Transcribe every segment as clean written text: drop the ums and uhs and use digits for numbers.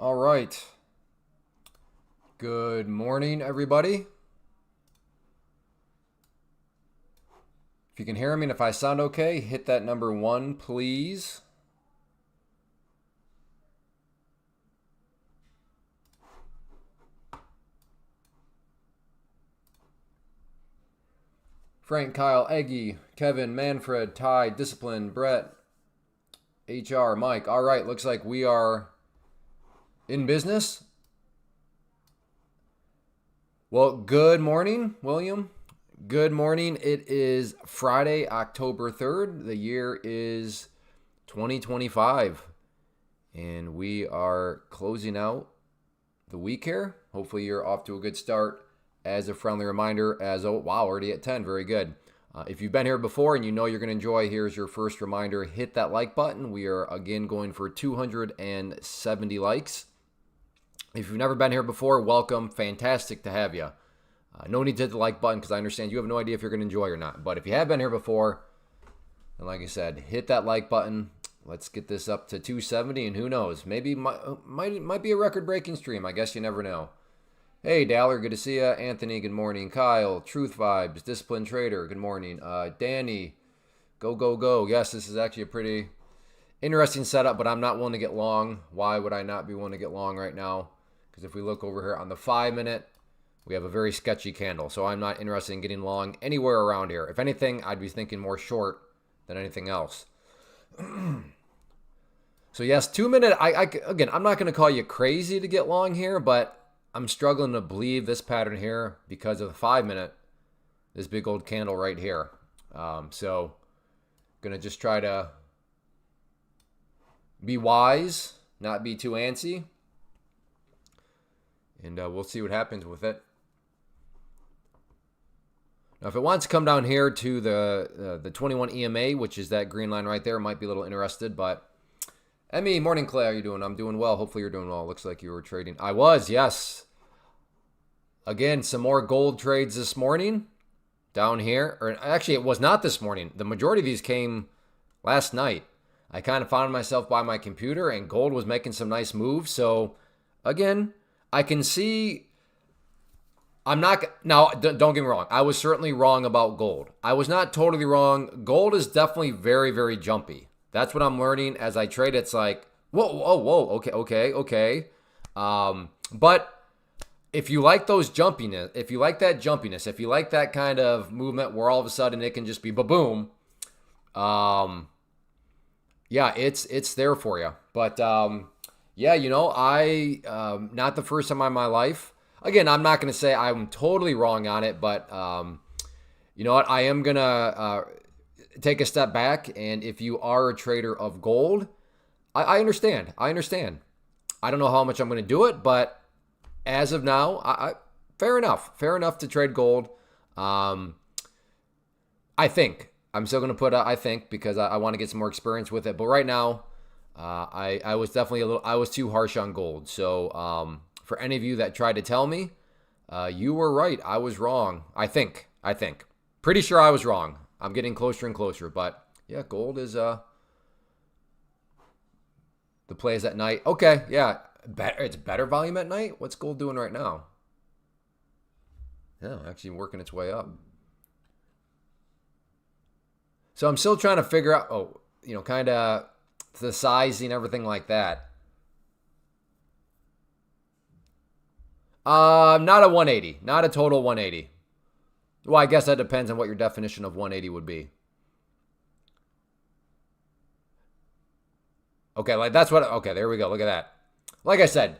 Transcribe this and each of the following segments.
All right. Good morning, everybody. If you can hear me and if I sound okay, hit that number 1, please. Frank, Kyle, Eggy, Kevin, Manfred, Ty, Discipline, Brett, HR, Mike. All right, looks like we are in business. Well, good morning, William. Good morning. It is Friday, October 3rd. The year is 2025. And we are closing out the week here. Hopefully you're off to a good start. As a friendly reminder, wow, already at 10. Very good. If you've been here before and you know you're going to enjoy, here's your first reminder. Hit that like button. We are, again, going for 270 likes. If you've never been here before, welcome. Fantastic to have you. No need to hit the like button because I understand you have no idea if you're going to enjoy or not. But if you have been here before, and like I said, hit that like button. Let's get this up to 270, and who knows? Maybe might be a record-breaking stream. I guess you never know. Hey, Daller, good to see you. Anthony, good morning. Kyle, Truth Vibes, Disciplined Trader, good morning. Danny, go, go, go. Yes, this is actually a pretty interesting setup, but I'm not willing to get long. Why would I not be willing to get long right now? Because if we look over here on the 5-minute, we have a very sketchy candle, so I'm not interested in getting long anywhere around here. If anything, I'd be thinking more short than anything else. So yes, 2-minute, again, I'm not going to call you crazy to get long here, but I'm struggling to believe this pattern here because of the 5-minute, this big old candle right here. So going to just try to be wise, not be too antsy, and we'll see what happens with it. Now, if it wants to come down here to the 21 EMA, which is that green line right there, might be a little interested, but Emmy, morning, Clay. How are you doing? I'm doing well. Hopefully you're doing well. Looks like you were trading. I was, yes. Again, some more gold trades this morning down here. Or actually, it was not this morning. The majority of these came last night. I kind of found myself by my computer, and gold was making some nice moves. So, again, I can see. I'm not. Now, don't get me wrong. I was certainly wrong about gold. I was not totally wrong. Gold is definitely very, very jumpy. That's what I'm learning as I trade. It's like, whoa, okay. But if you like those jumpiness, if you like that jumpiness, if you like that kind of movement where all of a sudden it can just be ba-boom, yeah, it's there for you. But yeah, I not the first time in my life. Again, I'm not going to say I'm totally wrong on it, but you know what? I am going to take a step back, and if you are a trader of gold, I understand. I don't know how much I'm going to do it, but as of now, fair enough to trade gold. I think I'm still going to put I think because I want to get some more experience with it. But right now, I was definitely I was too harsh on gold. So for any of you that tried to tell me, you were right. I was wrong. I think pretty sure I was wrong. I'm getting closer and closer, but yeah, gold is the plays at night. Okay, yeah, it's better volume at night. What's gold doing right now? Yeah, actually working its way up. So I'm still trying to figure out, kind of the sizing, everything like that. Not a 180, not a total 180. Well, I guess that depends on what your definition of 180 would be. Okay, okay, there we go. Look at that. Like I said,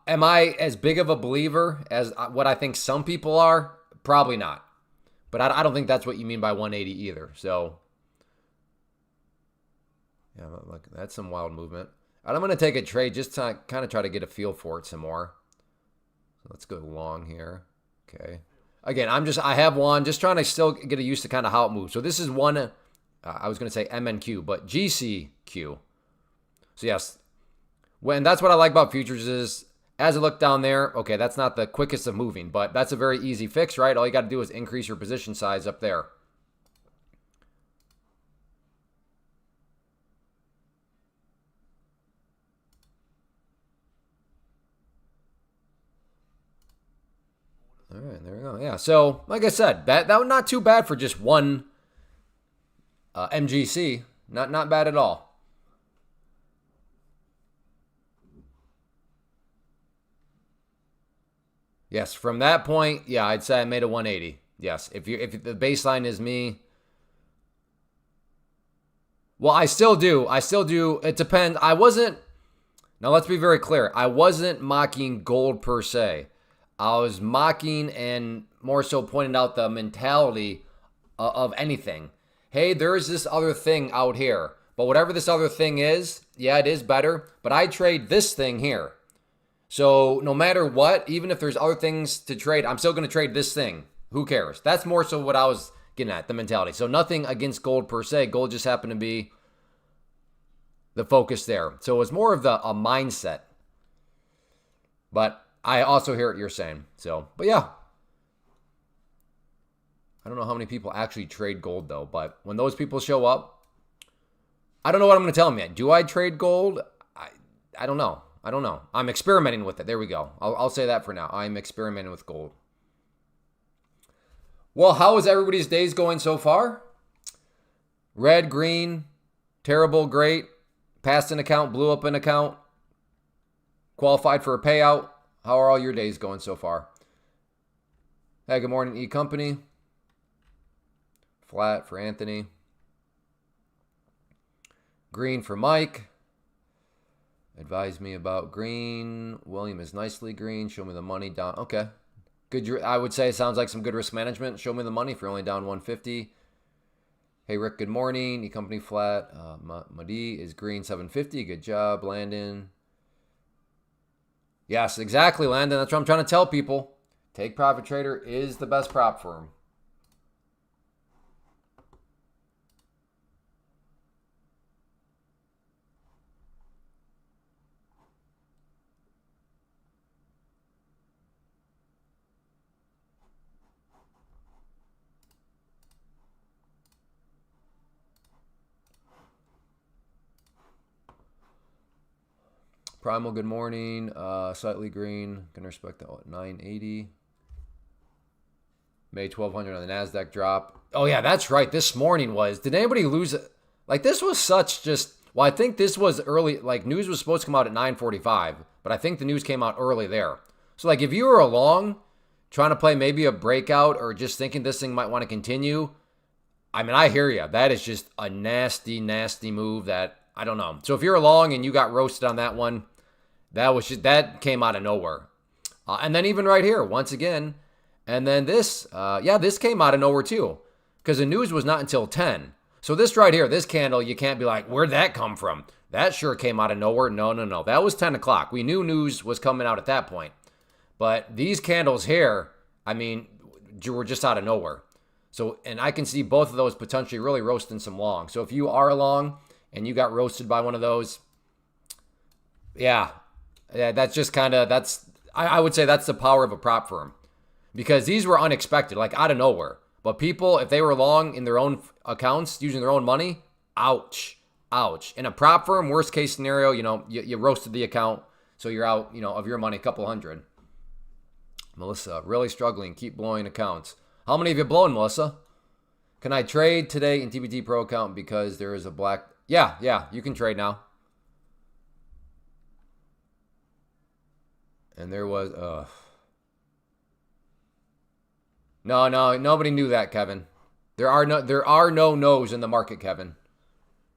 am I as big of a believer as what I think some people are? Probably not. But I don't think that's what you mean by 180 either. So, yeah, look, that's some wild movement. And I'm going to take a trade just to kind of try to get a feel for it some more. So let's go long here. Okay. Again, I have one, just trying to still get used to kind of how it moves. So this is one, I was going to say MNQ, but GCQ. So yes, that's what I like about futures is, as I look down there, okay, that's not the quickest of moving, but that's a very easy fix, right? All you got to do is increase your position size up there. Yeah, so like I said, that was not too bad for just one MGC. Not bad at all. Yes, from that point, yeah, I'd say I made a 180. Yes, if the baseline is me, well, I still do. It depends. I wasn't. Now let's be very clear. I wasn't mocking gold per se. I was mocking and more so pointing out the mentality of anything. Hey, there's this other thing out here. But whatever this other thing is, yeah, it is better. But I trade this thing here. So no matter what, even if there's other things to trade, I'm still going to trade this thing. Who cares? That's more so what I was getting at, the mentality. So nothing against gold per se. Gold just happened to be the focus there. So it was more of a mindset. But I also hear what you're saying. So, but yeah. I don't know how many people actually trade gold though. But when those people show up, I don't know what I'm going to tell them yet. Do I trade gold? I don't know. I don't know. I'm experimenting with it. There we go. I'll say that for now. I'm experimenting with gold. Well, how is everybody's days going so far? Red, green, terrible, great. Passed an account, blew up an account. Qualified for a payout. How are all your days going so far? Hey, good morning, E-Company. Flat for Anthony. Green for Mike. Advise me about green. William is nicely green. Show me the money down. Okay. Good. I would say it sounds like some good risk management. Show me the money if you're only down 150. Hey, Rick, good morning. E-Company flat. Madi is green 750. Good job, Landon. Yes, exactly, Landon. That's what I'm trying to tell people. Take Profit Trader is the best prop firm. Primal, good morning. Slightly green. Gonna respect that. 980. May 1200 on the NASDAQ drop. Oh, yeah, that's right. This morning was. Did anybody lose it? Like, this was such just. Well, I think this was early. Like, news was supposed to come out at 9:45, but I think the news came out early there. So, like, if you were along, trying to play maybe a breakout or just thinking this thing might want to continue, I mean, I hear you. That is just a nasty, nasty move that I don't know. So, if you're along and you got roasted on that one, that came out of nowhere. And then even right here, once again, and then this, this came out of nowhere too, because the news was not until 10. So this right here, this candle, you can't be like, where'd that come from? That sure came out of nowhere. No. That was 10 o'clock. We knew news was coming out at that point. But these candles here, I mean, were just out of nowhere. So, and I can see both of those potentially really roasting some long. So if you are along and you got roasted by one of those, yeah, that's just kind of, I would say that's the power of a prop firm, because these were unexpected, like out of nowhere. But people, if they were long in their own accounts using their own money, ouch. In a prop firm, worst case scenario, you roasted the account, so you're out, of your money, a couple hundred. Melissa, really struggling, keep blowing accounts. How many have you blown, Melissa? Can I trade today in TBT Pro account because there is a black? Yeah, you can trade now. And there was, No, nobody knew that, Kevin. There are no no's in the market, Kevin.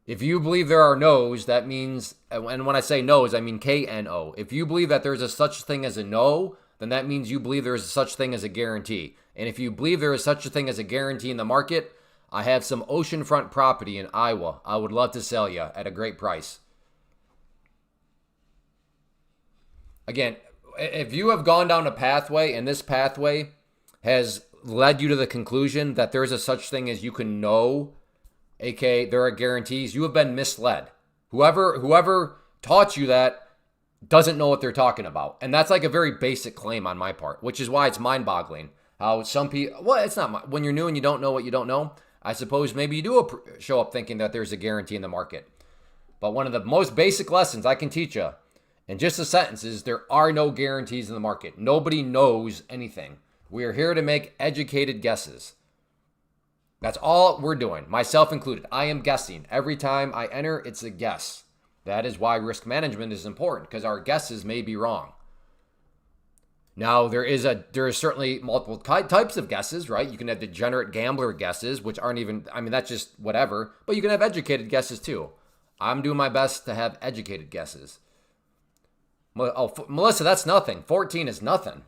If you believe there are no's, that means, and when I say no's, I mean KNO. If you believe that there's a such thing as a no, then that means you believe there is a such thing as a guarantee. And if you believe there is such a thing as a guarantee in the market, I have some oceanfront property in Iowa. I would love to sell you at a great price. Again, if you have gone down a pathway and this pathway has led you to the conclusion that there is a such thing as you can know, aka there are guarantees, you have been misled. Whoever taught you that doesn't know what they're talking about. And that's like a very basic claim on my part, which is why it's mind-boggling how some people, well, it's not, when you're new and you don't know what you don't know, I suppose maybe you do show up thinking that there's a guarantee in the market. But one of the most basic lessons I can teach you in just a sentence is there are no guarantees in the market. Nobody knows anything. We are here to make educated guesses. That's all we're doing, myself included. I am guessing. Every time I enter, it's a guess. That is why risk management is important, because our guesses may be wrong. Now, there is certainly multiple types of guesses, right? You can have degenerate gambler guesses, which aren't even, I mean, that's just whatever. But you can have educated guesses too. I'm doing my best to have educated guesses. Oh, Melissa, that's nothing. 14 is nothing.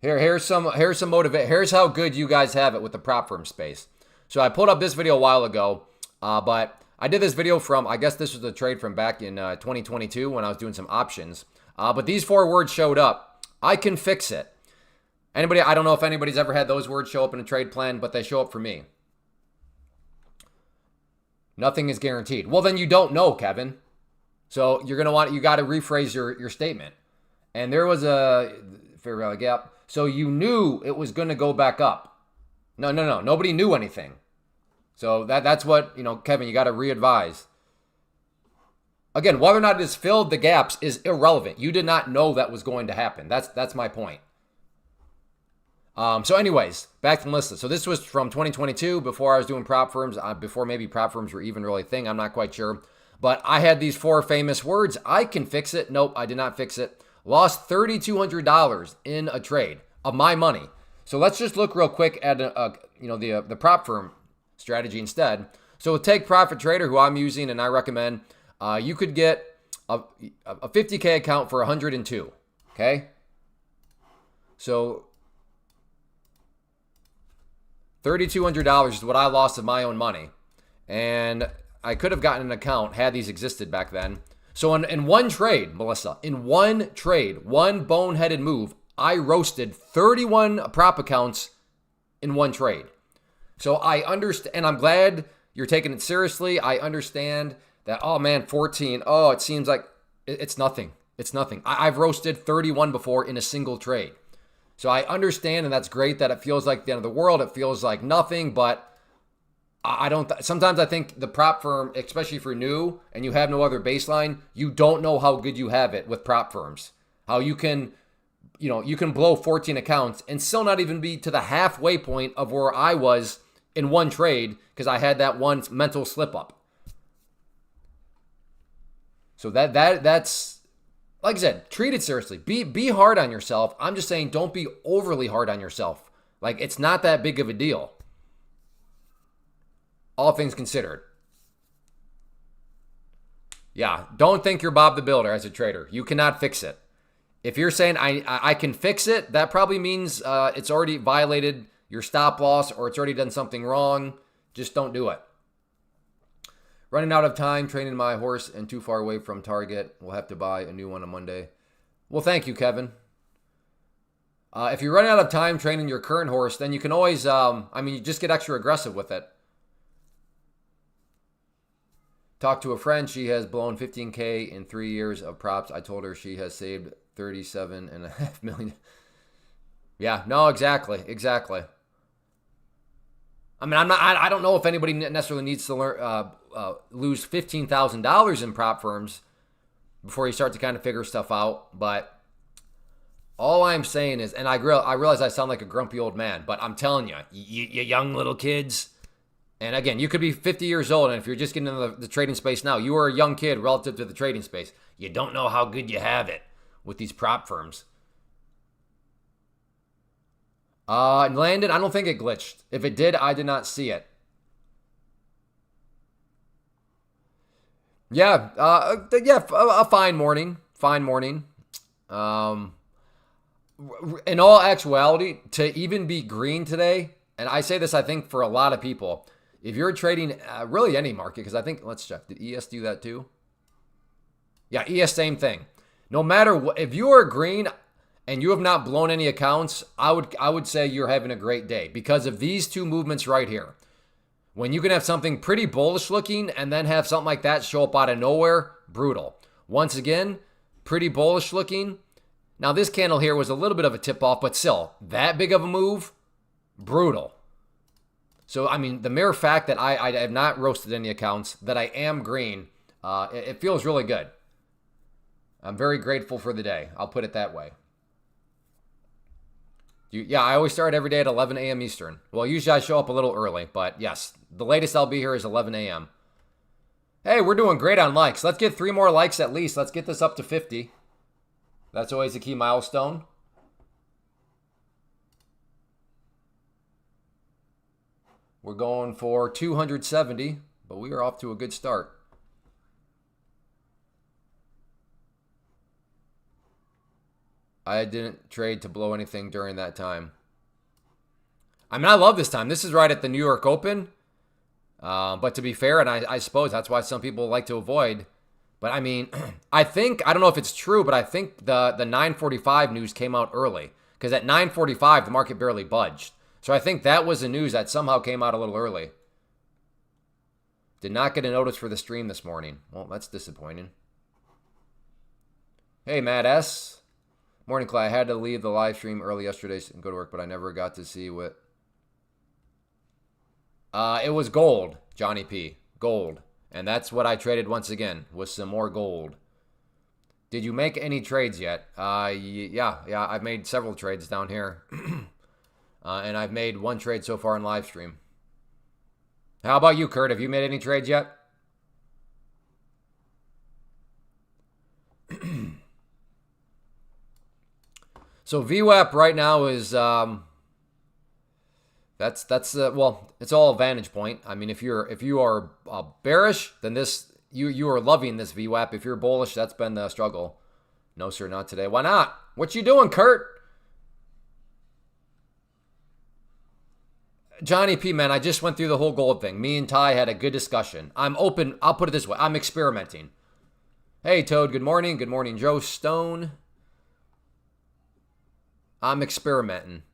Here's some motivation. Here's how good you guys have it with the prop firm space. So I pulled up this video a while ago, but I did this video from, I guess this was a trade from back in 2022 when I was doing some options. But these 4 words showed up. I can fix it. Anybody? I don't know if anybody's ever had those words show up in a trade plan, but they show up for me. Nothing is guaranteed. Well, then you don't know, Kevin. So you got to rephrase your statement. And there was a fair value gap. So you knew it was going to go back up. No. Nobody knew anything. So that's what, Kevin, you got to re-advise. Again, whether or not it has filled the gaps is irrelevant. You did not know that was going to happen. That's my point. So anyways, back to Melissa. So this was from 2022, before I was doing prop firms, before maybe prop firms were even really a thing. I'm not quite sure. But I had these 4 famous words. I can fix it. Nope, I did not fix it. Lost $3,200 in a trade of my money. So let's just look real quick at the prop firm strategy instead. So with Take Profit Trader, who I'm using and I recommend, you could get a 50K account for 102. Okay. So $3,200 is what I lost of my own money. And I could have gotten an account had these existed back then. So in one trade, Melissa, in one trade, one boneheaded move, I roasted 31 prop accounts in one trade. So I understand, and I'm glad you're taking it seriously. I understand that, oh man, 14, oh, it seems like it's nothing. It's nothing. I've roasted 31 before in a single trade. So I understand, and that's great that it feels like the end of the world. It feels like nothing, but sometimes I think the prop firm, especially if you're new and you have no other baseline, you don't know how good you have it with prop firms. How you can blow 14 accounts and still not even be to the halfway point of where I was in one trade because I had that one mental slip up. So that's, like I said, treat it seriously. Be hard on yourself. I'm just saying don't be overly hard on yourself. Like, it's not that big of a deal. All things considered. Yeah, don't think you're Bob the Builder as a trader. You cannot fix it. If you're saying I can fix it, that probably means it's already violated your stop loss or it's already done something wrong. Just don't do it. Running out of time training my horse and too far away from target. We'll have to buy a new one on Monday. Well, thank you, Kevin. If you're running out of time training your current horse, then you can always, you just get extra aggressive with it. Talked to a friend. She has blown 15K in 3 years of props. I told her she has saved 37.5 million. Yeah, no, exactly. I mean, I don't know if anybody necessarily needs to lose $15,000 in prop firms before you start to kind of figure stuff out. But all I'm saying is, and I realize I sound like a grumpy old man, but I'm telling you, you young little kids. And again, you could be 50 years old, and if you're just getting into the trading space now, you are a young kid relative to the trading space. You don't know how good you have it with these prop firms. It landed. I don't think it glitched. If it did, I did not see it. Yeah, a fine morning. In all actuality, to even be green today, and I say this, I think, for a lot of people, if you're trading really any market, because I think, let's check, did ES do that too? Yeah, ES, same thing. No matter what, if you are green and you have not blown any accounts, I would say you're having a great day because of these two movements right here. When you can have something pretty bullish looking and then have something like that show up out of nowhere, brutal. Once again, pretty bullish looking. Now this candle here was a little bit of a tip off, but still, that big of a move, brutal. So, I mean, the mere fact that I have not roasted any accounts, that I am green, it feels really good. I'm very grateful for the day. I'll put it that way. Yeah, I always start every day at 11 a.m. Eastern. Well, usually I show up a little early, but yes, the latest I'll be here is 11 a.m. Hey, we're doing great on likes. Let's get 3 more likes at least. Let's get this up to 50. That's always a key milestone. We're going for 270, but we are off to a good start. I didn't trade to blow anything during that time. I mean, I love this time. This is right at the New York Open. But to be fair, and I suppose that's why some people like to avoid. But I mean, I don't know if it's true, but I think the 9:45 news came out early. Because at 9:45, the market barely budged. So I think that was the news that somehow came out a little early. Did not get a notice for the stream this morning. Well, that's disappointing. Hey, Matt S. Morning, Clay. I had to leave the live stream early yesterday and go to work, but I never got to see what. It was gold, Johnny P. Gold. And that's what I traded once again, was some more gold. Did you make any trades yet? Yeah. I've made several trades down here. And I've made 1 trade so far in live stream. How about you, Kurt? Have you made any trades yet? So VWAP right now is well, it's all a vantage point. I mean, if you are bearish, then you are loving this VWAP. If you're bullish, that's been the struggle. No, sir, not today. Why not? What you doing, Kurt? Johnny P, man, I just went through the whole gold thing. Me and Ty had a good discussion. I'm open. I'll put it this way. I'm experimenting. Hey, Toad, good morning. Good morning, Joe Stone. I'm experimenting.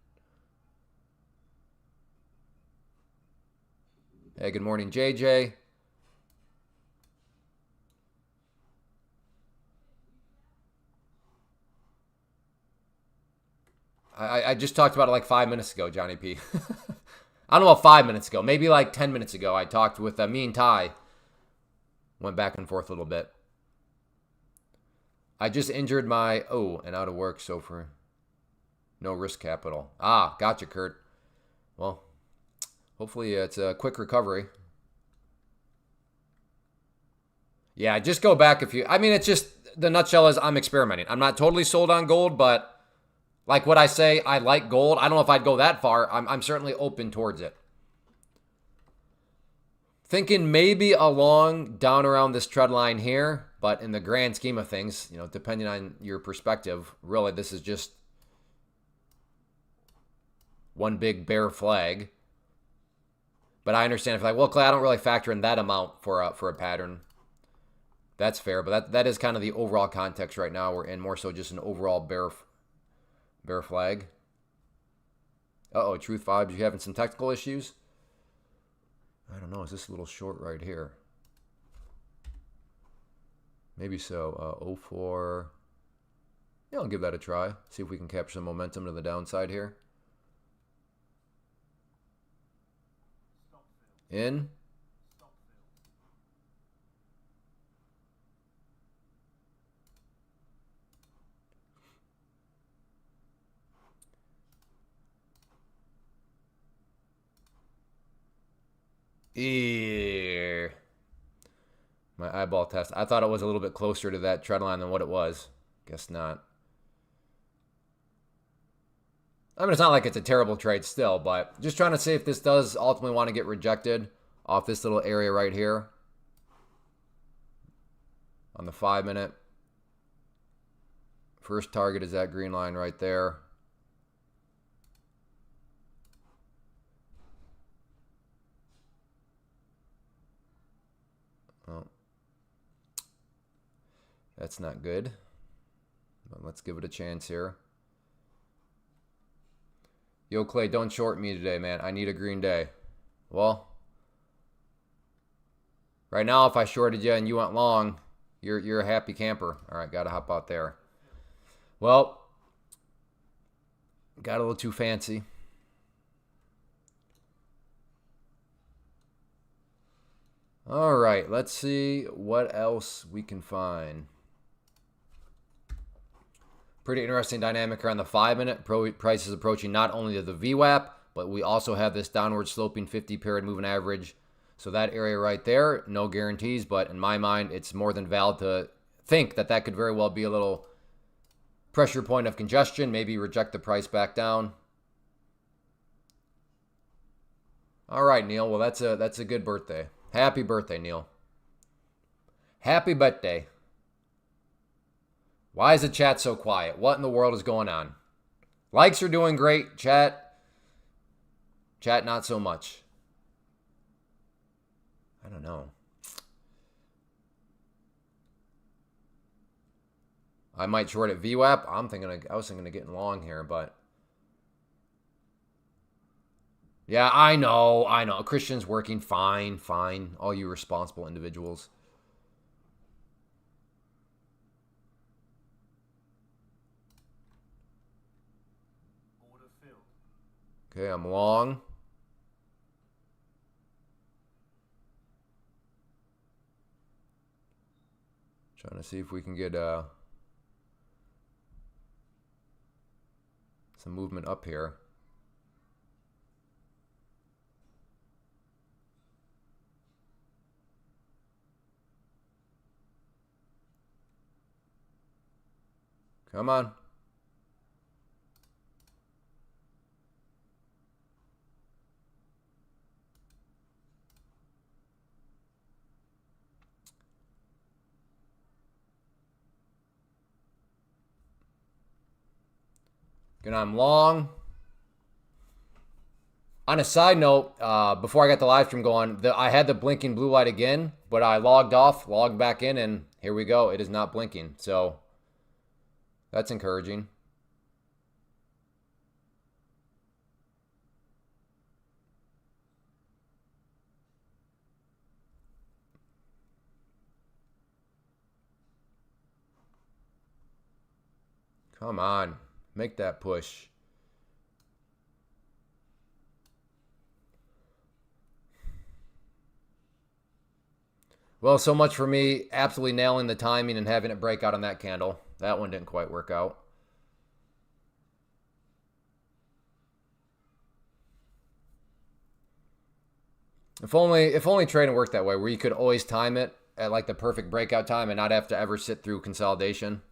Hey, good morning, JJ. I just talked about it like 5 minutes ago, Johnny P. I don't know about 5 minutes ago. Maybe like 10 minutes ago. I talked with me and Ty. Went back and forth a little bit. I just injured my... Oh, and out of work, so for... No risk capital. Ah, gotcha, Kurt. Well, hopefully it's a quick recovery. Yeah, just go back if you... I mean, it's just... The nutshell is I'm experimenting. I'm not totally sold on gold, but like what I say, I like gold. I don't know if I'd go that far. I'm certainly open towards it. Thinking maybe along down around this trend line here, but in the grand scheme of things, you know, depending on your perspective, really this is just one big bear flag. But I understand if like, well, Clay, I don't really factor in that amount for a pattern. That's fair, but that is kind of the overall context right now. We're in more so just an overall bear flag. Uh-oh, Truth Vibes, you having some technical issues? I don't know, is this a little short right here? Maybe so. 04. Yeah, I'll give that a try. See if we can capture some momentum to the downside here. In. Eee. My eyeball test. I thought it was a little bit closer to that trend line than what it was. Guess not. I mean, it's not like it's a terrible trade still, but just trying to see if this does ultimately want to get rejected off this little area right here on the 5 minute. First target is that green line right there. Oh, that's not good. But let's give it a chance here. Yo, Clay, don't short me today, man. I need a green day. Well, right now, if I shorted you and you went long, you're a happy camper. All right, got to hop out there. Well, got a little too fancy. All right, let's see what else we can find. Pretty interesting dynamic here on the 5-minute. Price is approaching not only the VWAP, but we also have this downward sloping 50 period moving average. So that area right there, no guarantees, but in my mind, it's more than valid to think that that could very well be a little pressure point of congestion. Maybe reject the price back down. All right, Neil. Well, that's a good birthday. Happy birthday, Neil. Happy birthday. Why is the chat so quiet? What in the world is going on? Likes are doing great. Chat, not so much. I don't know. I might short at VWAP. I was thinking of getting long here, but yeah, I know. Christian's working fine. All you responsible individuals. Okay, I'm long. Trying to see if we can get some movement up here. Come on. And I'm long. On a side note, before I got the live stream going, I had the blinking blue light again, but I logged off, logged back in, and here we go. It is not blinking. So that's encouraging. Come on. Make that push. Well, so much for me absolutely nailing the timing and having it break out on that candle. That one didn't quite work out. If only trading worked that way, where you could always time it at like the perfect breakout time and not have to ever sit through consolidation.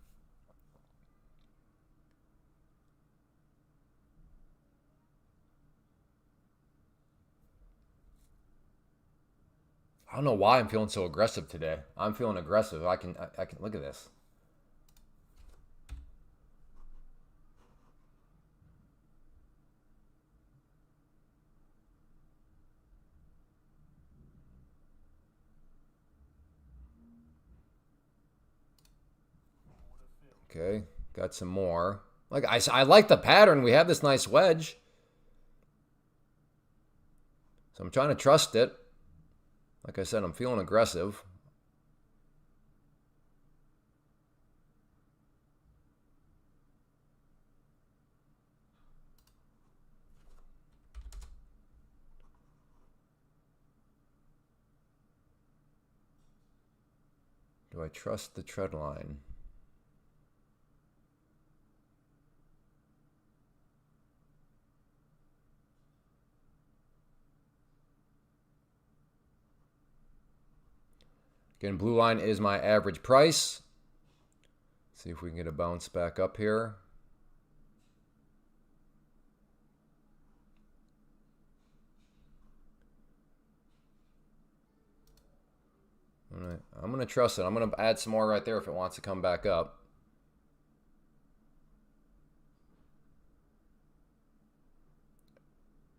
I don't know why I'm feeling so aggressive today. I'm feeling aggressive. I can look at this. Okay, got some more. Like I like the pattern. We have this nice wedge. So I'm trying to trust it. Like I said, I'm feeling aggressive. Do I trust the trend line? Again, blue line is my average price. See if we can get a bounce back up here. I'm gonna trust it. I'm gonna add some more right there if it wants to come back up.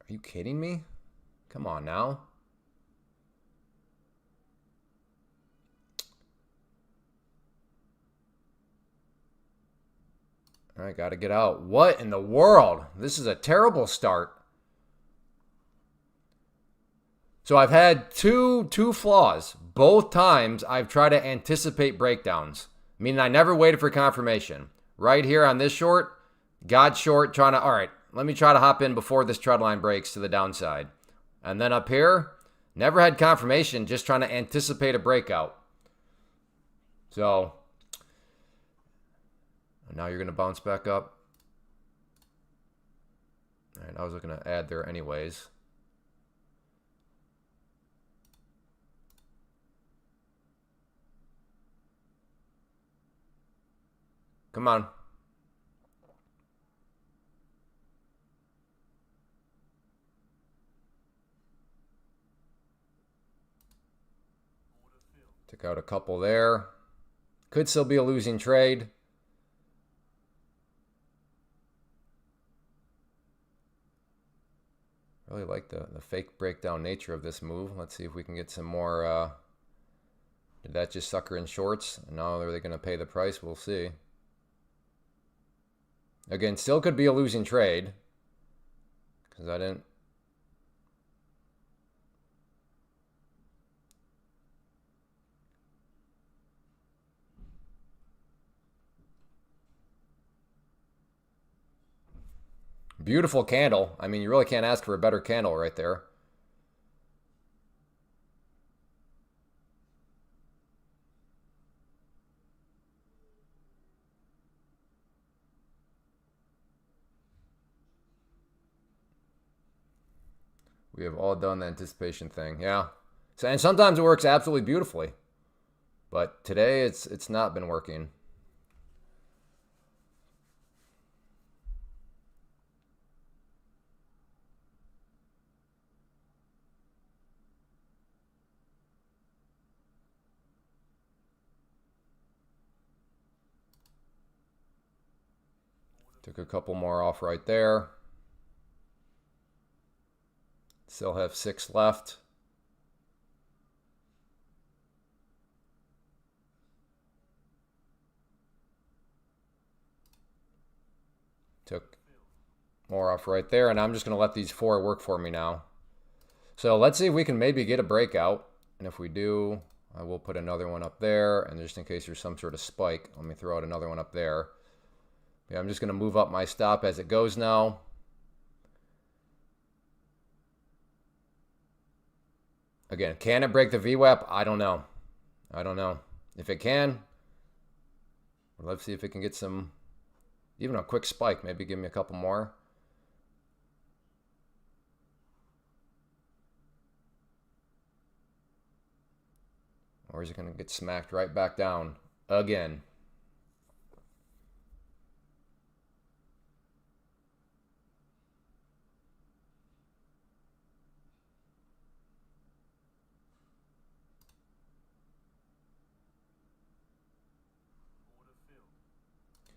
Are you kidding me? Come on now. All right, got to get out. What in the world? This is a terrible start. So I've had two flaws. Both times I've tried to anticipate breakdowns, meaning I never waited for confirmation. Right here on this short, got short, trying to, all right, let me try to hop in before this trend line breaks to the downside. And then up here, never had confirmation, just trying to anticipate a breakout. So And now you're going to bounce back up. All right, I was looking to add there anyways. Come on. Took out a couple there. Could still be a losing trade. Really like the fake breakdown nature of this move. Let's see if we can get some more. Did that just sucker in shorts? Now are they going to pay the price? We'll see. Again, still could be a losing trade. Because I didn't. Beautiful candle. I mean, you really can't ask for a better candle right there. We have all done the anticipation thing. Yeah. So, and sometimes it works absolutely beautifully. But today it's not been working. Took a couple more off right there. Still have 6 left. Took more off right there, and I'm just going to let these 4 work for me now. So let's see if we can maybe get a breakout. And if we do, I will put another one up there. And just in case there's some sort of spike, let me throw out another one up there. Yeah, I'm just going to move up my stop as it goes now. Again, can it break the VWAP? I don't know. I don't know. If it can, let's see if it can get some, even a quick spike. Maybe give me a couple more. Or is it going to get smacked right back down again?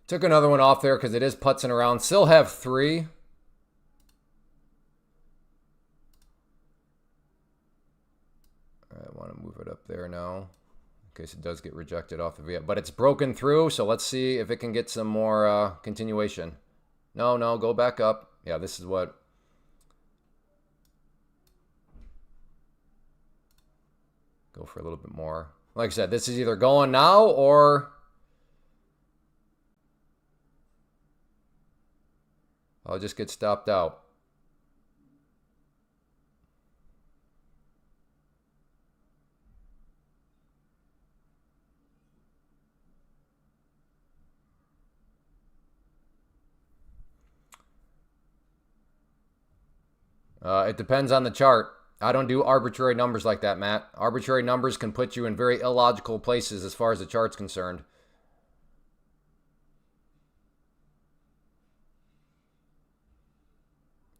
Took another one off there because it is putzing around. Still have 3. I want to move it up there now in case it does get rejected off the VWAP. But it's broken through, so let's see if it can get some more continuation. No, go back up. Yeah, this is what. Go for a little bit more. Like I said, this is either going now or I'll just get stopped out. It depends on the chart. I don't do arbitrary numbers like that, Matt. Arbitrary numbers can put you in very illogical places as far as the chart's concerned.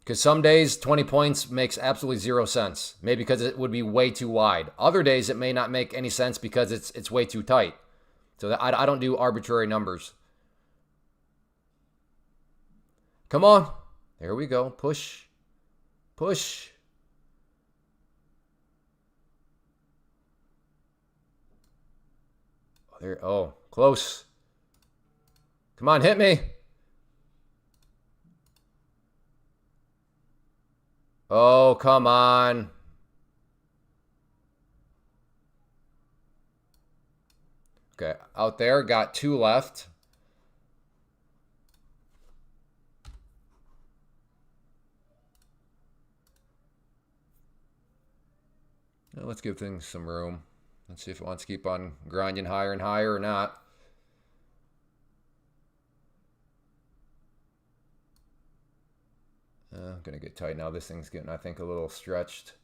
Because some days 20 points makes absolutely 0 sense. Maybe because it would be way too wide. Other days it may not make any sense because it's way too tight. So I don't do arbitrary numbers. Come on. There we go. Push. Push. There. Oh, close. Come on, hit me. Oh, come on. Okay, out there, got 2 left. Now let's give things some room. Let's see if it wants to keep on grinding higher and higher or not. I'm going to get tight now. This thing's getting, I think, a little stretched.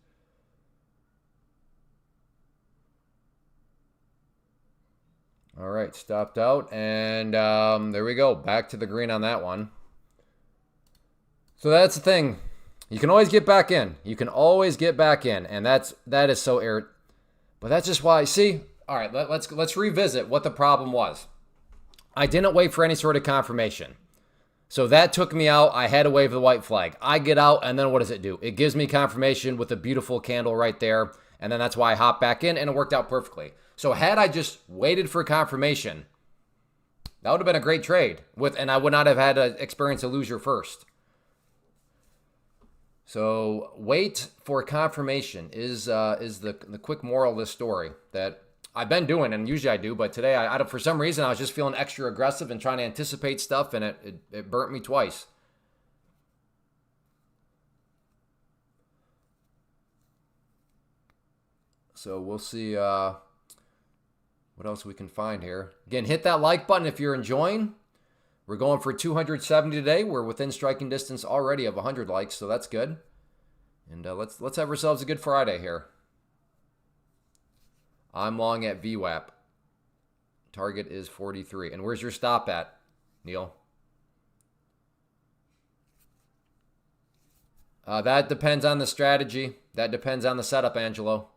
All right, stopped out, and there we go. Back to the green on that one. So that's the thing. You can always get back in. You can always get back in, and that is so But that's just why. See, all right. Let's revisit what the problem was. I didn't wait for any sort of confirmation, so that took me out. I had to wave the white flag. I get out, and then what does it do? It gives me confirmation with a beautiful candle right there, and then that's why I hop back in, and it worked out perfectly. So had I just waited for confirmation, that would have been a great trade, and I would not have had to experience a loser first. So wait for confirmation is the quick moral of this story that I've been doing, and usually I do, but today I for some reason I was just feeling extra aggressive and trying to anticipate stuff, and it burnt me twice. So we'll see what else we can find here. Again, hit that like button if you're enjoying. We're going for 270 today. We're within striking distance already of 100 likes, so that's good. And let's have ourselves a good Friday here. I'm long at VWAP. Target is 43. And where's your stop at, Neil? That depends on the strategy. That depends on the setup, Angelo.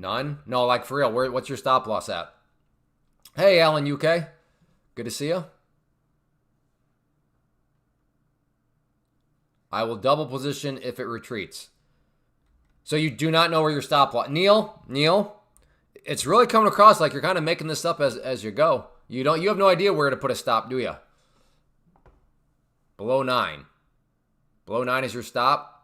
None? No, like for real. What's your stop loss at? Hey, Alan, UK. Good to see you. I will double position if it retreats. So you do not know where your stop loss. Neil, it's really coming across like you're kind of making this up as you go. You have no idea where to put a stop, do you? Below 9. Below 9 is your stop.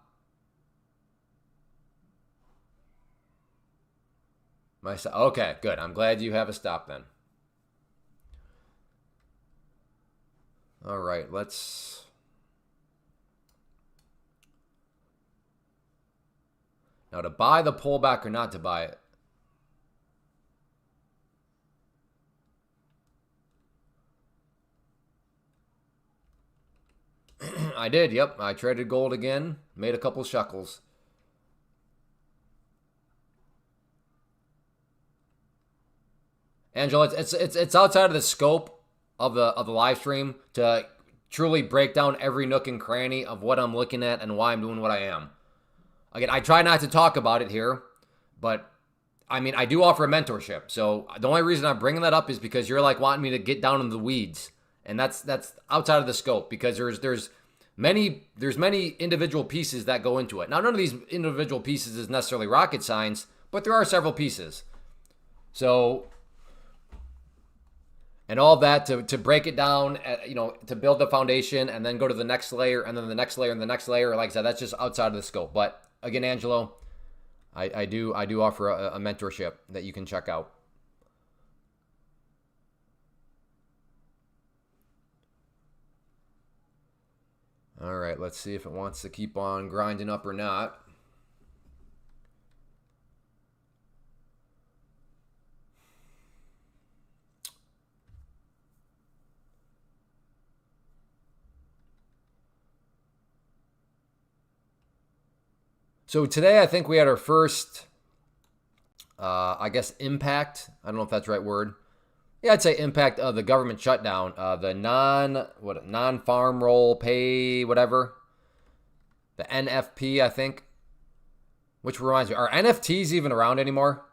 Okay, good. I'm glad you have a stop then. All right, let's... Now to buy the pullback or not to buy it. I did, yep. I traded gold again. Made a couple shekels. Angela, it's outside of the scope of the live stream to truly break down every nook and cranny of what I'm looking at and why I'm doing what I am. Again, I try not to talk about it here, but I mean, I do offer a mentorship. So the only reason I'm bringing that up is because you're like wanting me to get down in the weeds, and that's outside of the scope because there's many individual pieces that go into it. Now, none of these individual pieces is necessarily rocket science, but there are several pieces. So. And all that to break it down, to build the foundation and then go to the next layer and then the next layer and the next layer. Like I said, that's just outside of the scope. But again, Angelo, I do offer a mentorship that you can check out. All right, let's see if it wants to keep on grinding up or not. So today, I think we had our first, I guess, impact. I don't know if that's the right word. Yeah, I'd say impact of the government shutdown. The non-farm roll pay, whatever. The NFP, I think. Which reminds me, are NFTs even around anymore?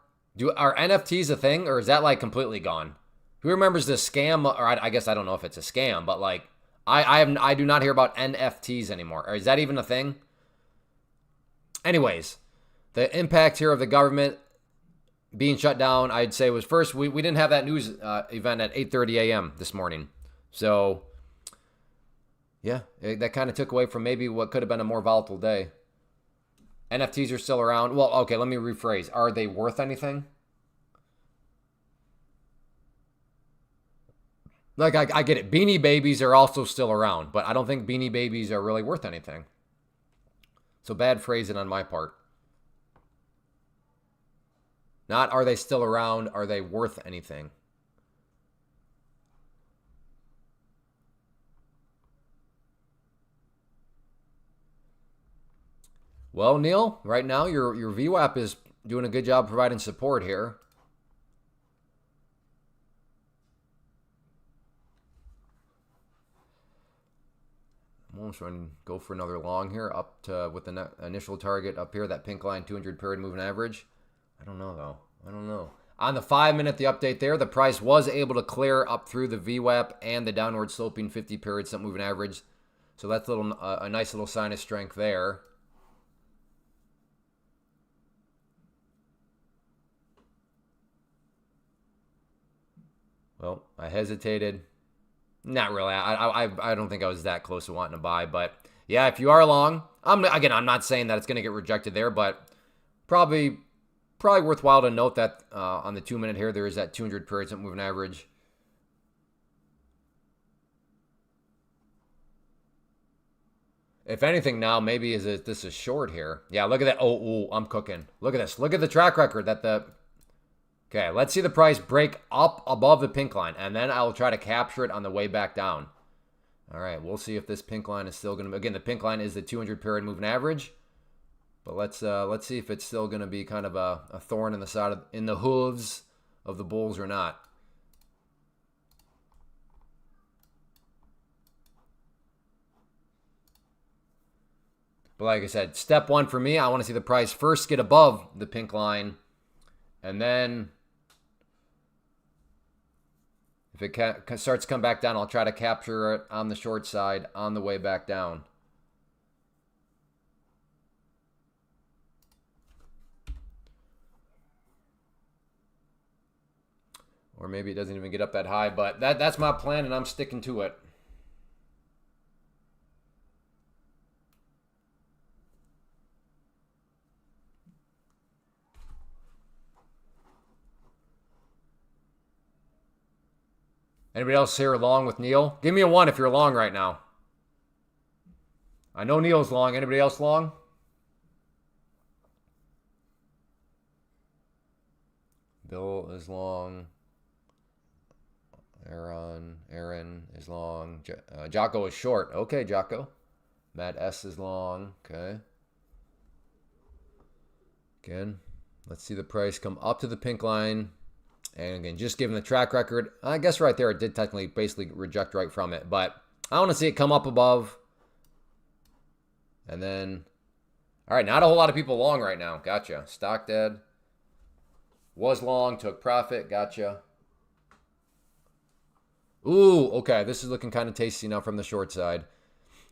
Are NFTs a thing, or is that like completely gone? Who remembers the scam? Or I guess I don't know if it's a scam, but like I do not hear about NFTs anymore. Or is that even a thing? Anyways, the impact here of the government being shut down, I'd say was first, we didn't have that news event at 8:30 a.m. this morning. So, yeah, that kind of took away from maybe what could have been a more volatile day. NFTs are still around. Well, okay, let me rephrase. Are they worth anything? Like, I get it. Beanie Babies are also still around, but I don't think Beanie Babies are really worth anything. So bad phrasing on my part. Not are they still around, are they worth anything? Well, Neil, right now your VWAP is doing a good job providing support here. I'm almost ready to go for another long here up to with the initial target up here, that pink line, 200 period moving average. I don't know, though. I don't know. On the 5-minute, the update there, the price was able to clear up through the VWAP and the downward sloping 50 period simple moving average. So that's a nice little sign of strength there. Well, I hesitated. Not really. I don't think I was that close to wanting to buy, but yeah, if you are long, I'm not saying that it's going to get rejected there, but probably worthwhile to note that on the 2-minute here, there is that 200 period simple moving average. If anything, now maybe this is short here. Yeah, look at that. Oh, I'm cooking. Look at this. Look at the track record that the. Okay, let's see the price break up above the pink line, and then I'll try to capture it on the way back down. All right, we'll see if this pink line is still going to. Again, the pink line is the 200 period moving average, but let's see if it's still going to be kind of a thorn in the side in the hooves of the bulls or not. But like I said, step one for me, I want to see the price first get above the pink line, and then if it starts to come back down, I'll try to capture it on the short side on the way back down. Or maybe it doesn't even get up that high, but that's my plan, and I'm sticking to it. Anybody else here long with Neil? Give me a 1 if you're long right now. I know Neil's long. Anybody else long? Bill is long. Aaron is long. Jocko is short. Okay, Jocko. Matt S is long. Okay. Again, let's see the price come up to the pink line. And again, just given the track record, I guess right there it did technically basically reject right from it. But I want to see it come up above. And then, all right, not a whole lot of people long right now. Gotcha. Stock dead. Was long, took profit. Gotcha. Ooh, okay. This is looking kind of tasty now from the short side.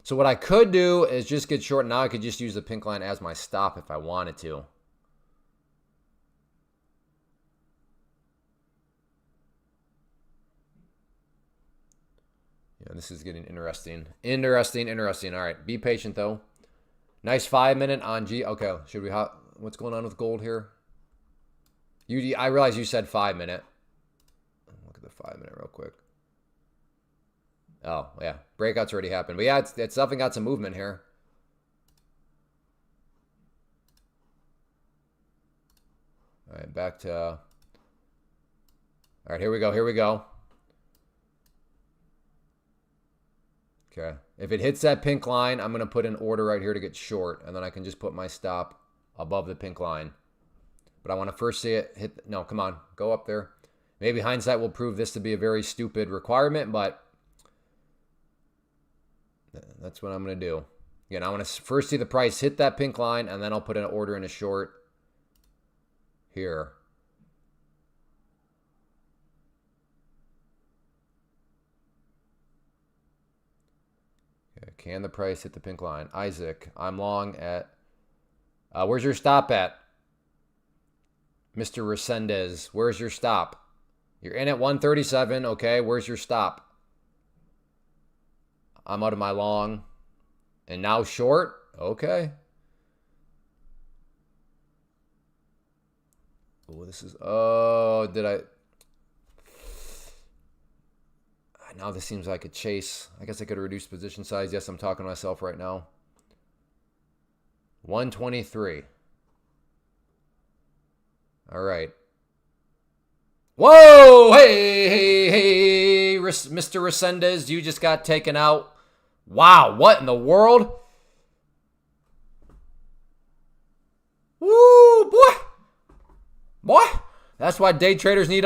So what I could do is just get short. Now I could just use the pink line as my stop if I wanted to. Yeah, this is getting interesting. Interesting. All right, be patient though. Nice 5-minute on G. Okay, should we? What's going on with gold here? I realize you said 5-minute. Look at the 5-minute real quick. Oh yeah, breakout's already happened, but yeah, it's definitely got some movement here. All right, back to. All right, here we go. Okay. If it hits that pink line, I'm going to put an order right here to get short, and then I can just put my stop above the pink line. But I want to first see it hit. No, come on. Go up there. Maybe hindsight will prove this to be a very stupid requirement, but that's what I'm going to do. Again, I want to first see the price hit that pink line, and then I'll put an order in a short here. Can the price hit the pink line? Isaac, I'm long at... where's your stop at? Mr. Resendez, where's your stop? You're in at 137. Okay, where's your stop? I'm out of my long. And now short? Okay. Oh, this is... Oh, did I... Now this seems like a chase. I guess I could reduce position size. Yes, I'm talking to myself right now. 123. All right. Whoa! Hey, Mr. Resendez, you just got taken out. Wow, what in the world? Woo, boy. Boy. That's why day traders need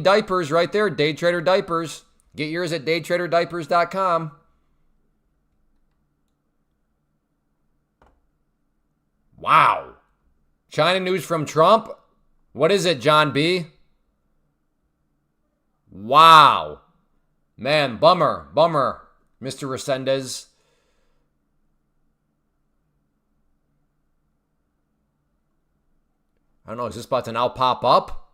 diapers right there. Day trader diapers. Get yours at daytraderdiapers.com. Wow. China news from Trump. What is it, John B? Wow. Man, bummer, Mr. Resendez. I don't know, is this about to now pop up?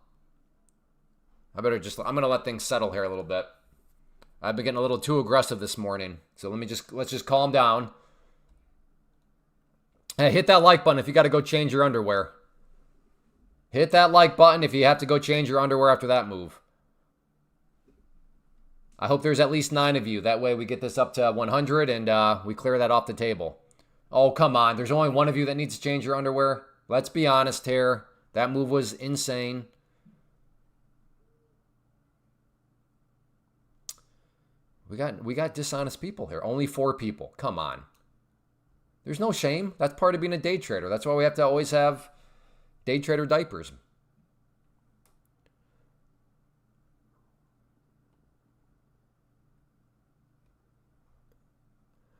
I'm going to let things settle here a little bit. I've been getting a little too aggressive this morning. So let's just calm down. Hey, hit that like button if you got to go change your underwear. Hit that like button if you have to go change your underwear after that move. I hope there's at least 9 of you. That way we get this up to 100 and we clear that off the table. Oh, come on. There's only 1 of you that needs to change your underwear. Let's be honest here. That move was insane. We got dishonest people here. Only 4 people. Come on. There's no shame. That's part of being a day trader. That's why we have to always have day trader diapers.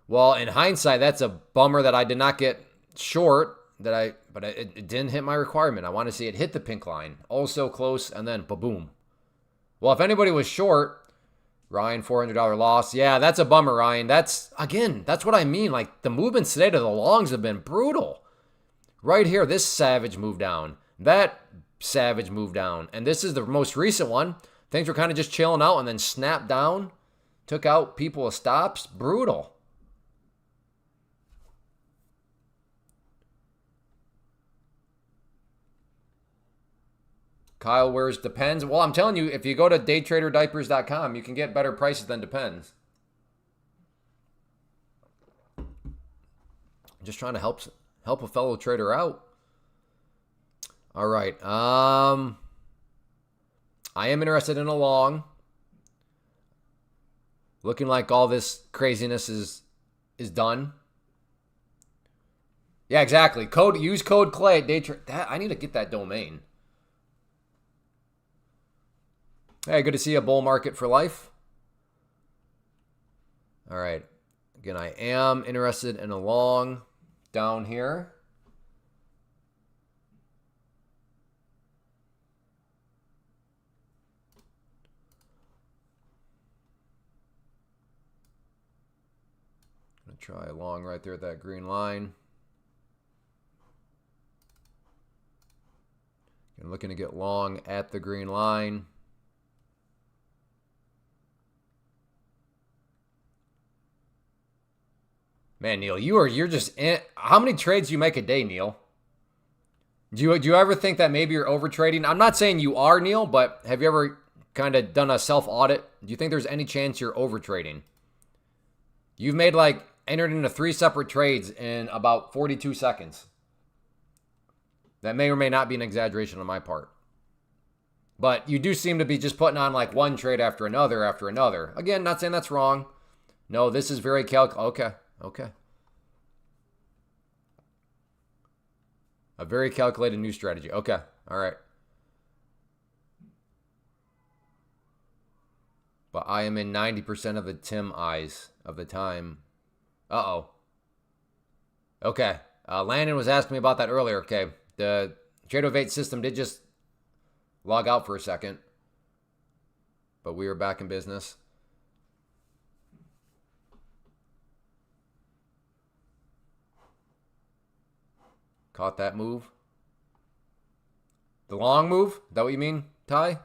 Well, in hindsight, that's a bummer that I did not get short. But it didn't hit my requirement. I want to see it hit the pink line. Also close, and then ba-boom. Well, if anybody was short, Ryan, $400 loss. Yeah, that's a bummer, Ryan. That's what I mean. Like, the movements today to the longs have been brutal. Right here, this savage moved down. That savage moved down. And this is the most recent one. Things were kind of just chilling out and then snapped down. Took out people with stops. Brutal. Kyle wears Depends. Well, I'm telling you, if you go to daytraderdiapers.com, you can get better prices than Depends. I'm just trying to help a fellow trader out. All right. I am interested in a long. Looking like all this craziness is done. Yeah, exactly. Use code Clay at Daytrade. I need to get that domain. Hey, good to see a bull market for life. All right. Again, I am interested in a long down here. I'm going to try a long right there at that green line. I'm looking to get long at the green line. Man, Neil, you're just in. How many trades do you make a day, Neil? Do you ever think that maybe you're over trading? I'm not saying you are, Neil, but have you ever kind of done a self audit? Do you think there's any chance you're over trading? You've made entered into 3 separate trades in about 42 seconds. That may or may not be an exaggeration on my part. But you do seem to be just putting on one trade after another after another. Again, not saying that's wrong. No, this is very Okay. A very calculated new strategy. Okay. All right. But I am in 90% of the Tim eyes of the time. Uh-oh. Okay. Landon was asking me about that earlier. Okay. The Trade-O-Vate system did just log out for a second. But we are back in business. Caught that move. The long move? Is that what you mean, Ty?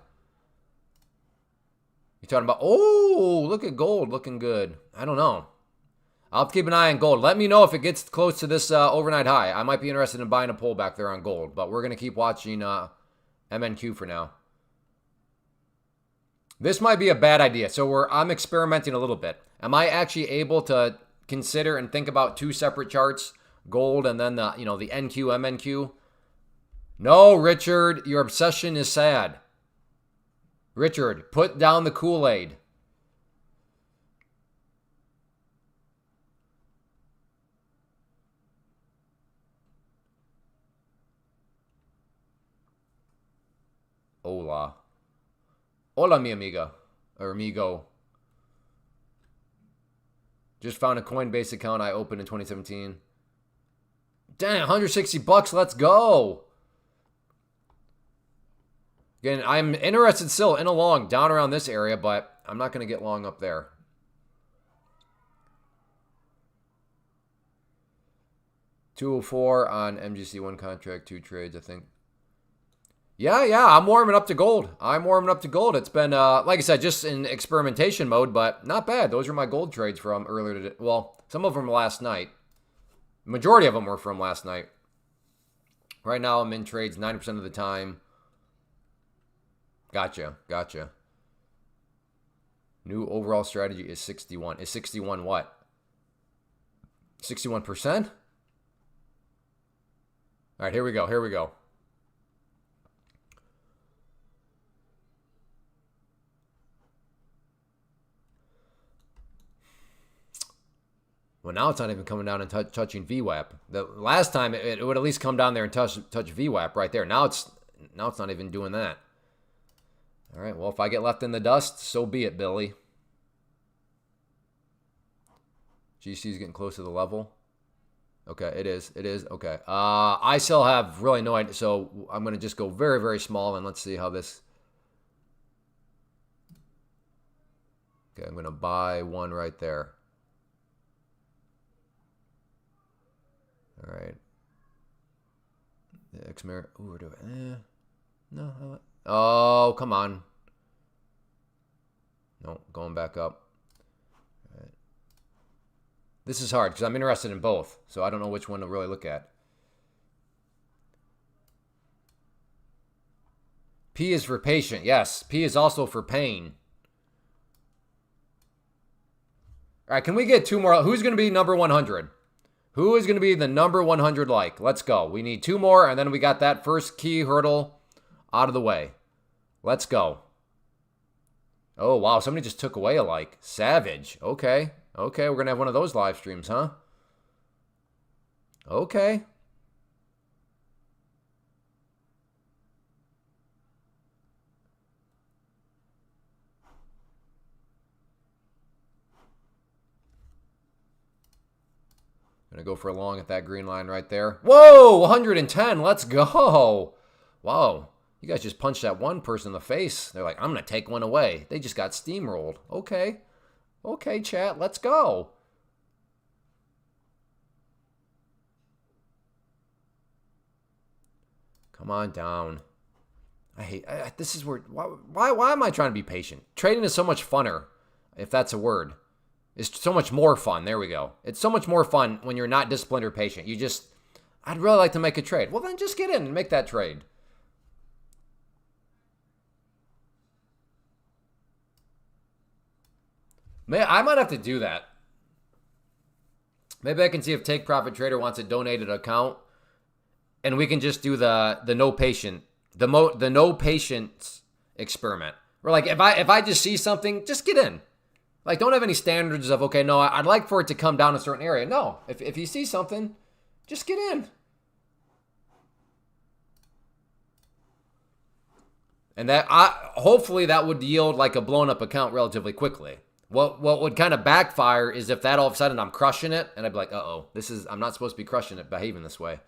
You talking about, oh, look at gold looking good. I don't know. I'll have to keep an eye on gold. Let me know if it gets close to this overnight high. I might be interested in buying a pullback there on gold, but we're going to keep watching MNQ for now. This might be a bad idea. So I'm experimenting a little bit. Am I actually able to consider and think about 2 separate charts? Gold and then the NQ, MNQ. No, Richard, your obsession is sad. Richard, put down the Kool-Aid. Hola, mi amiga. Or amigo. Just found a Coinbase account I opened in 2017. Dang, 160 bucks. Let's go. Again, I'm interested still in a long down around this area, but I'm not going to get long up there. $204 on MGC, one contract, 2 trades, I think. Yeah, I'm warming up to gold. It's been, like I said, just in experimentation mode, but not bad. Those are my gold trades from earlier today. Well, some of them last night. Majority of them were from last night. Right now, I'm in trades 90% of the time. Gotcha. New overall strategy is 61. Is 61 what? 61%? All right, here we go. Well, now it's not even coming down and touching VWAP. The last time it would at least come down there and touch VWAP right there. Now it's not even doing that. All right, well, if I get left in the dust, so be it, Billy. GC is getting close to the level. Okay, it is. Okay. I still have really no idea, so I'm going to just go very, very small, and let's see how this... Okay, I'm going to buy one right there. All right. The X-Mirror. Ooh, we're doing... No. Oh, come on. No, going back up. All right. This is hard because I'm interested in both, so I don't know which one to really look at. P is for patient. Yes, P is also for pain. All right, can we get 2 more? Who's going to be number 100? Who is going to be the number 100 like? Let's go. We need 2 more, and then we got that first key hurdle out of the way. Let's go. Oh, wow. Somebody just took away a like. Savage. Okay. We're going to have one of those live streams, huh? Okay. Going to go for a long at that green line right there. Whoa, 110. Let's go. Wow. You guys just punched that one person in the face. They're like, I'm going to take one away. They just got steamrolled. Okay. Okay, chat. Let's go. Come on down. This is where, why am I trying to be patient? Trading is so much funner, if that's a word. It's so much more fun. There we go. It's so much more fun when you're not disciplined or patient. I'd really like to make a trade. Well, then just get in and make that trade. I might have to do that. Maybe I can see if Take Profit Trader wants a donated account, and we can just do the no patient, the no patience experiment. We're like, if I just see something, just get in. Like, don't have any standards of, okay, no, I'd like for it to come down a certain area. No, if you see something, just get in. And that hopefully that would yield like a blown up account relatively quickly. What would kind of backfire is if that all of a sudden I'm crushing it, and I'd be like, uh-oh, I'm not supposed to be crushing it, behaving this way.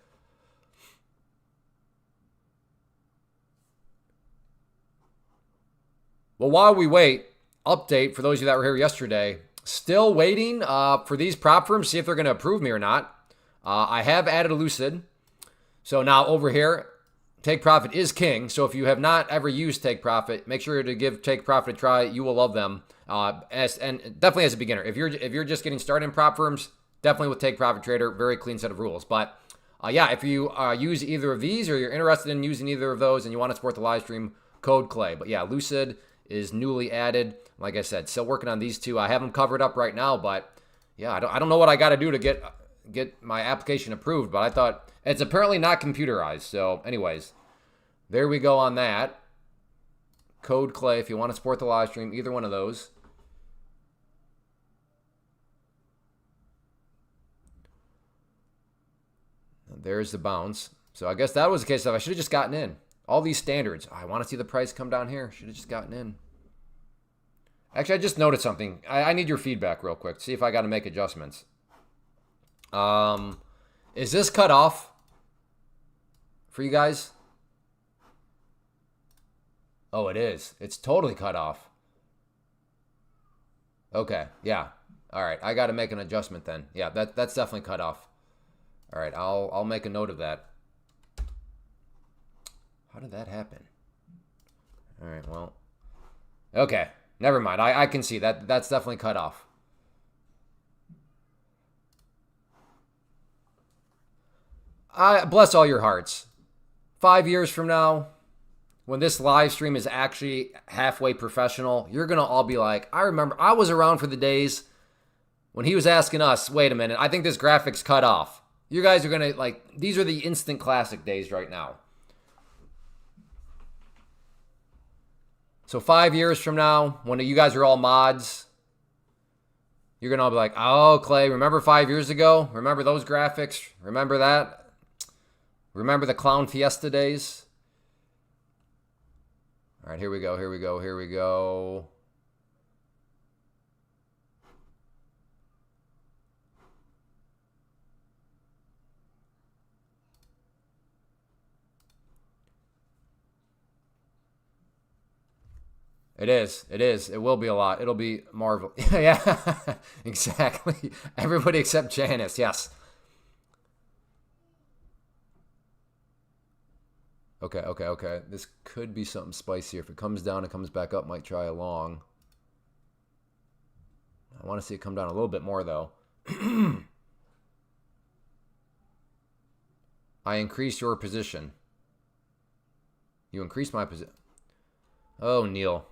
Well, while we wait, update for those of you that were here yesterday. Still waiting for these prop firms, see if they're going to approve me or not. I have added a Lucid. So now over here, Take Profit is king. So if you have not ever used Take Profit, make sure to give Take Profit a try. You will love them. And definitely as a beginner. If you're just getting started in prop firms, definitely with Take Profit Trader, very clean set of rules. But yeah, if you use either of these or you're interested in using either of those and you want to support the live stream, code Clay. But yeah, Lucid is newly added. Like I said, still working on these two. I have them covered up right now, but yeah, I don't know what I got to do to get my application approved, but I thought it's apparently not computerized. So anyways, there we go on that. Code Clay if you want to support the live stream, either one of those. And there's the bounce. So I guess that was the case of I should have just gotten in. All these standards. I want to see the price come down here. Should have just gotten in. Actually, I just noticed something. I need your feedback real quick. See if I got to make adjustments. Is this cut off for you guys? Oh, it is. It's totally cut off. Okay, yeah. All right, I got to make an adjustment then. Yeah, that's definitely cut off. All right, I'll make a note of that. How did that happen? All right, well. Okay, never mind. I can see that. That's definitely cut off. Bless all your hearts. 5 years from now, when this live stream is actually halfway professional, you're going to all be like, I remember I was around for the days when he was asking us, wait a minute, I think this graphic's cut off. You guys are going to, like, these are the instant classic days right now. So 5 years from now, when you guys are all mods, you're going to all be like, oh, Clay, remember 5 years ago? Remember those graphics? Remember that? Remember the Clown Fiesta days? All right, here we go, here we go, here we go. It is. It is. It will be a lot. It'll be Marvel. Yeah, exactly. Everybody except Janice. Yes. Okay, okay, okay. This could be something spicier. If it comes down, it comes back up, might try a long. I want to see it come down a little bit more, though. I increased your position. You increased my position. Oh, Neil.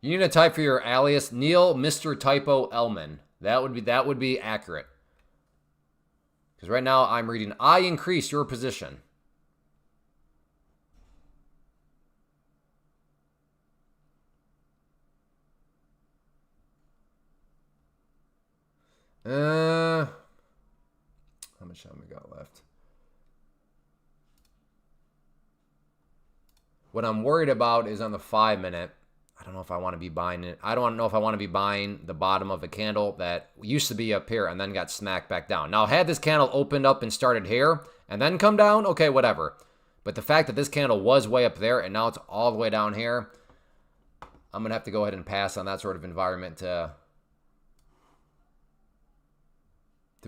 You need to type for your alias Neil Mr. Typo Elman. That would be accurate. Because right now I'm reading, I increase your position. How much time we got left? What I'm worried about is on the 5 minute. I don't know if I want to be buying it. I don't know if I want to be buying the bottom of a candle that used to be up here and then got smacked back down. Now, had this candle opened up and started here and then come down, okay, whatever. But the fact that this candle was way up there and now it's all the way down here, I'm going to have to go ahead and pass on that sort of environment to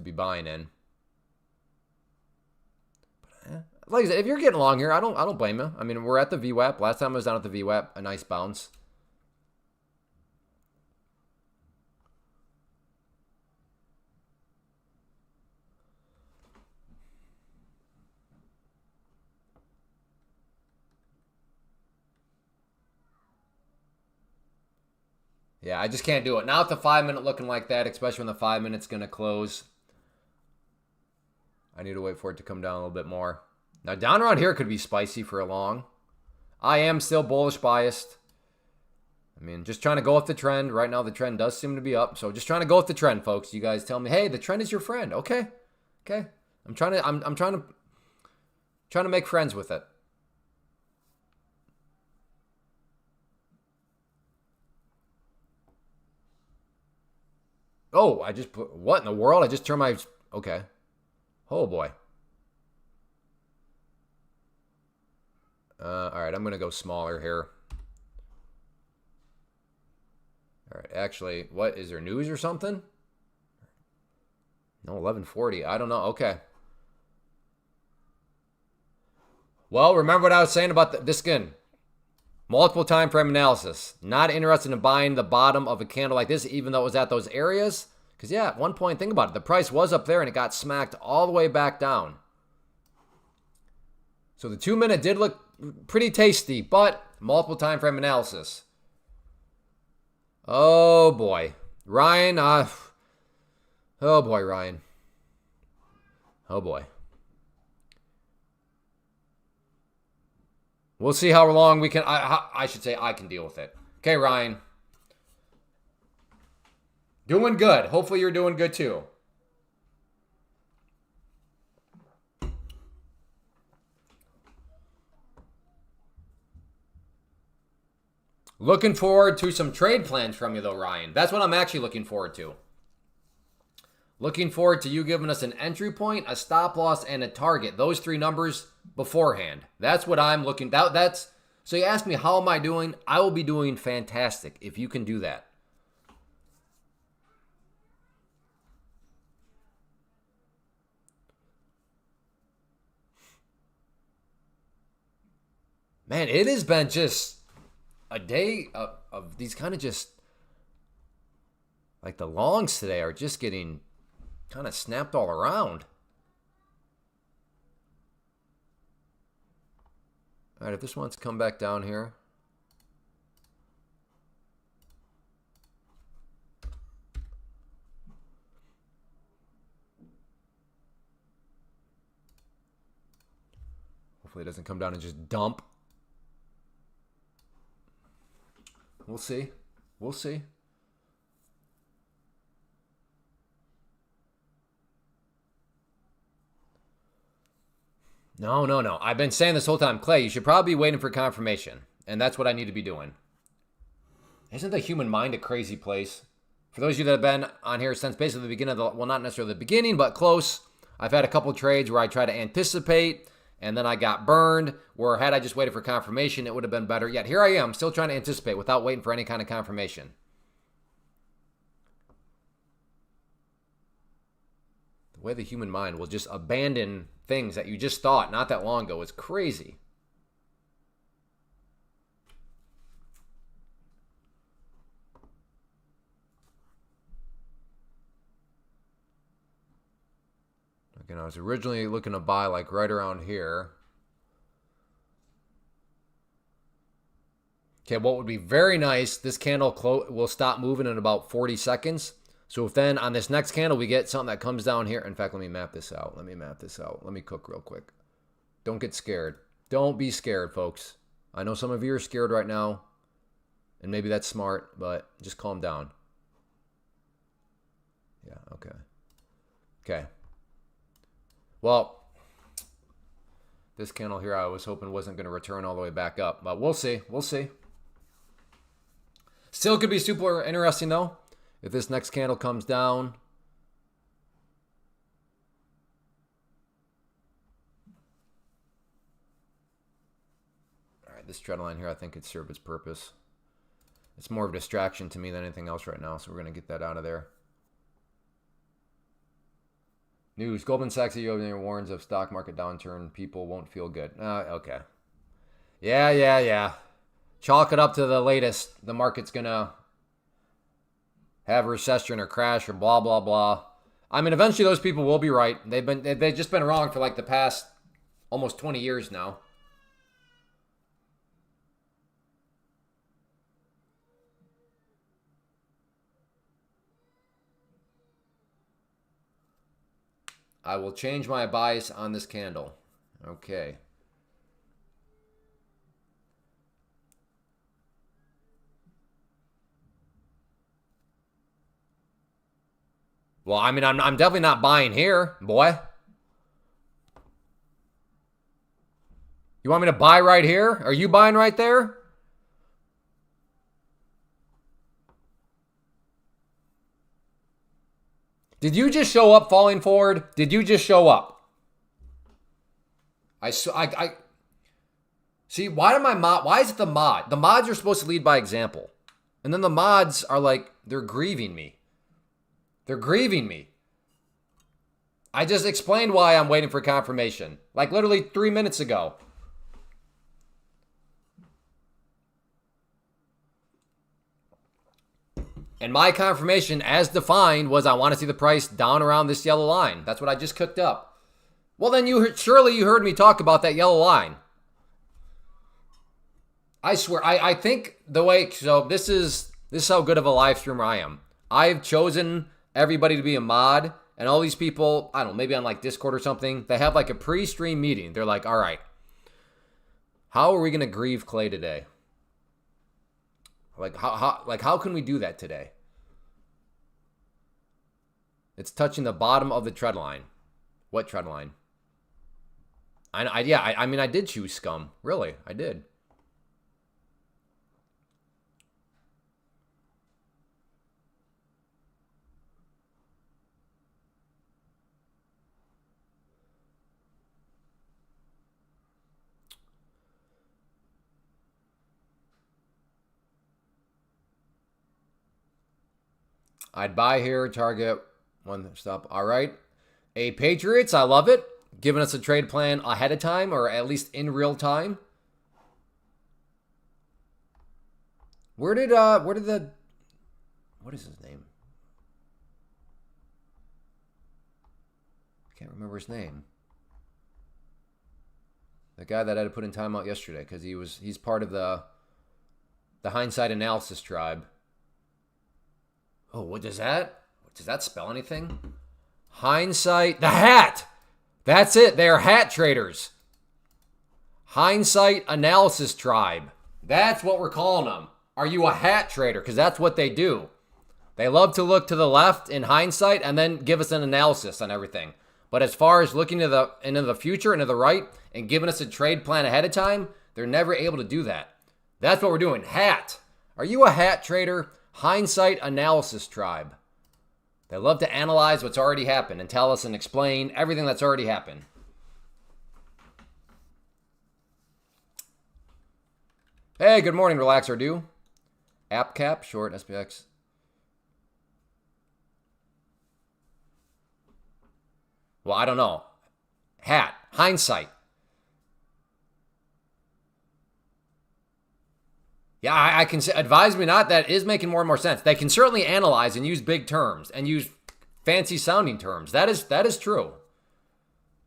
be buying in. But, like I said, if you're getting long here, I don't blame you. I mean, we're at the VWAP. Last time I was down at the VWAP, a nice bounce. Yeah, I just can't do it. Now with the 5 minute looking like that, especially when the 5 minutes going to close, I need to wait for it to come down a little bit more. Now down around here could be spicy for a long. I am still bullish biased. I mean, just trying to go with the trend. Right now the trend does seem to be up. So just trying to go with the trend, folks. You guys tell me, hey, the trend is your friend. Okay. Okay. I'm trying to make friends with it. Oh, I just put, what in the world? I just turned my, okay. Oh boy. All right, I'm going to go smaller here. All right, actually, what, is there news or something? No, 1140. I don't know. Okay. Well, remember what I was saying about this skin. Multiple time frame analysis. Not interested in buying the bottom of a candle like this, even though it was at those areas. Because, yeah, at one point, think about it. The price was up there, and it got smacked all the way back down. So the 2 minute did look pretty tasty, but multiple time frame analysis. Oh, boy. Ryan, oh, boy, Ryan. Oh, boy. We'll see how long we can, I should say I can deal with it. Okay, Ryan. Doing good. Hopefully you're doing good too. Looking forward to some trade plans from you, though, Ryan. That's what I'm actually looking forward to. Looking forward to you giving us an entry point, a stop loss, and a target. Those 3 numbers beforehand. That's what I'm looking. That's so. You ask me how am I doing? I will be doing fantastic if you can do that. Man, it has been just a day of these kind of just like the longs today are just getting kind of snapped all around. All right, if this wants to come back down here. Hopefully it doesn't come down and just dump. We'll see. We'll see. No. I've been saying this whole time, Clay, you should probably be waiting for confirmation. And that's what I need to be doing. Isn't the human mind a crazy place? For those of you that have been on here since basically the beginning of the, well, not necessarily the beginning, but close. I've had a couple trades where I try to anticipate and then I got burned, where had I just waited for confirmation, it would have been better. Yet here I am, still trying to anticipate without waiting for any kind of confirmation. The way the human mind will just abandon things that you just thought not that long ago is crazy. Again, I was originally looking to buy like right around here. Okay, what would be very nice, this candle will stop moving in about 40 seconds. So if then on this next candle we get something that comes down here. In fact, let me map this out. Let me cook real quick. Don't get scared. Don't be scared, folks. I know some of you are scared right now, and maybe that's smart, but just calm down. Yeah, okay. Okay. Well, this candle here I was hoping wasn't going to return all the way back up, but we'll see. We'll see. Still could be super interesting, though, if this next candle comes down. All right, this trend line here, I think it served its purpose. It's more of a distraction to me than anything else right now, so we're going to get that out of there. News. Goldman Sachs CEO warns of stock market downturn. People won't feel good. Okay. Yeah. Chalk it up to the latest. The market's going to have a recession or crash or blah, blah, blah. I mean, eventually those people will be right. They've just been wrong for like the past almost 20 years now. I will change my bias on this candle. Okay. Well, I mean, I'm definitely not buying here, boy. You want me to buy right here? Are you buying right there? Did you just show up falling forward? Did you just show up? I see. Why is it the mod? The mods are supposed to lead by example, and then the mods are like they're grieving me. They're grieving me. I just explained why I'm waiting for confirmation, like literally 3 minutes ago. And my confirmation, as defined, was I want to see the price down around this yellow line. That's what I just cooked up. Well, then surely you heard me talk about that yellow line. I swear, I think the way, so this is how good of a live streamer I am. I've chosen everybody to be a mod, and all these people, I don't know, maybe on like Discord or something, they have like a pre-stream meeting. They're like, all right, how are we going to grieve Clay today? Like how can we do that today? It's touching the bottom of the trend line. What trend line? I mean, I did choose scum. Really, I did. I'd buy here, target one stop. All right. A Patriots, I love it. Giving us a trade plan ahead of time, or at least in real time. Where did what is his name? I can't remember his name. The guy that I had to put in timeout yesterday because he's part of the Hindsight analysis tribe. Oh, what does that spell anything? Hindsight, the hat. That's it. They are hat traders. Hindsight analysis tribe. That's what we're calling them. Are you a hat trader? Because that's what they do. They love to look to the left in hindsight and then give us an analysis on everything. But as far as looking into the future and to the right and giving us a trade plan ahead of time, they're never able to do that. That's what we're doing. Hat. Are you a hat trader? Hindsight analysis tribe. They love to analyze what's already happened and tell us and explain everything that's already happened. Hey, good morning, Relax or Do. App cap, short, SPX. Well, I don't know. Hat, hindsight. Yeah, I can say, advise me not, that is making more and more sense. They can certainly analyze and use big terms and use fancy sounding terms. That is true.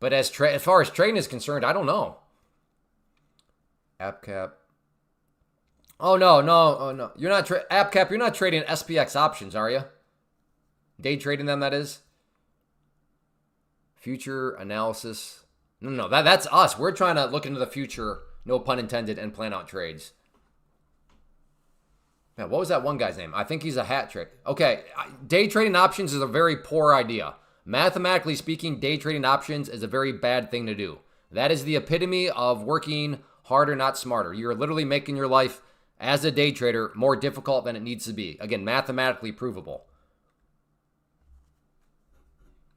But as far as trading is concerned, I don't know. App cap. Oh no. You're not app cap. You're not trading SPX options, are you? Day trading them, that is. Future analysis. No. That's us. We're trying to look into the future, no pun intended, and plan out trades. Yeah, what was that one guy's name? I think he's a hat trick. Okay, day trading options is a very poor idea. Mathematically speaking, day trading options is a very bad thing to do. That is the epitome of working harder, not smarter. You're literally making your life as a day trader more difficult than it needs to be. Again, mathematically provable.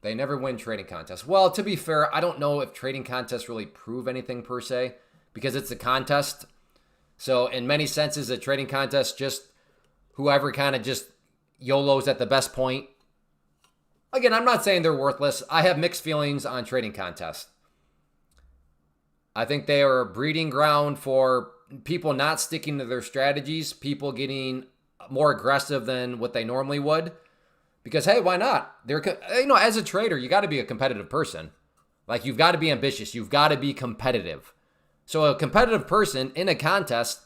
They never win trading contests. Well, to be fair, I don't know if trading contests really prove anything per se, because it's a contest. So in many senses, a trading contest, just whoever kind of just YOLOs at the best point. Again, I'm not saying they're worthless. I have mixed feelings on trading contests. I think they are a breeding ground for people not sticking to their strategies, people getting more aggressive than what they normally would. Because, hey, why not? As a trader, you got to be a competitive person. Like, you've got to be ambitious. You've got to be competitive. So a competitive person in a contest,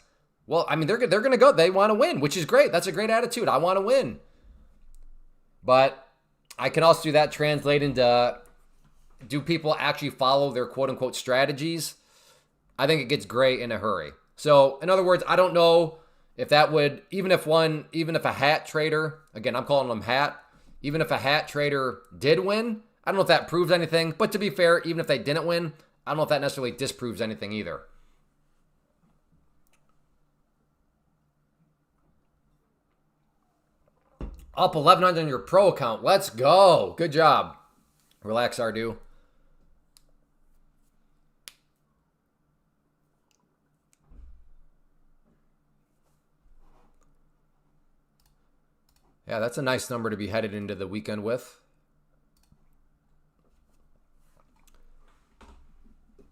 well, I mean, they're going to go. They want to win, which is great. That's a great attitude. I want to win. But I can also do that translate into, do people actually follow their quote-unquote strategies? I think it gets gray in a hurry. So, in other words, I don't know if that would, even if a hat trader, again, I'm calling them hat, even if a hat trader did win, I don't know if that proves anything. But to be fair, even if they didn't win, I don't know if that necessarily disproves anything either. Up 1,100 on your pro account. Let's go. Good job. Relax, Ardu. Yeah, that's a nice number to be headed into the weekend with.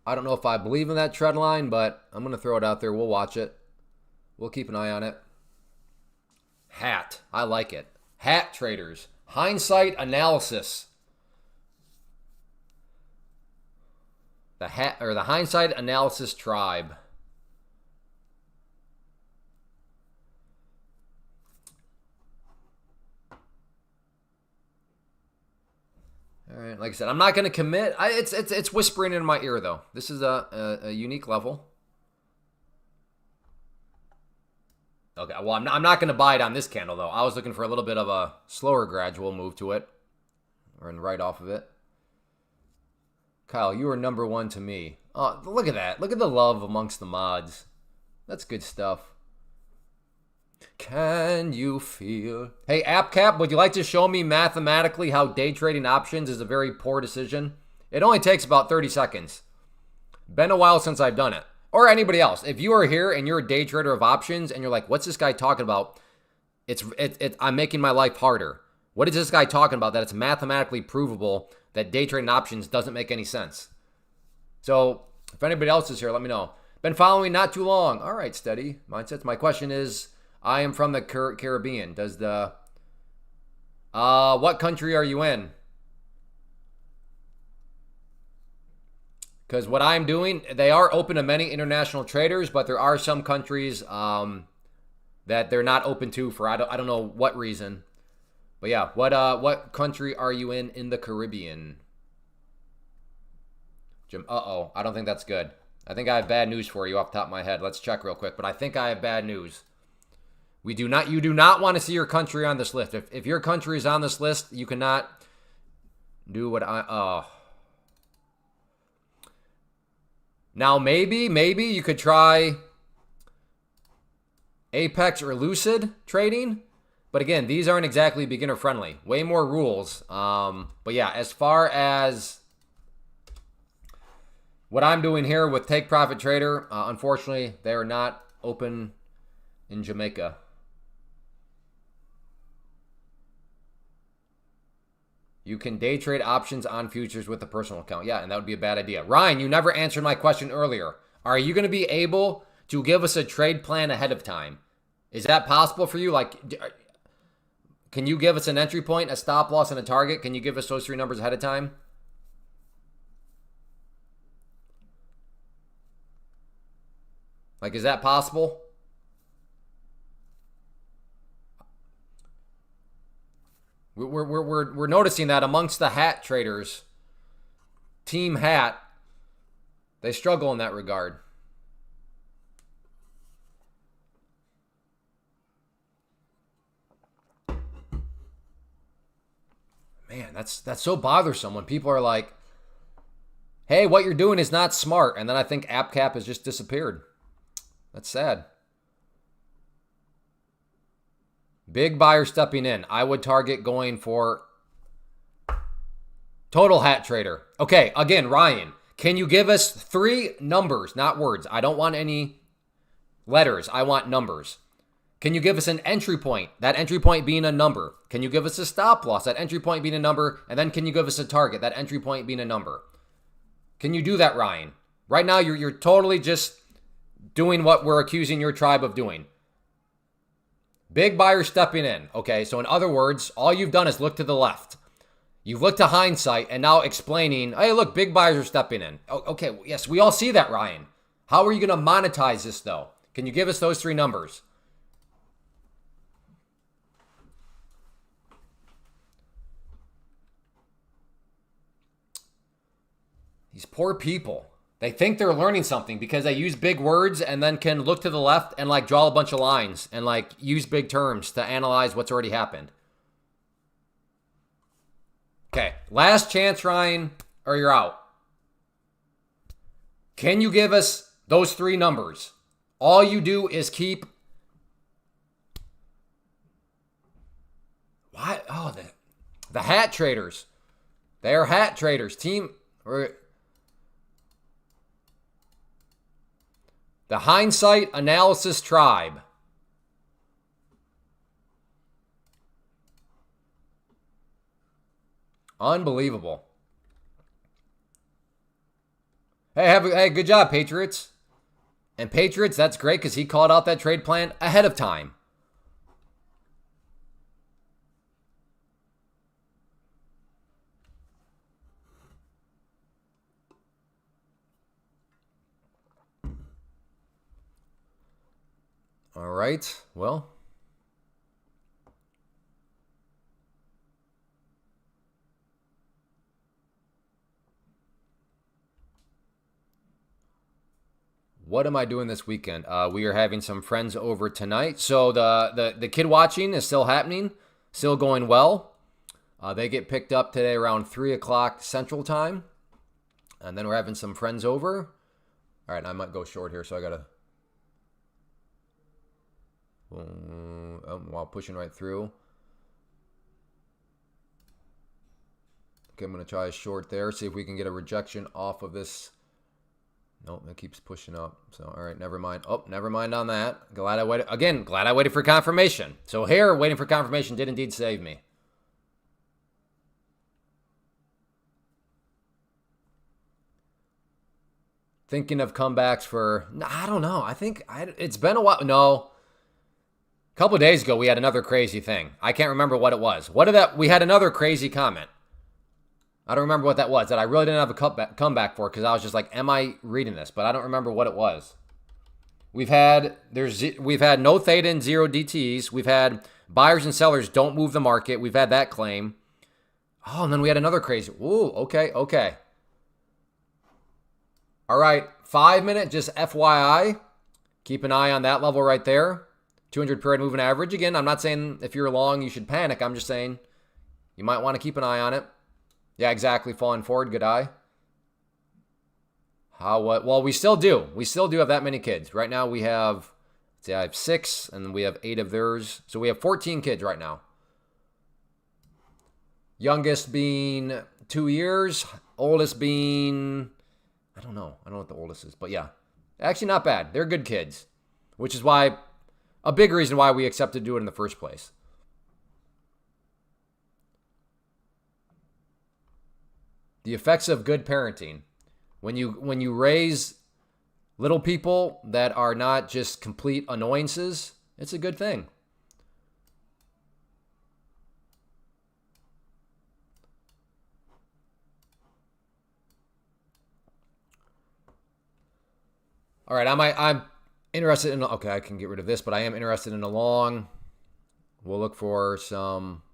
I don't know if I believe in that trend line, but I'm going to throw it out there. We'll watch it. We'll keep an eye on it. Hat. I like it. Hat traders. Hindsight analysis. The Hindsight analysis tribe. All right, like I said, I'm not going to commit. It's whispering in my ear, though. This is a unique level. Okay, well, I'm not going to buy it on this candle, though. I was looking for a little bit of a slower gradual move to it. Or right off of it. Kyle, you are number one to me. Oh, look at that. Look at the love amongst the mods. That's good stuff. Can you feel? Hey, AppCap, would you like to show me mathematically how day trading options is a very poor decision? It only takes about 30 seconds. Been a while since I've done it. Or anybody else. If you are here and you're a day trader of options and you're like, what's this guy talking about? I'm making my life harder. What is this guy talking about that it's mathematically provable that day trading options doesn't make any sense? So if anybody else is here, let me know. Been following not too long. All right, steady mindsets. My question is, I am from the Caribbean. Does the what country are you in? Because what I'm doing, they are open to many international traders, but there are some countries that they're not open to for I don't know what reason. But yeah, what country are you in the Caribbean? Jim, I don't think that's good. I think I have bad news for you off the top of my head. Let's check real quick, but I think I have bad news. You do not want to see your country on this list. If your country is on this list, you cannot do what Now maybe you could try Apex or Lucid trading. But again, these aren't exactly beginner friendly. Way more rules. But yeah, as far as what I'm doing here with Take Profit Trader, unfortunately, they are not open in Jamaica. You can day trade options on futures with a personal account. Yeah, and that would be a bad idea. Ryan, you never answered my question earlier. Are you going to be able to give us a trade plan ahead of time? Is that possible for you? Like, can you give us an entry point, a stop loss, and a target? Can you give us those three numbers ahead of time? Like, is that possible? We're noticing that amongst the hat traders, Team Hat, they struggle in that regard. Man, that's so bothersome when people are like, hey, what you're doing is not smart. And then I think AppCap has just disappeared. That's sad. Big buyer stepping in. I would target going for total hat trader. Okay, again, Ryan, can you give us three numbers, not words? I don't want any letters. I want numbers. Can you give us an entry point? That entry point being a number. Can you give us a stop loss? That entry point being a number. And then can you give us a target? That entry point being a number. Can you do that, Ryan? Right now, you're totally just doing what we're accusing your tribe of doing. Big buyer stepping in. Okay, so in other words, all you've done is look to the left. You've looked to Hindsight and now explaining, hey, look, big buyers are stepping in. Okay, yes, we all see that, Ryan. How are you going to monetize this, though? Can you give us those three numbers? These poor people. They think they're learning something because they use big words and then can look to the left and like draw a bunch of lines and like use big terms to analyze what's already happened. Okay, last chance, Ryan, or you're out. Can you give us those three numbers? All you do is keep... What? Oh, the hat traders. They're hat traders. Team... The Hindsight Analysis Tribe. Unbelievable. Hey, good job, Patriots. And Patriots, that's great because he called out that trade plan ahead of time. All right, well. What am I doing this weekend? We are having some friends over tonight. So the kid watching is still happening, still going well. They get picked up today around 3 o'clock Central Time. And then we're having some friends over. All right, I might go short here, so I got to... while pushing right through. Okay, I'm going to try a short there, see if we can get a rejection off of this. Nope, it keeps pushing up. So, all right, never mind. Oh, never mind on that. Glad I waited. Again, glad I waited for confirmation. So here, waiting for confirmation did indeed save me. Thinking of comebacks for, I don't know. It's been a while. No. A couple of days ago, we had another crazy thing. I can't remember what it was. We had another crazy comment. I don't remember what that was that I really didn't have a comeback for because I was just like, am I reading this? But I don't remember what it was. We've had no theta and zero DTEs. We've had buyers and sellers don't move the market. We've had that claim. Oh, and then we had another crazy. Ooh, okay. All right, 5 minute, just FYI. Keep an eye on that level right there. 200 period moving average. Again, I'm not saying if you're long, you should panic. I'm just saying you might want to keep an eye on it. Yeah, exactly. Falling forward, good eye. What? Well, we still do. We still do have that many kids. Right now we have, I have 6, and we have 8 of theirs. So we have 14 kids right now. Youngest being 2 years. Oldest being, I don't know what the oldest is. But yeah, actually not bad. They're good kids. Which is why, a big reason why we accepted to do it in the first place. The effects of good parenting. When you raise little people that are not just complete annoyances, it's a good thing. All right, I'm interested in, okay, I can get rid of this, but I am interested in a long. We'll look for some.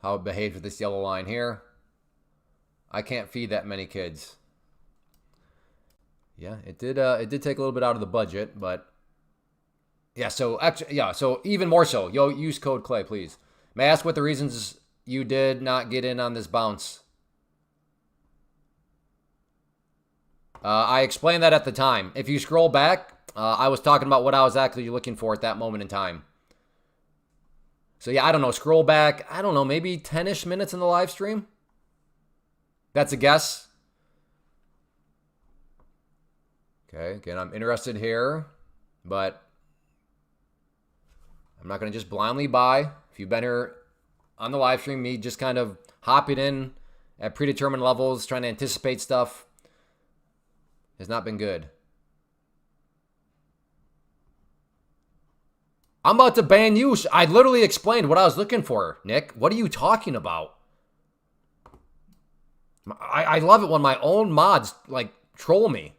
How it behaves with this yellow line here. I can't feed that many kids. Yeah, it did take a little bit out of the budget, but yeah, so actually, yeah, so even more so. Yo, use code Clay, please. May I ask what the reasons you did not get in on this bounce? I explained that at the time. If you scroll back, I was talking about what I was actually looking for at that moment in time. So yeah, I don't know. Scroll back. I don't know. Maybe 10-ish minutes in the live stream. That's a guess. Okay. Again, I'm interested here, but I'm not going to just blindly buy. If you've been here on the live stream, me just kind of hopping in at predetermined levels, trying to anticipate stuff, has not been good. I'm about to ban you. I literally explained what I was looking for, Nick. What are you talking about? I love it when my own mods, like, troll me.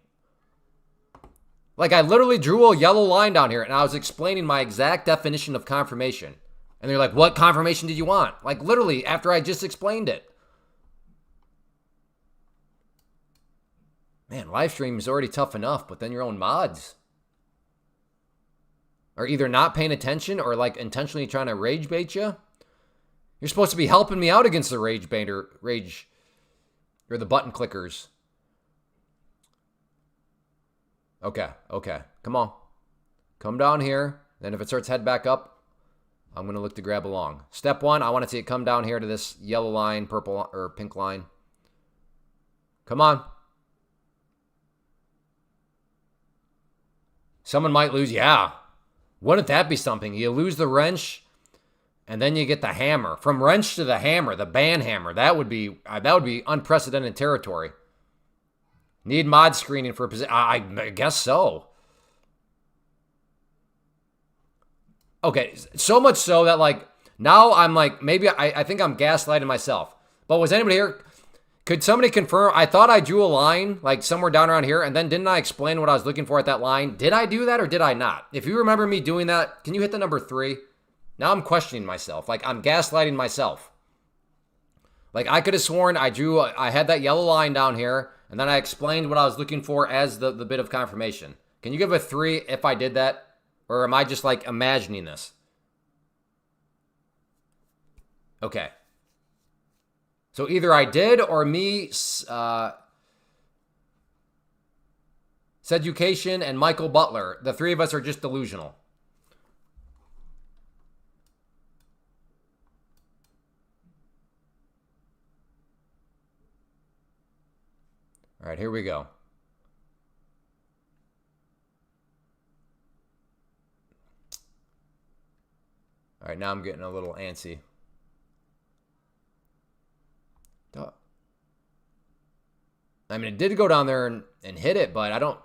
Like, I literally drew a yellow line down here, and I was explaining my exact definition of confirmation. And they're like, what confirmation did you want? Like, literally, after I just explained it. Man, live stream is already tough enough, but then your own mods are either not paying attention or like intentionally trying to rage bait you. You're supposed to be helping me out against the rage or the button clickers. Okay. Come on. Come down here. Then if it starts head back up, I'm going to look to grab along. Step 1, I want to see it come down here to this yellow line, purple or pink line. Come on. Someone might lose. Yeah. Wouldn't that be something? You lose the wrench, and then you get the hammer. From wrench to the hammer, the ban hammer. That would be unprecedented territory. Need mod screening for a position. I guess so. Okay, so much so that like now I'm like maybe I think I'm gaslighting myself. But was anybody here? Could somebody confirm? I thought I drew a line like somewhere down around here, and then didn't I explain what I was looking for at that line? Did I do that or did I not? If you remember me doing that, can you hit the number 3? Now I'm questioning myself. Like I'm gaslighting myself. Like I could have sworn I had that yellow line down here, and then I explained what I was looking for as the bit of confirmation. Can you give a 3 if I did that? Or am I just like imagining this? Okay. So either I did or me, Seducation and Michael Butler, the 3 of us are just delusional. All right, here we go. All right, now I'm getting a little antsy. I mean, it did go down there and hit it, but I don't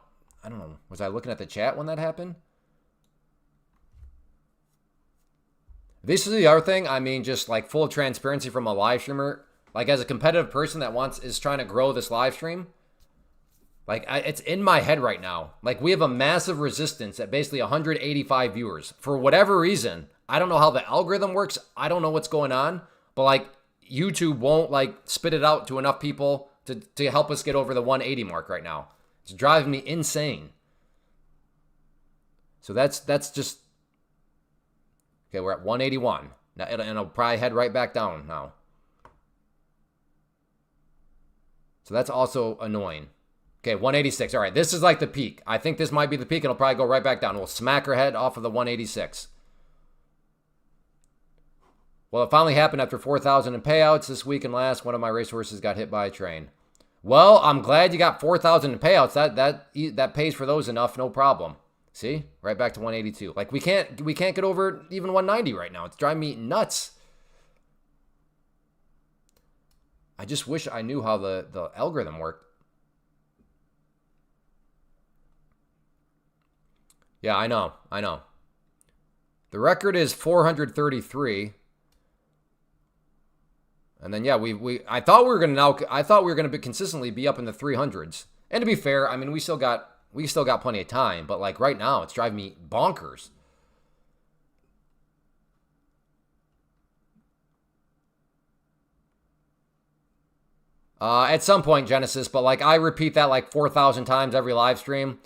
know. Was I looking at the chat when that happened? This is the other thing. I mean, just like full transparency from a live streamer. Like as a competitive person that is trying to grow this live stream. Like it's in my head right now. Like we have a massive resistance at basically 185 viewers. For whatever reason, I don't know how the algorithm works. I don't know what's going on. But like YouTube won't like spit it out to enough people to help us get over the 180 mark right now. It's driving me insane. So that's just... Okay, we're at 181. Now, and it'll probably head right back down now. So that's also annoying. Okay, 186. All right, this is like the peak. I think this might be the peak, and it'll probably go right back down. We'll smack our head off of the 186. Well, it finally happened after 4,000 in payouts this week and last. One of my racehorses got hit by a train. Well, I'm glad you got 4,000 in payouts. That pays for those enough, no problem. See? Right back to 182. Like we can't get over even 190 right now. It's driving me nuts. I just wish I knew how the algorithm worked. Yeah, I know. The record is 433. And then yeah, I thought we were gonna consistently be up in the 300s. And to be fair, I mean we still got plenty of time, but like right now it's driving me bonkers. At some point, Genesis, but like I repeat that like 4,000 times every live stream.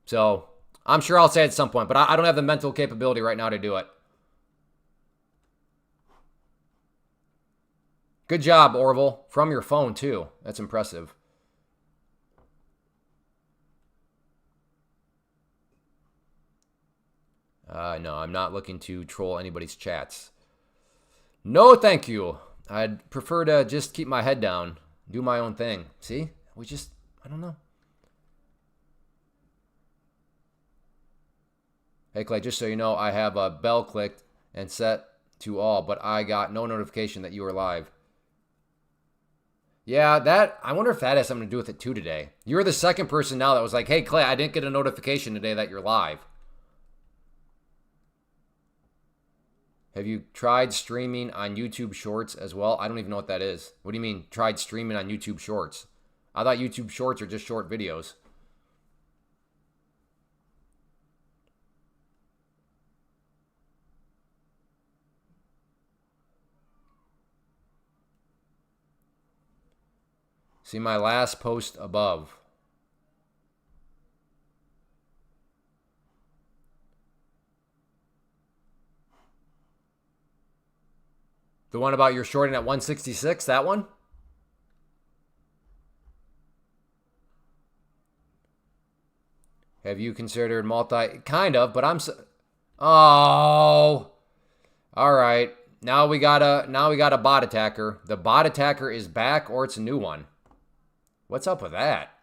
So I'm sure I'll say it at some point, but I don't have the mental capability right now to do it. Good job, Orville. From your phone, too. That's impressive. No, I'm not looking to troll anybody's chats. No, thank you. I'd prefer to just keep my head down, do my own thing. See? I don't know. Hey, Clay, just so you know, I have a bell clicked and set to all, but I got no notification that you were live. Yeah, I wonder if that has something to do with it too today. You're the second person now that was like, hey, Clay, I didn't get a notification today that you're live. Have you tried streaming on YouTube Shorts as well? I don't even know what that is. What do you mean, tried streaming on YouTube Shorts? I thought YouTube Shorts are just short videos. See my last post above. The one about your shorting at 166, that one? Have you considered kind of, but oh. All right. Now we got a bot attacker. The bot attacker is back, or it's a new one. What's up with that?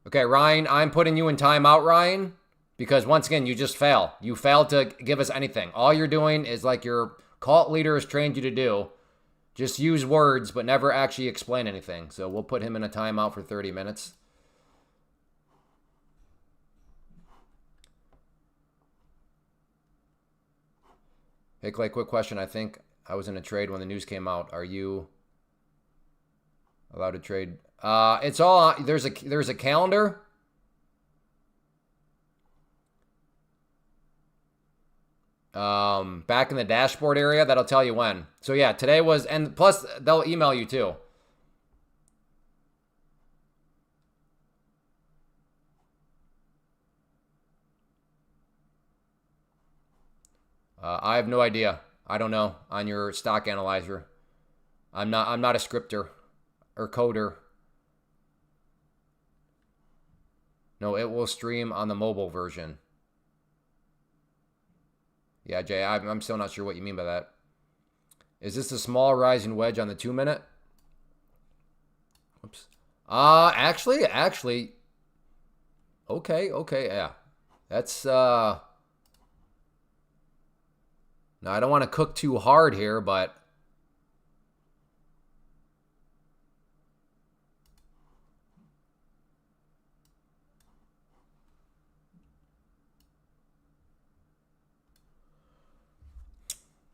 Okay, Ryan, I'm putting you in timeout, Ryan, because once again, you just fail. You failed to give us anything. All you're doing is like your cult leader has trained you to do. Just use words, but never actually explain anything. So we'll put him in a timeout for 30 minutes. Hey, Clay, quick question. I think I was in a trade when the news came out. Are you allowed to trade? It's all there's a calendar. Back in the dashboard area that'll tell you when. So yeah, today was, and plus they'll email you too. I have no idea. I don't know on your stock analyzer. I'm not a scripter or coder. No, it will stream on the mobile version. Yeah, Jay, I'm still not sure what you mean by that. Is this a small rising wedge on the 2-minute? Oops. Actually. Okay, yeah. That's Now, I don't want to cook too hard here, but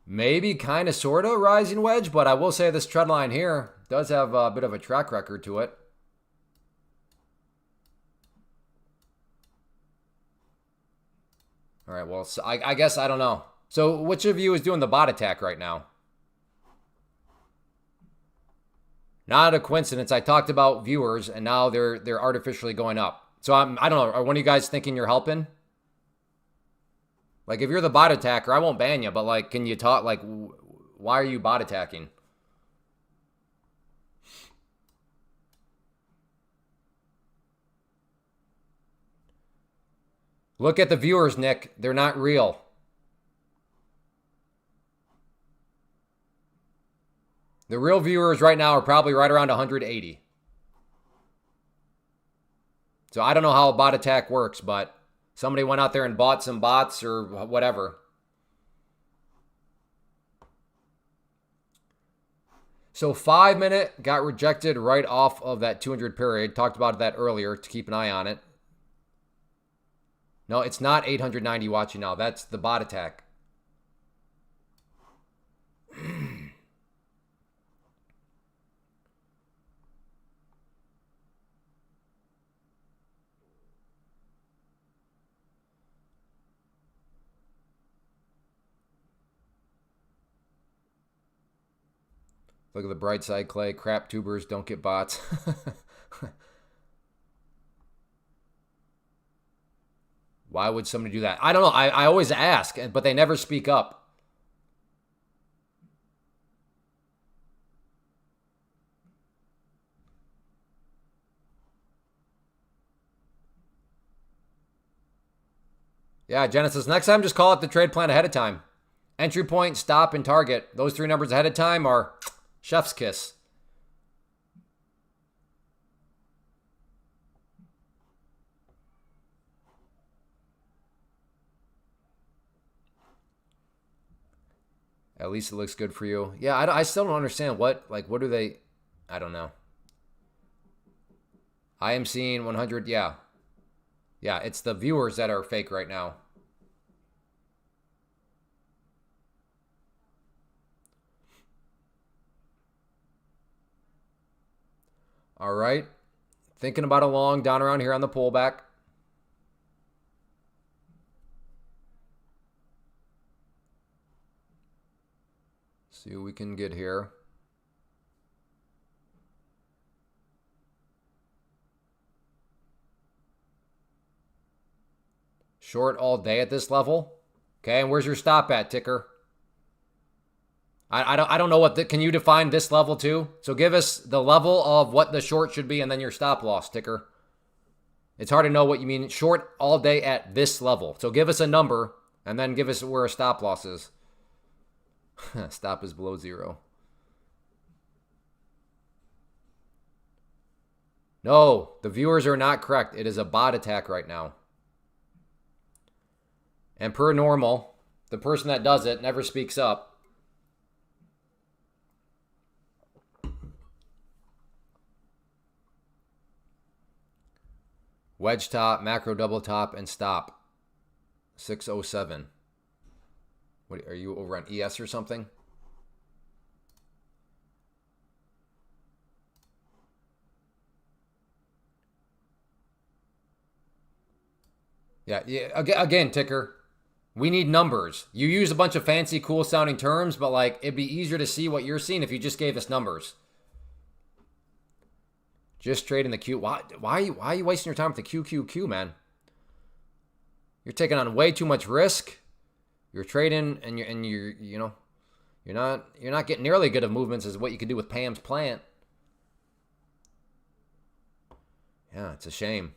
maybe kind of sort of rising wedge, but I will say this trend line here does have a bit of a track record to it. All right, well, so I guess I don't know. So which of you is doing the bot attack right now? Not a coincidence. I talked about viewers, and now they're artificially going up. So I don't know. Are one of you guys thinking you're helping? Like, if you're the bot attacker, I won't ban you, but like, can you talk? Like, why are you bot attacking? Look at the viewers, Nick. They're not real. The real viewers right now are probably right around 180. So I don't know how a bot attack works, but somebody went out there and bought some bots or whatever. So 5 minute got rejected right off of that 200 period. Talked about that earlier to keep an eye on it. No, it's not 890 watching now. That's the bot attack. Look at the bright side, Clay. Crap tubers don't get bots. Why would somebody do that? I don't know. I always ask, but they never speak up. Yeah, Genesis, next time just call out the trade plan ahead of time. Entry point, stop, and target. Those three numbers ahead of time are chef's kiss. At least it looks good for you. Yeah, I still don't understand what do they, I don't know. I am seeing 100, yeah. Yeah, it's the viewers that are fake right now. All right. Thinking about a long down around here on the pullback. See what we can get here. Short all day at this level. Okay, and where's your stop at, ticker? I don't know what can you define this level too? So give us the level of what the short should be and then your stop loss, ticker. It's hard to know what you mean short all day at this level. So give us a number and then give us where a stop loss is. Stop is below 0. No, the viewers are not correct. It is a bot attack right now. And per normal, the person that does it never speaks up. Wedge top, macro double top, and stop. 607. What are you over on ES or something? Yeah. Again, ticker. We need numbers. You use a bunch of fancy, cool sounding terms, but like it'd be easier to see what you're seeing if you just gave us numbers. Just trading the Q. Why are you wasting your time with the QQQ, man? You're taking on way too much risk. You're trading and you're not getting nearly good of movements as what you could do with Pam's plant. Yeah, it's a shame.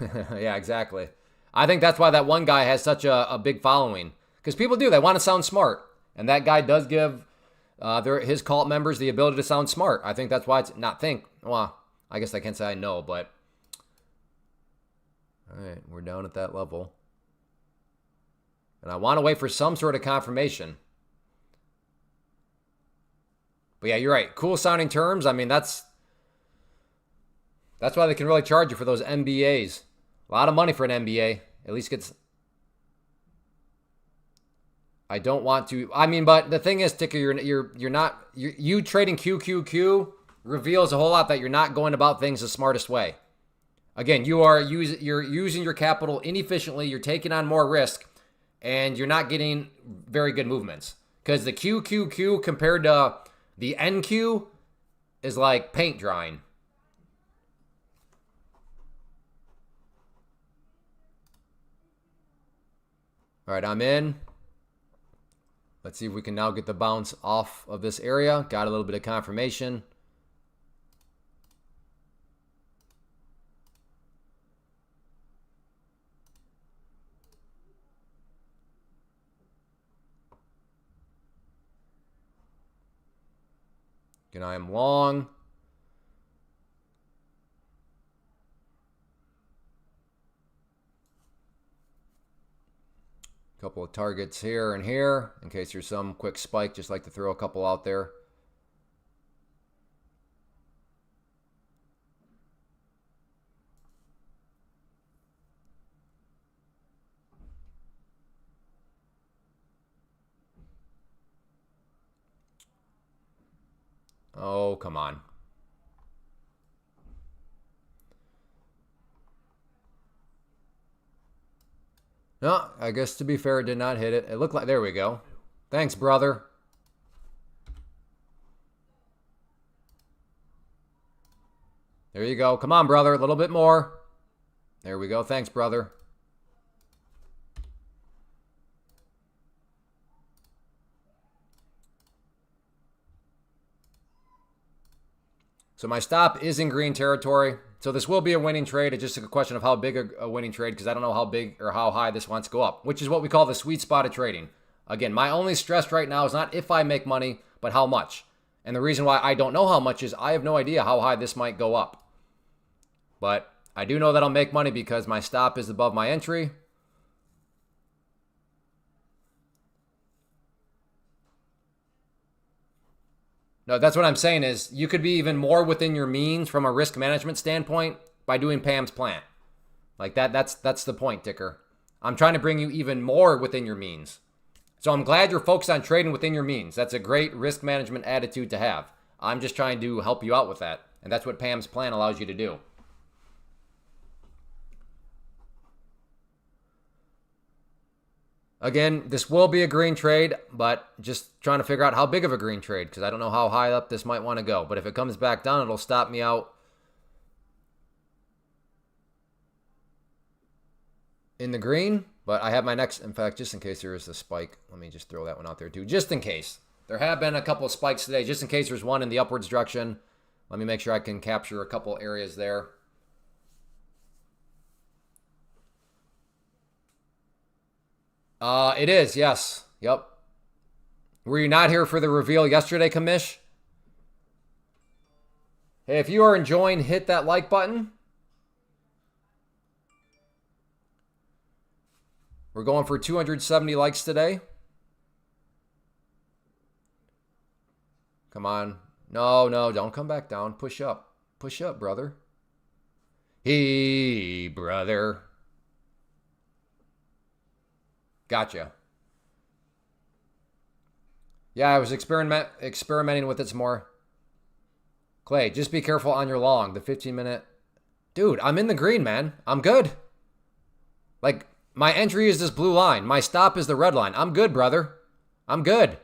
Yeah, exactly. I think that's why that one guy has such a big following. Because people do. They want to sound smart. And that guy does give his cult members the ability to sound smart. I think that's why it's not think. Well, I guess I can't say I know, but... All right, we're down at that level. And I want to wait for some sort of confirmation. But yeah, you're right. Cool sounding terms. I mean, that's why they can really charge you for those MBAs. A lot of money for an MBA. At least gets... I don't want to... I mean, but the thing is, Ticker, you're not... You trading QQQ reveals a whole lot that you're not going about things the smartest way. Again, you're using your capital inefficiently. You're taking on more risk. And you're not getting very good movements. Because the QQQ compared to the NQ is like paint drying. All right, I'm in. Let's see if we can now get the bounce off of this area. Got a little bit of confirmation. And I am long. Couple of targets here and here in case there's some quick spike. Just like to throw a couple out there. Oh, come on. No, I guess to be fair, it did not hit it. It looked like, there we go. Thanks, brother. There you go. Come on, brother. A little bit more. There we go. Thanks, brother. So my stop is in green territory. So this will be a winning trade. It's just a question of how big a winning trade, because I don't know how big or how high this wants to go up, which is what we call the sweet spot of trading. Again, my only stress right now is not if I make money, but how much. And the reason why I don't know how much is I have no idea how high this might go up. But I do know that I'll make money because my stop is above my entry. No, that's what I'm saying is you could be even more within your means from a risk management standpoint by doing Pam's plan. Like that's the point, Ticker. I'm trying to bring you even more within your means. So I'm glad you're focused on trading within your means. That's a great risk management attitude to have. I'm just trying to help you out with that. And that's what Pam's plan allows you to do. Again, this will be a green trade, but just trying to figure out how big of a green trade because I don't know how high up this might want to go. But if it comes back down, it'll stop me out in the green. But I have my next, in fact, just in case there is a spike, let me just throw that one out there too. Just in case. There have been a couple of spikes today, just in case there's one in the upwards direction. Let me make sure I can capture a couple areas there. It is, yes. Yep. Were you not here for the reveal yesterday, Kamish? Hey, if you are enjoying, hit that like button. We're going for 270 likes today. Come on. No, don't come back down. Push up. Push up, brother. Hey, brother. Gotcha. Yeah, I was experimenting with it some more. Clay, just be careful on your long. The 15-minute. Dude, I'm in the green, man. I'm good. Like, my entry is this blue line. My stop is the red line. I'm good, brother. I'm good.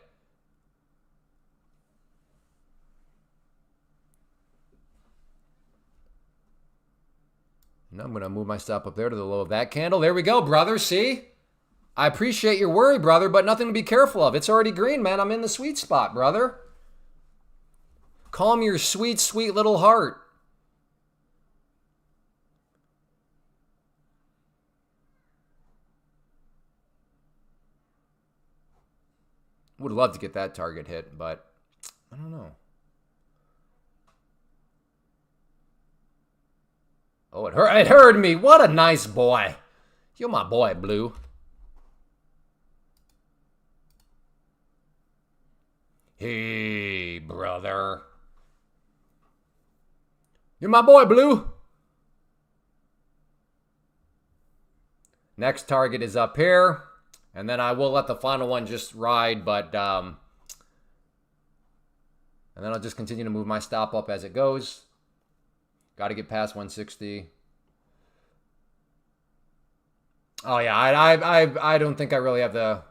Now I'm going to move my stop up there to the low of that candle. There we go, brother. See? I appreciate your worry, brother, but nothing to be careful of. It's already green, man. I'm in the sweet spot, brother. Calm your sweet, sweet little heart. Would love to get that target hit, but I don't know. Oh, it heard me. What a nice boy. You're my boy, Blue. Hey, brother. You're my boy, Blue. Next target is up here. And then I will let the final one just ride, but and then I'll just continue to move my stop up as it goes. Got to get past 160. Oh yeah, I don't think I really have the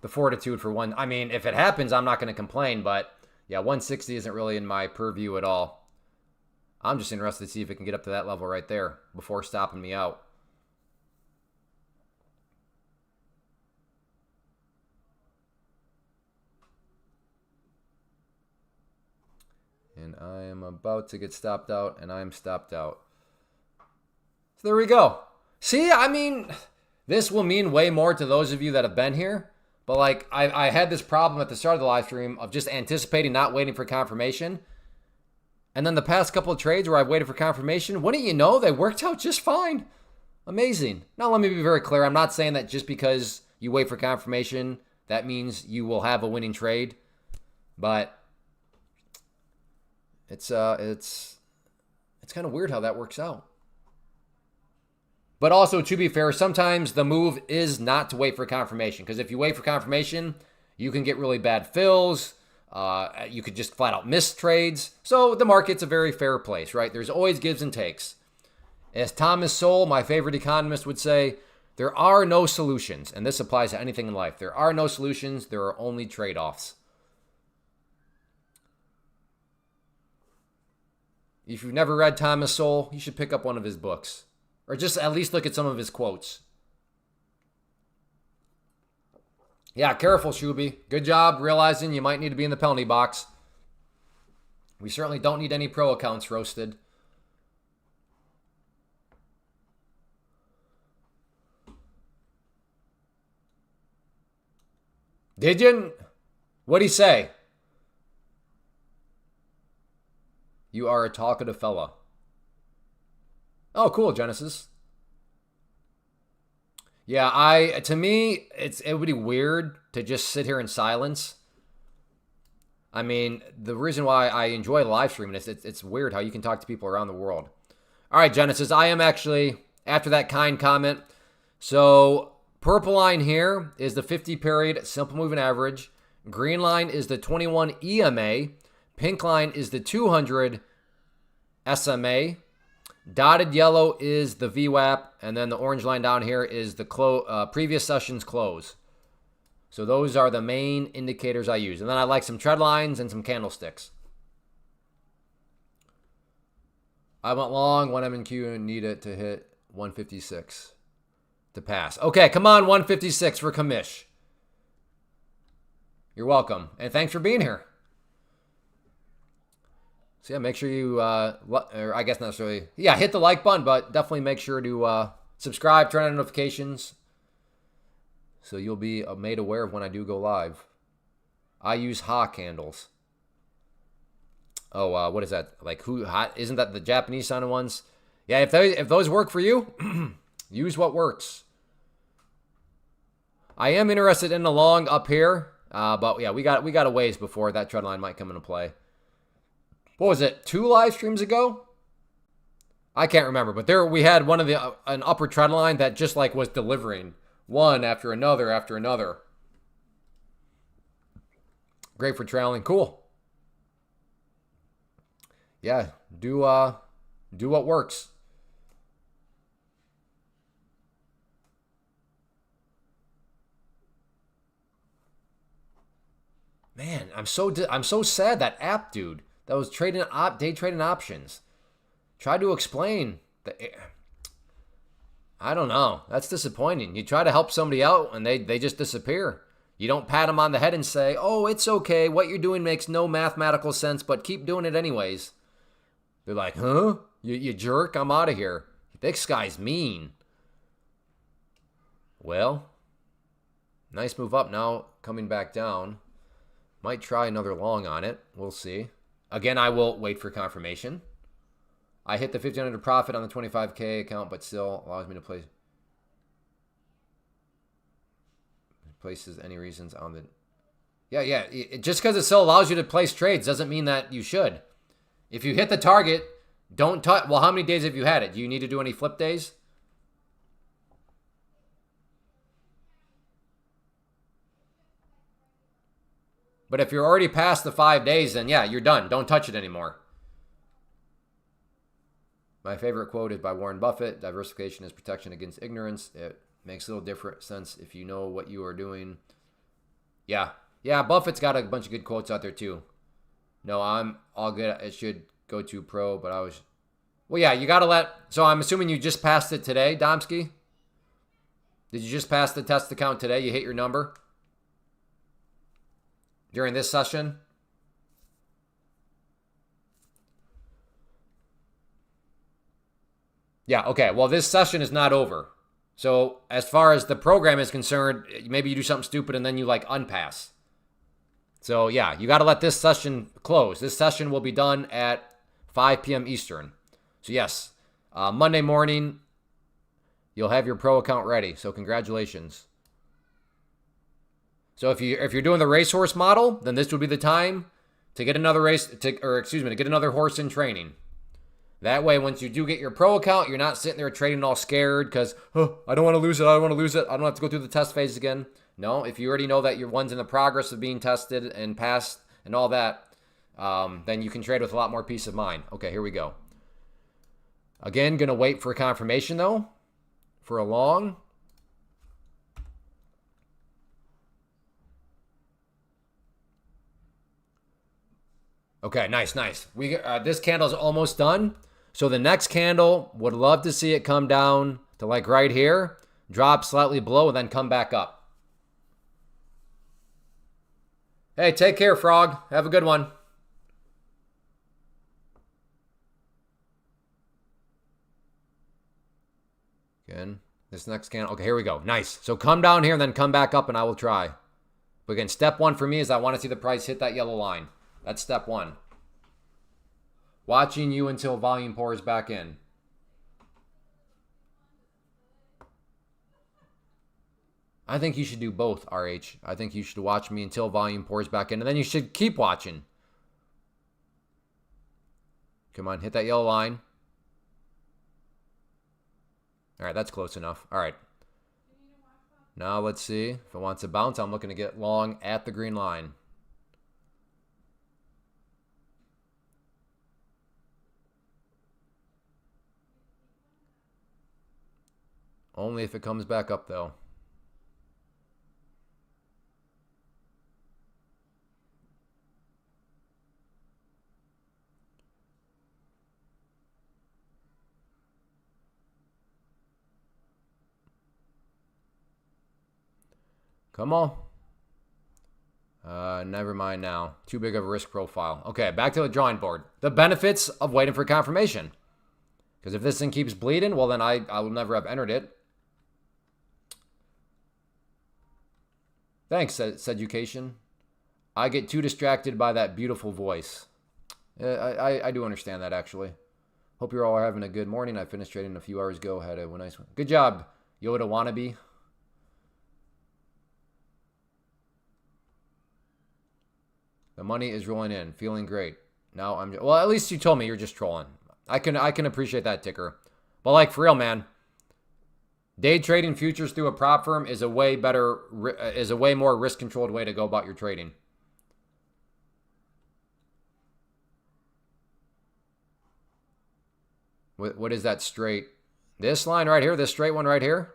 fortitude for one. I mean, if it happens, I'm not going to complain, but yeah, 160 isn't really in my purview at all. I'm just interested to see if it can get up to that level right there before stopping me out. And I am about to get stopped out, and I'm stopped out. So there we go. See, I mean, this will mean way more to those of you that have been here. But like, I had this problem at the start of the live stream of just anticipating, not waiting for confirmation. And then the past couple of trades where I've waited for confirmation, wouldn't you know, they worked out just fine. Amazing. Now, let me be very clear. I'm not saying that just because you wait for confirmation, that means you will have a winning trade. But it's kind of weird how that works out. But also, to be fair, sometimes the move is not to wait for confirmation. Because if you wait for confirmation, you can get really bad fills. You could just flat out miss trades. So the market's a very fair place, right? There's always gives and takes. As Thomas Sowell, my favorite economist, would say, there are no solutions. And this applies to anything in life. There are no solutions. There are only trade-offs. If you've never read Thomas Sowell, you should pick up one of his books. Or just at least look at some of his quotes. Yeah, careful, Shuby. Good job realizing you might need to be in the penalty box. We certainly don't need any pro accounts roasted. Did you? What'd he say? You are a talkative fella. Oh, cool, Genesis. Yeah, to me, it would be weird to just sit here in silence. I mean, the reason why I enjoy live streaming is it's weird how you can talk to people around the world. All right, Genesis, I am actually, after that kind comment, so purple line here is the 50 period simple moving average. Green line is the 21 EMA. Pink line is the 200 SMA. Dotted yellow is the VWAP, and then the orange line down here is the previous session's close. So those are the main indicators I use. And then I like some trend lines and some candlesticks. I went long when I'm in Q and need it to hit 156 to pass. Okay, come on, 156 for commish. You're welcome. And thanks for being here. So yeah, make sure you, or I guess not necessarily, yeah, hit the like button, but definitely make sure to subscribe, turn on notifications, so you'll be made aware of when I do go live. I use Ha candles. Oh, what is that? Like isn't that the Japanese sounding ones? Yeah, if those work for you, use what works. I am interested in the long up here, but yeah, we got a ways before that trend line might come into play. What was it, 2 live streams ago? I can't remember, but there we had one of an upper trend line that just like was delivering one after another after another. Great for trailing, cool. Yeah, do what works. Man, I'm so sad that app dude that was trading day trading options tried to explain I don't know. That's disappointing. You try to help somebody out and they just disappear. You don't pat them on the head and say, "Oh, it's okay. What you're doing makes no mathematical sense, but keep doing it anyways." They're like, "Huh? You jerk. I'm out of here." This guy's mean. Well, nice move up now, coming back down. Might try another long on it. We'll see. Again, I will wait for confirmation. I hit the 1,500 profit on the 25K account, but still allows me to places any reasons on the... Yeah. Just because it still allows you to place trades doesn't mean that you should. If you hit the target, don't touch. Well, how many days have you had it? Do you need to do any flip days? But if you're already past the 5 days, then yeah, you're done. Don't touch it anymore. My favorite quote is by Warren Buffett: diversification is protection against ignorance. It makes a little different sense if you know what you are doing. Yeah. Buffett's got a bunch of good quotes out there too. No, I'm all good. It should go to pro, but I was... Well, yeah, you got to let... So I'm assuming you just passed it today, Domsky? Did you just pass the test account today? You hit your number? During this session? Yeah, okay. Well, this session is not over. So as far as the program is concerned, maybe you do something stupid and then you like unpass. So yeah, you got to let this session close. This session will be done at 5 p.m. Eastern. So yes, Monday morning, you'll have your pro account ready. So congratulations. So if you're doing the racehorse model, then this would be the time to get another to get another horse in training. That way, once you do get your pro account, you're not sitting there trading all scared because, oh, I don't want to lose it. I don't want to lose it. I don't have to go through the test phase again. No, if you already know that your one's in the progress of being tested and passed and all that, then you can trade with a lot more peace of mind. Okay, here we go. Again, going to wait for confirmation, though, for a long. Okay, nice. We this candle's almost done. So the next candle, would love to see it come down to like right here, drop slightly below, and then come back up. Hey, take care, Frog. Have a good one. Again, this next candle. Okay, here we go. Nice. So come down here and then come back up, and I will try. But again, step one for me is I want to see the price hit that yellow line. That's step one. Watching you until volume pours back in. I think you should do both, RH. I think you should watch me until volume pours back in, and then you should keep watching. Come on, hit that yellow line. All right, that's close enough. All right. Now let's see. If it wants to bounce, I'm looking to get long at the green line. Only if it comes back up, though. Come on. Never mind now. Too big of a risk profile. Okay, back to the drawing board. The benefits of waiting for confirmation. Because if this thing keeps bleeding, well, then I will never have entered it. Thanks, Education. I get too distracted by that beautiful voice. I do understand that, actually. Hope you're all having a good morning. I finished trading a few hours ago. Had a nice one. Good job, Yoda wannabe. The money is rolling in. Feeling great. Now I'm... Well, at least you told me you're just trolling. I can appreciate that, Ticker. But, like, for real, man. Day trading futures through a prop firm is a way more risk-controlled way to go about your trading. What is that straight? This line right here, this straight one right here.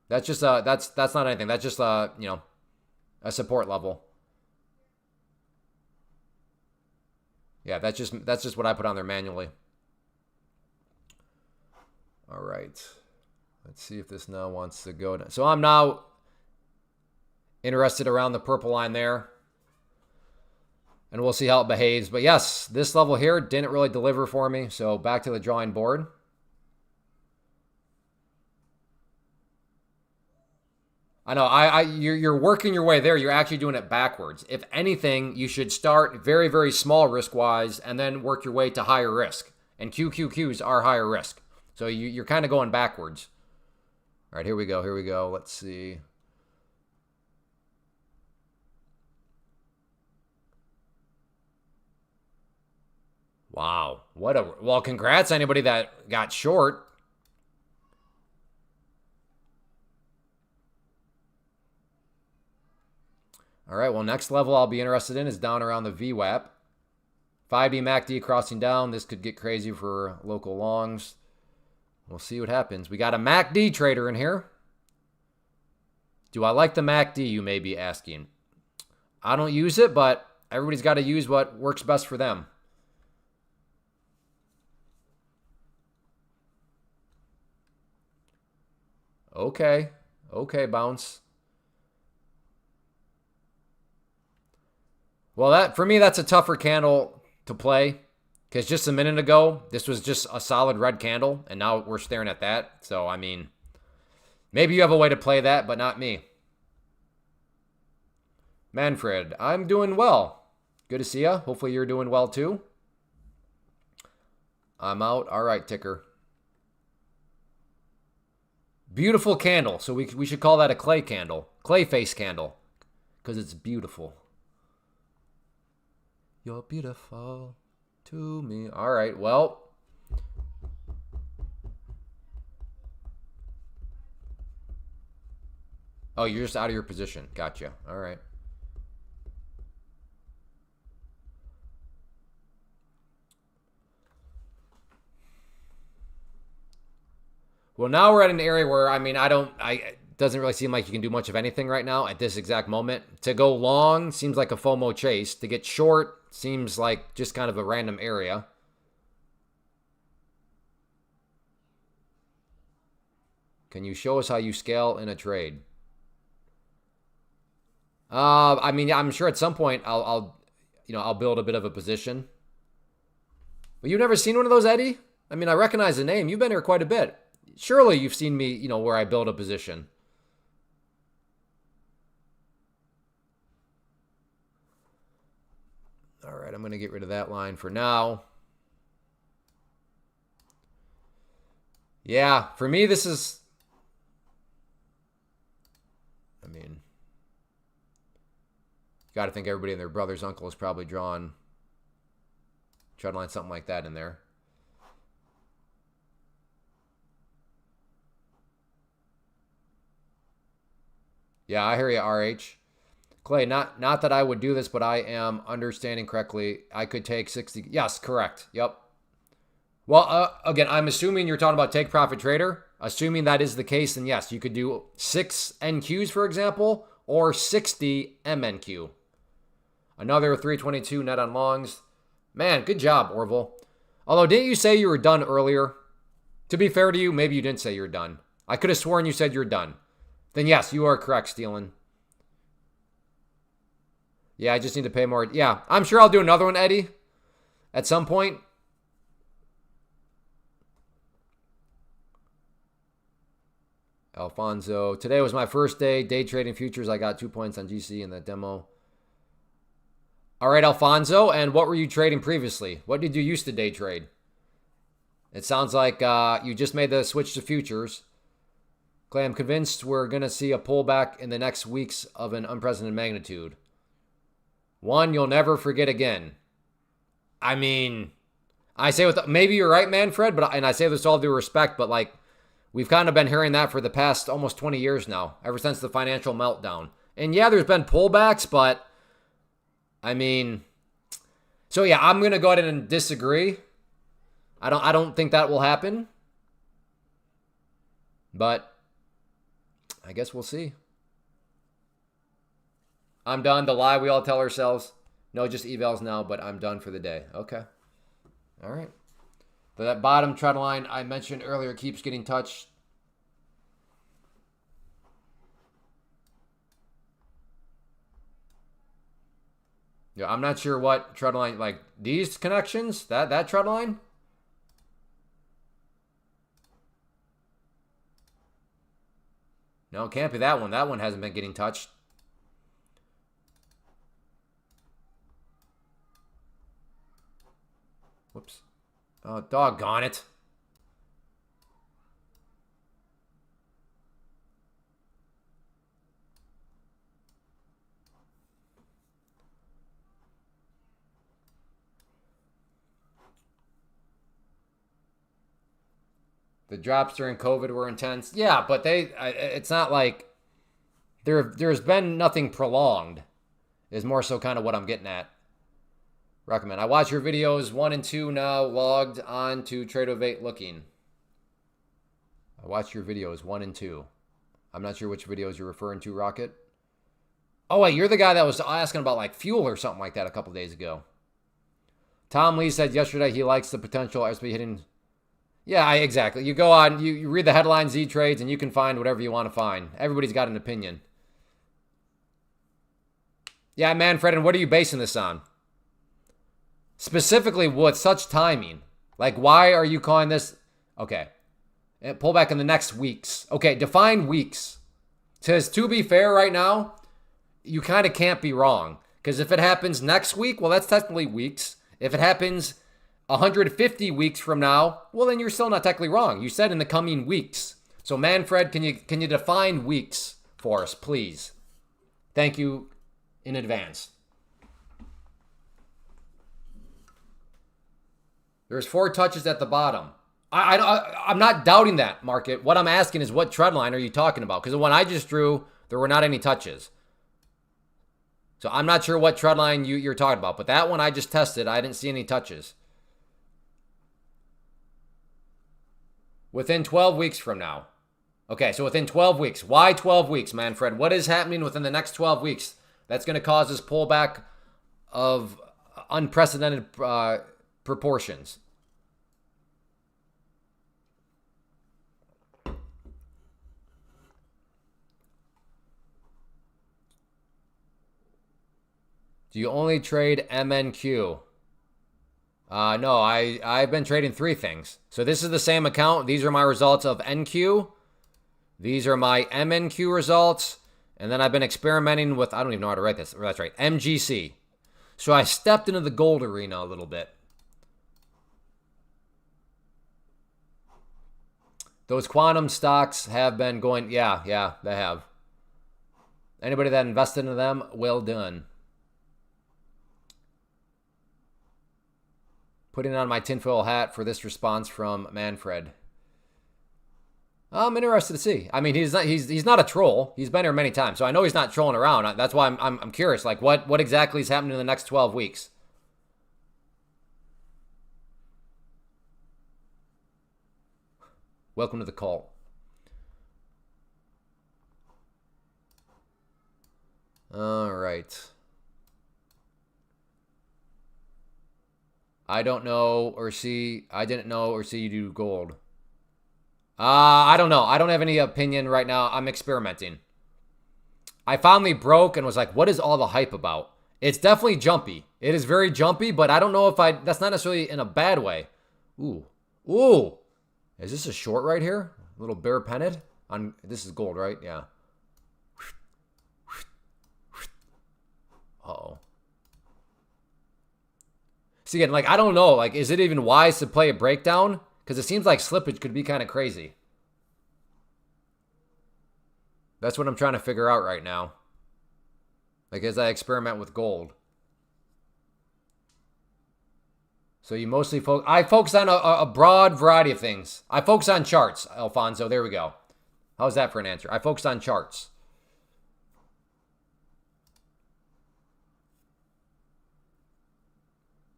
That's just that's not anything. That's just a support level. Yeah, that's just what I put on there manually. All right. Let's see if this now wants to go down. So I'm now interested around the purple line there. And we'll see how it behaves. But yes, this level here didn't really deliver for me. So back to the drawing board. I know, you're working your way there. You're actually doing it backwards. If anything, you should start very, very small risk-wise and then work your way to higher risk. And QQQs are higher risk. So you're kind of going backwards. All right, here we go. Let's see. Well, congrats anybody that got short. All right, well, next level I'll be interested in is down around the VWAP. 5D MACD crossing down. This could get crazy for local longs. We'll see what happens. We got a MACD trader in here. Do I like the MACD, you may be asking. I don't use it, but everybody's got to use what works best for them. Okay. Okay, bounce. Well, for me, that's a tougher candle to play. Because just a minute ago, this was just a solid red candle. And now we're staring at that. So, I mean, maybe you have a way to play that, but not me. Manfred, I'm doing well. Good to see you. Hopefully you're doing well too. I'm out. All right, ticker. Beautiful candle. So we should call that a clay candle. Clay face candle. Because it's beautiful. You're beautiful to me. All right, well. Oh, you're just out of your position. Gotcha. All right. Well, now we're at an area where, I mean, it doesn't really seem like you can do much of anything right now at this exact moment. To go long seems like a FOMO chase. To get short seems like just kind of a random area. Can you show us how you scale in a trade? I mean, I'm sure at some point I'll build a bit of a position. But you've never seen one of those, Eddie? I mean, I recognize the name. You've been here quite a bit. Surely you've seen me, where I build a position. All right, I'm going to get rid of that line for now. Yeah, for me, this is... I mean... You got to think everybody and their brother's uncle is probably drawn... Try to line something like that in there. Yeah, I hear you, RH. Clay, not that I would do this, but I am understanding correctly. I could take 60. Yes, correct. Yep. Well, again, I'm assuming you're talking about take profit trader. Assuming that is the case, then yes, you could do 6 NQs, for example, or 60 MNQ. Another 322 net on longs. Man, good job, Orville. Although, didn't you say you were done earlier? To be fair to you, maybe you didn't say you were done. I could have sworn you said you were done. Then yes, you are correct, Steelen. Yeah, I just need to pay more. Yeah, I'm sure I'll do another one, Eddie, at some point. Alfonso, today was my first day trading futures. I got 2 points on GC in that demo. All right, Alfonso, and what were you trading previously? What did you used to day trade? It sounds like you just made the switch to futures. Clay, I'm convinced we're going to see a pullback in the next weeks of an unprecedented magnitude. One you'll never forget again. I mean, I say maybe you're right, Manfred, and I say this with all due respect, but like we've kind of been hearing that for the past almost 20 years now, ever since the financial meltdown. And yeah, there's been pullbacks, but I mean, so yeah, I'm going to go ahead and disagree. I don't think that will happen. But I guess we'll see. I'm done. The lie we all tell ourselves. No, just evals now, but I'm done for the day. Okay. All right. But that bottom trend line I mentioned earlier keeps getting touched. Yeah, I'm not sure what trend line, like these connections, that trend line. No, it can't be that one. That one hasn't been getting touched. Whoops. Oh, doggone it. The drops during COVID were intense. Yeah, but it's not like there's been nothing prolonged, is more so kind of what I'm getting at. Recommend. I watch your videos 1 and 2 now, logged on to Tradeovate looking. I watch your videos 1 and 2. I'm not sure which videos you're referring to, Rocket. Oh, wait, you're the guy that was asking about like fuel or something like that a couple days ago. Tom Lee said yesterday he likes the potential SB hitting. Yeah, exactly. You go on, you read the headline Z trades, and you can find whatever you want to find. Everybody's got an opinion. Yeah, Manfred, and what are you basing this on? Specifically, with such timing. Like, why are you calling this? Okay. Pull back in the next weeks. Okay, define weeks. Says, to be fair right now, you kind of can't be wrong. Because if it happens next week, well, that's technically weeks. If it happens 150 weeks from now, well, then you're still not technically wrong. You said in the coming weeks. So, Manfred, can you define weeks for us, please? Thank you in advance. There's 4 touches at the bottom. I'm not doubting that, Market. What I'm asking is what trend line are you talking about? Because the one I just drew, there were not any touches. So I'm not sure what trend line you're talking about. But that one I just tested, I didn't see any touches. Within 12 weeks from now. Okay, so within 12 weeks. Why 12 weeks, Manfred? What is happening within the next 12 weeks that's going to cause this pullback of unprecedented proportions? Do you only trade MNQ? No, I've been trading 3 things. So this is the same account. These are my results of NQ. These are my MNQ results. And then I've been experimenting with, I don't even know how to write this. That's right, MGC. So I stepped into the gold arena a little bit. Those quantum stocks have been going, yeah, they have. Anybody that invested in them, well done. Putting on my tinfoil hat for this response from Manfred. I'm interested to see. I mean, he's not a troll. He's been here many times, so I know he's not trolling around. That's why I'm curious. Like, what exactly is happening in the next 12 weeks? Welcome to the cult. All right. I didn't know or see you do gold. I don't know. I don't have any opinion right now. I'm experimenting. I finally broke and was like, what is all the hype about? It's definitely jumpy. It is very jumpy, but I don't know if that's not necessarily in a bad way. Ooh. Is this a short right here? A little bear pennant? This is gold, right? Yeah. Uh-oh. See, again, like, I don't know. Like, is it even wise to play a breakdown? Because it seems like slippage could be kind of crazy. That's what I'm trying to figure out right now. Like, as I experiment with gold. So you mostly I focus on a broad variety of things. I focus on charts, Alfonso. There we go. How's that for an answer? I focus on charts.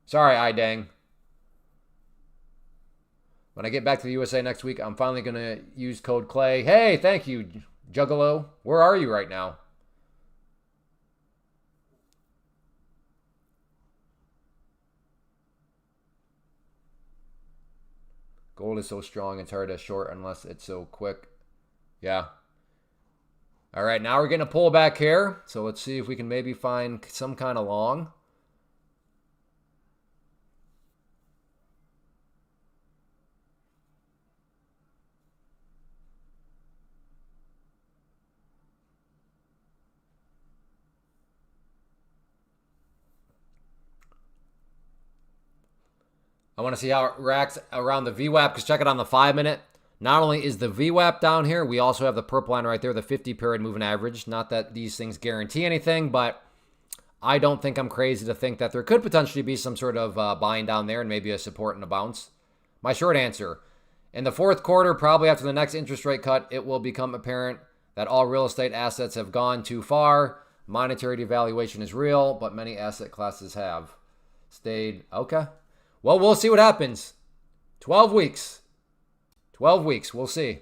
Sorry, Idang. When I get back to the USA next week, I'm finally going to use code Clay. Hey, thank you, Juggalo. Where are you right now? Gold is so strong, it's hard to short unless it's so quick. Yeah. All right, now we're getting a pullback here. So let's see if we can maybe find some kind of long. I want to see how it reacts around the VWAP, because check it on the 5-minute. Not only is the VWAP down here, we also have the purple line right there, the 50-period moving average. Not that these things guarantee anything, but I don't think I'm crazy to think that there could potentially be some sort of buying down there and maybe a support and a bounce. My short answer, In the fourth quarter, probably after the next interest rate cut, it will become apparent that all real estate assets have gone too far. Monetary devaluation is real, but many asset classes have stayed. Okay. Well, we'll see what happens. 12 weeks. 12 weeks. We'll see.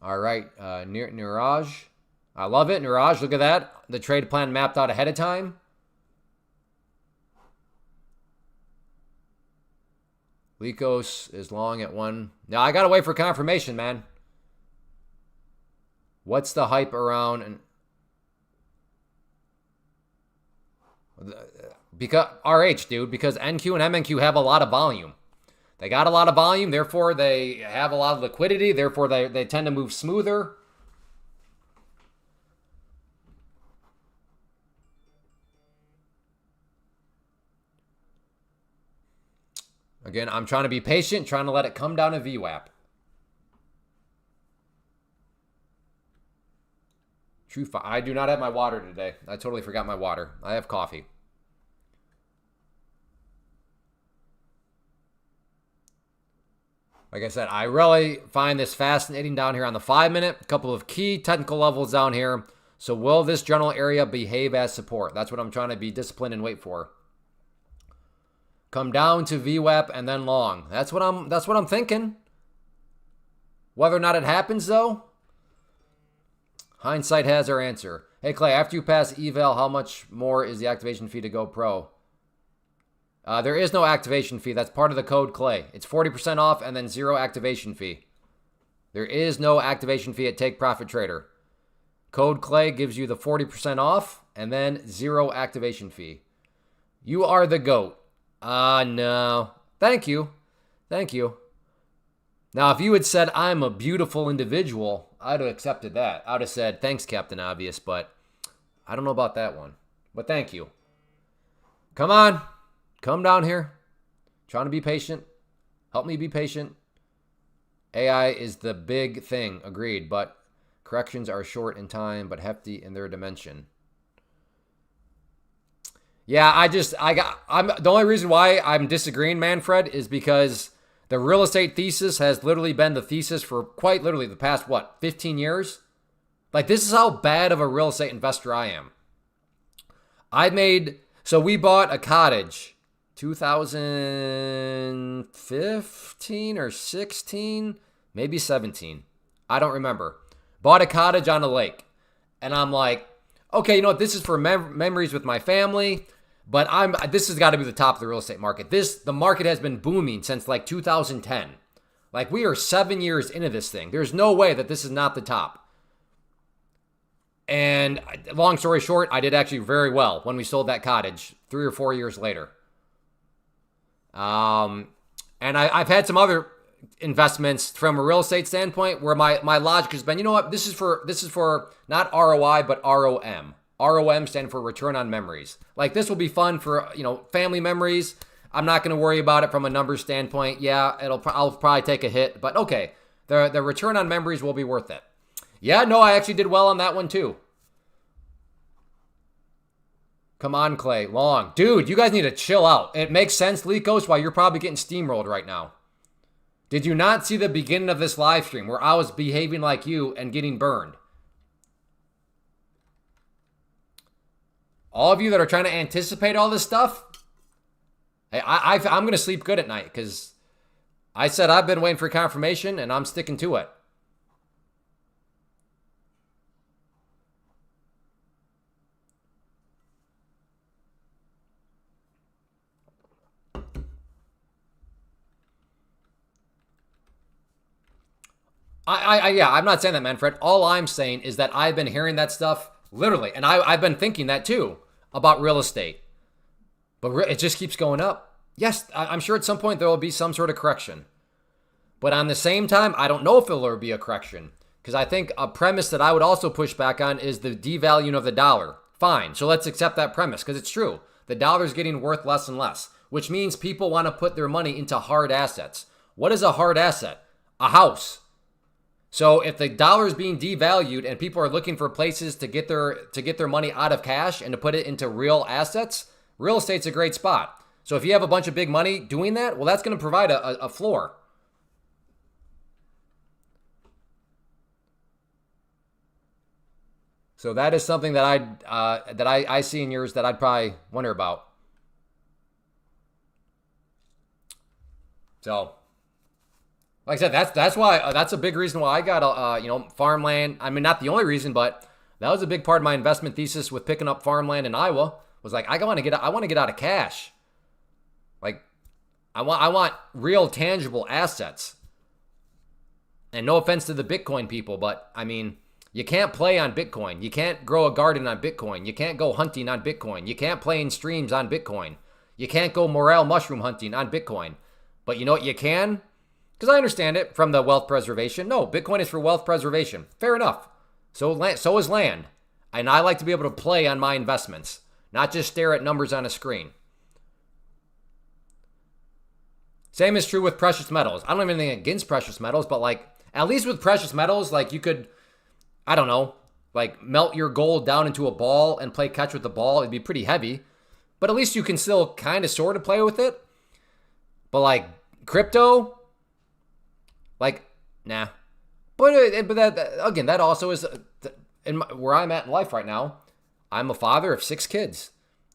All right. Niraj. I love it. Niraj, look at that. The trade plan mapped out ahead of time. Lycos is long at 1. Now, I got to wait for confirmation, man. What's the hype around? And because RH, dude, because NQ and MNQ have a lot of volume. They got a lot of volume, therefore they have a lot of liquidity, therefore they tend to move smoother. Again, I'm trying to be patient, trying to let it come down to VWAP. Truth, I do not have my water today. I totally forgot my water. I have coffee. Like I said, I really find this fascinating down here on the 5-minute. A couple of key technical levels down here. So will this general area behave as support? That's what I'm trying to be disciplined and wait for. Come down to VWAP and then long. That's what I'm thinking. Whether or not it happens though, Hindsight has our answer. Hey Clay, after you pass eval, how much more is the activation fee to go pro? There is no activation fee. That's part of the code Clay. It's 40% off and then 0 activation fee. There is no activation fee at Take Profit Trader. Code Clay gives you the 40% off and then 0 activation fee. You are the GOAT. No. Thank you. Thank you. Now, if you had said, I'm a beautiful individual, I'd have accepted that. I would have said, thanks, Captain Obvious, but I don't know about that one. But thank you. Come on. Come down here. Trying to be patient. Help me be patient. AI is the big thing. Agreed. But corrections are short in time, but hefty in their dimension. Yeah, the only reason why I'm disagreeing, Manfred, is because the real estate thesis has literally been the thesis for quite literally the past, 15 years? Like, this is how bad of a real estate investor I am. So we bought a cottage 2015 or 16, maybe 17. I don't remember. Bought a cottage on a lake. And I'm like, okay, you know what? This is for memories with my family. But this has got to be the top of the real estate market. The market has been booming since like 2010. Like, we are 7 years into this thing. There's no way that this is not the top. And long story short, I did actually very well when we sold that cottage 3 or 4 years later. And I've had some other investments from a real estate standpoint where my logic has been, you know what, this is for not ROI, but ROM. ROM stands for return on memories. Like, this will be fun for, family memories. I'm not going to worry about it from a numbers standpoint. Yeah, I'll probably take a hit, but okay. The return on memories will be worth it. Yeah, no, I actually did well on that one too. Come on, Clay. Long. Dude, you guys need to chill out. It makes sense, Lycos, why you're probably getting steamrolled right now. Did you not see the beginning of this live stream where I was behaving like you and getting burned? All of you that are trying to anticipate all this stuff, hey, I'm going to sleep good at night because I said I've been waiting for confirmation and I'm sticking to it. Yeah, I'm not saying that, Manfred. All I'm saying is that I've been hearing that stuff literally, and I've been thinking that too about real estate. But it just keeps going up. Yes, I'm sure at some point there will be some sort of correction. But on the same time, I don't know if there will be a correction. Because I think a premise that I would also push back on is the devaluing of the dollar. Fine, so let's accept that premise because it's true. The dollar is getting worth less and less, which means people want to put their money into hard assets. What is a hard asset? A house. So if the dollar is being devalued and people are looking for places to get their money out of cash and to put it into real assets, real estate's a great spot. So if you have a bunch of big money doing that, well, that's going to provide a floor. So that is something that I see in yours that I'd probably wonder about. So, like I said, that's why that's a big reason why I got farmland. I mean, not the only reason, but that was a big part of my investment thesis with picking up farmland in Iowa. Was like I want to get out of cash. Like I want real tangible assets. And no offense to the Bitcoin people, but I mean, you can't play on Bitcoin. You can't grow a garden on Bitcoin. You can't go hunting on Bitcoin. You can't play in streams on Bitcoin. You can't go morel mushroom hunting on Bitcoin. But you know what you can? Because I understand it from the wealth preservation. No, Bitcoin is for wealth preservation. Fair enough. So is land. And I like to be able to play on my investments, not just stare at numbers on a screen. Same is true with precious metals. I don't have anything against precious metals, but like at least with precious metals, like you could, I don't know, like melt your gold down into a ball and play catch with the ball. It'd be pretty heavy, but at least you can still kind of sort of play with it. But like crypto, like, nah. But that, again, that also is where I'm at in life right now. I'm a father of 6 kids.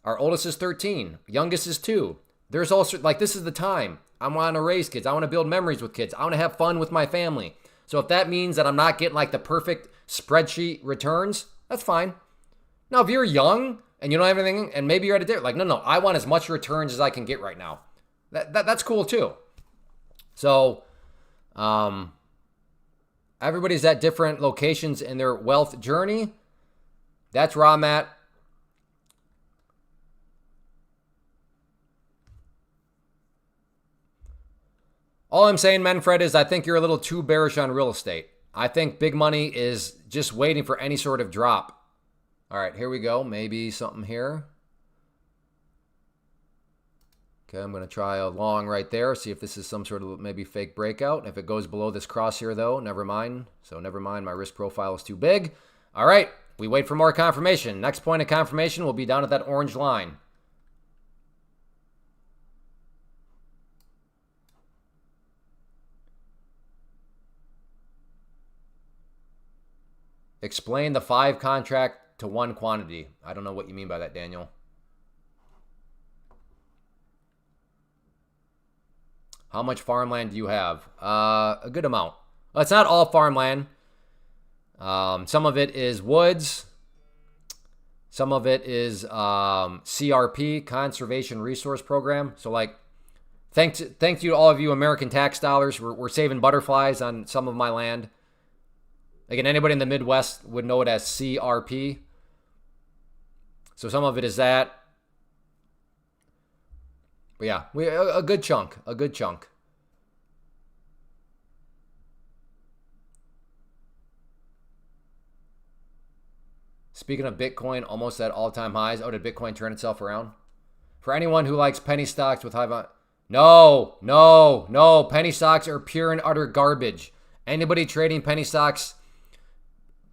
Our oldest is 13. Youngest is 2. There's also, like, this is the time. I want to raise kids. I want to build memories with kids. I want to have fun with my family. So if that means that I'm not getting like the perfect spreadsheet returns, that's fine. Now, if you're young and you don't have anything and maybe you're at a date, like, no, I want as much returns as I can get right now. That's cool too. So, everybody's at different locations in their wealth journey. That's where I'm at. All I'm saying, Manfred, is I think you're a little too bearish on real estate. I think big money is just waiting for any sort of drop. All right, here we go. Maybe something here. Okay, I'm going to try a long right there, see if this is some sort of maybe fake breakout. If it goes below this cross here, though, never mind. So never mind, my risk profile is too big. All right, we wait for more confirmation. Next point of confirmation will be down at that orange line. Explain the 5 contract to 1 quantity. I don't know what you mean by that, Daniel. How much farmland do you have? A good amount. Well, it's not all farmland. Some of it is woods. Some of it is CRP, Conservation Resource Program. So, like, thank you to all of you American tax dollars. We're saving butterflies on some of my land. Again, anybody in the Midwest would know it as CRP. So some of it is that. But yeah, a good chunk. Speaking of Bitcoin, almost at all-time highs. Oh, did Bitcoin turn itself around? For anyone who likes penny stocks with high value. No. Penny stocks are pure and utter garbage. Anybody trading penny stocks,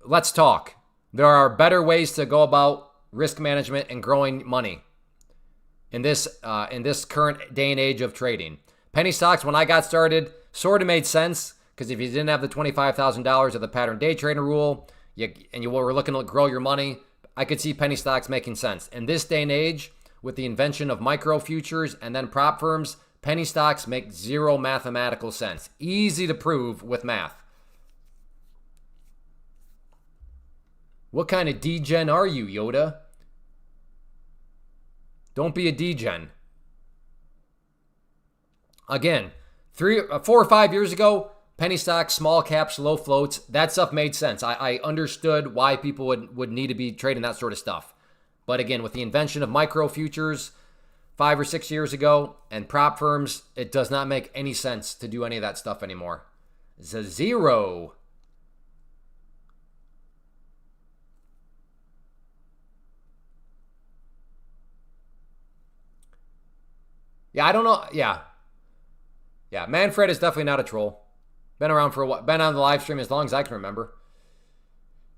let's talk. There are better ways to go about risk management and growing money in this current day and age of trading. Penny stocks, when I got started, sort of made sense because if you didn't have the $25,000 of the pattern day trader rule, you were looking to grow your money, I could see penny stocks making sense. In this day and age, with the invention of micro futures and then prop firms, penny stocks make zero mathematical sense. Easy to prove with math. What kind of degen are you, Yoda? Don't be a degen. Again, 4 or 5 years ago, penny stocks, small caps, low floats, that stuff made sense. I understood why people would need to be trading that sort of stuff. But again, with the invention of micro futures 5 or 6 years ago and prop firms, it does not make any sense to do any of that stuff anymore. It's a zero. Yeah, I don't know. Yeah, Manfred is definitely not a troll. Been around for a while. Been on the live stream as long as I can remember.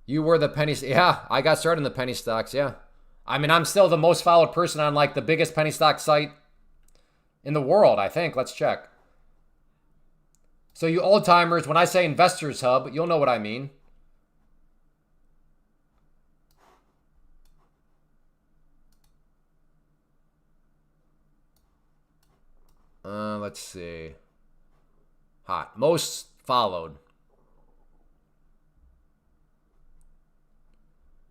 You were the penny. Yeah, I got started in the penny stocks. Yeah. I mean, I'm still the most followed person on like the biggest penny stock site in the world, I think. Let's check. So you old timers, when I say Investors Hub, you'll know what I mean. Let's see. Hot. Most followed.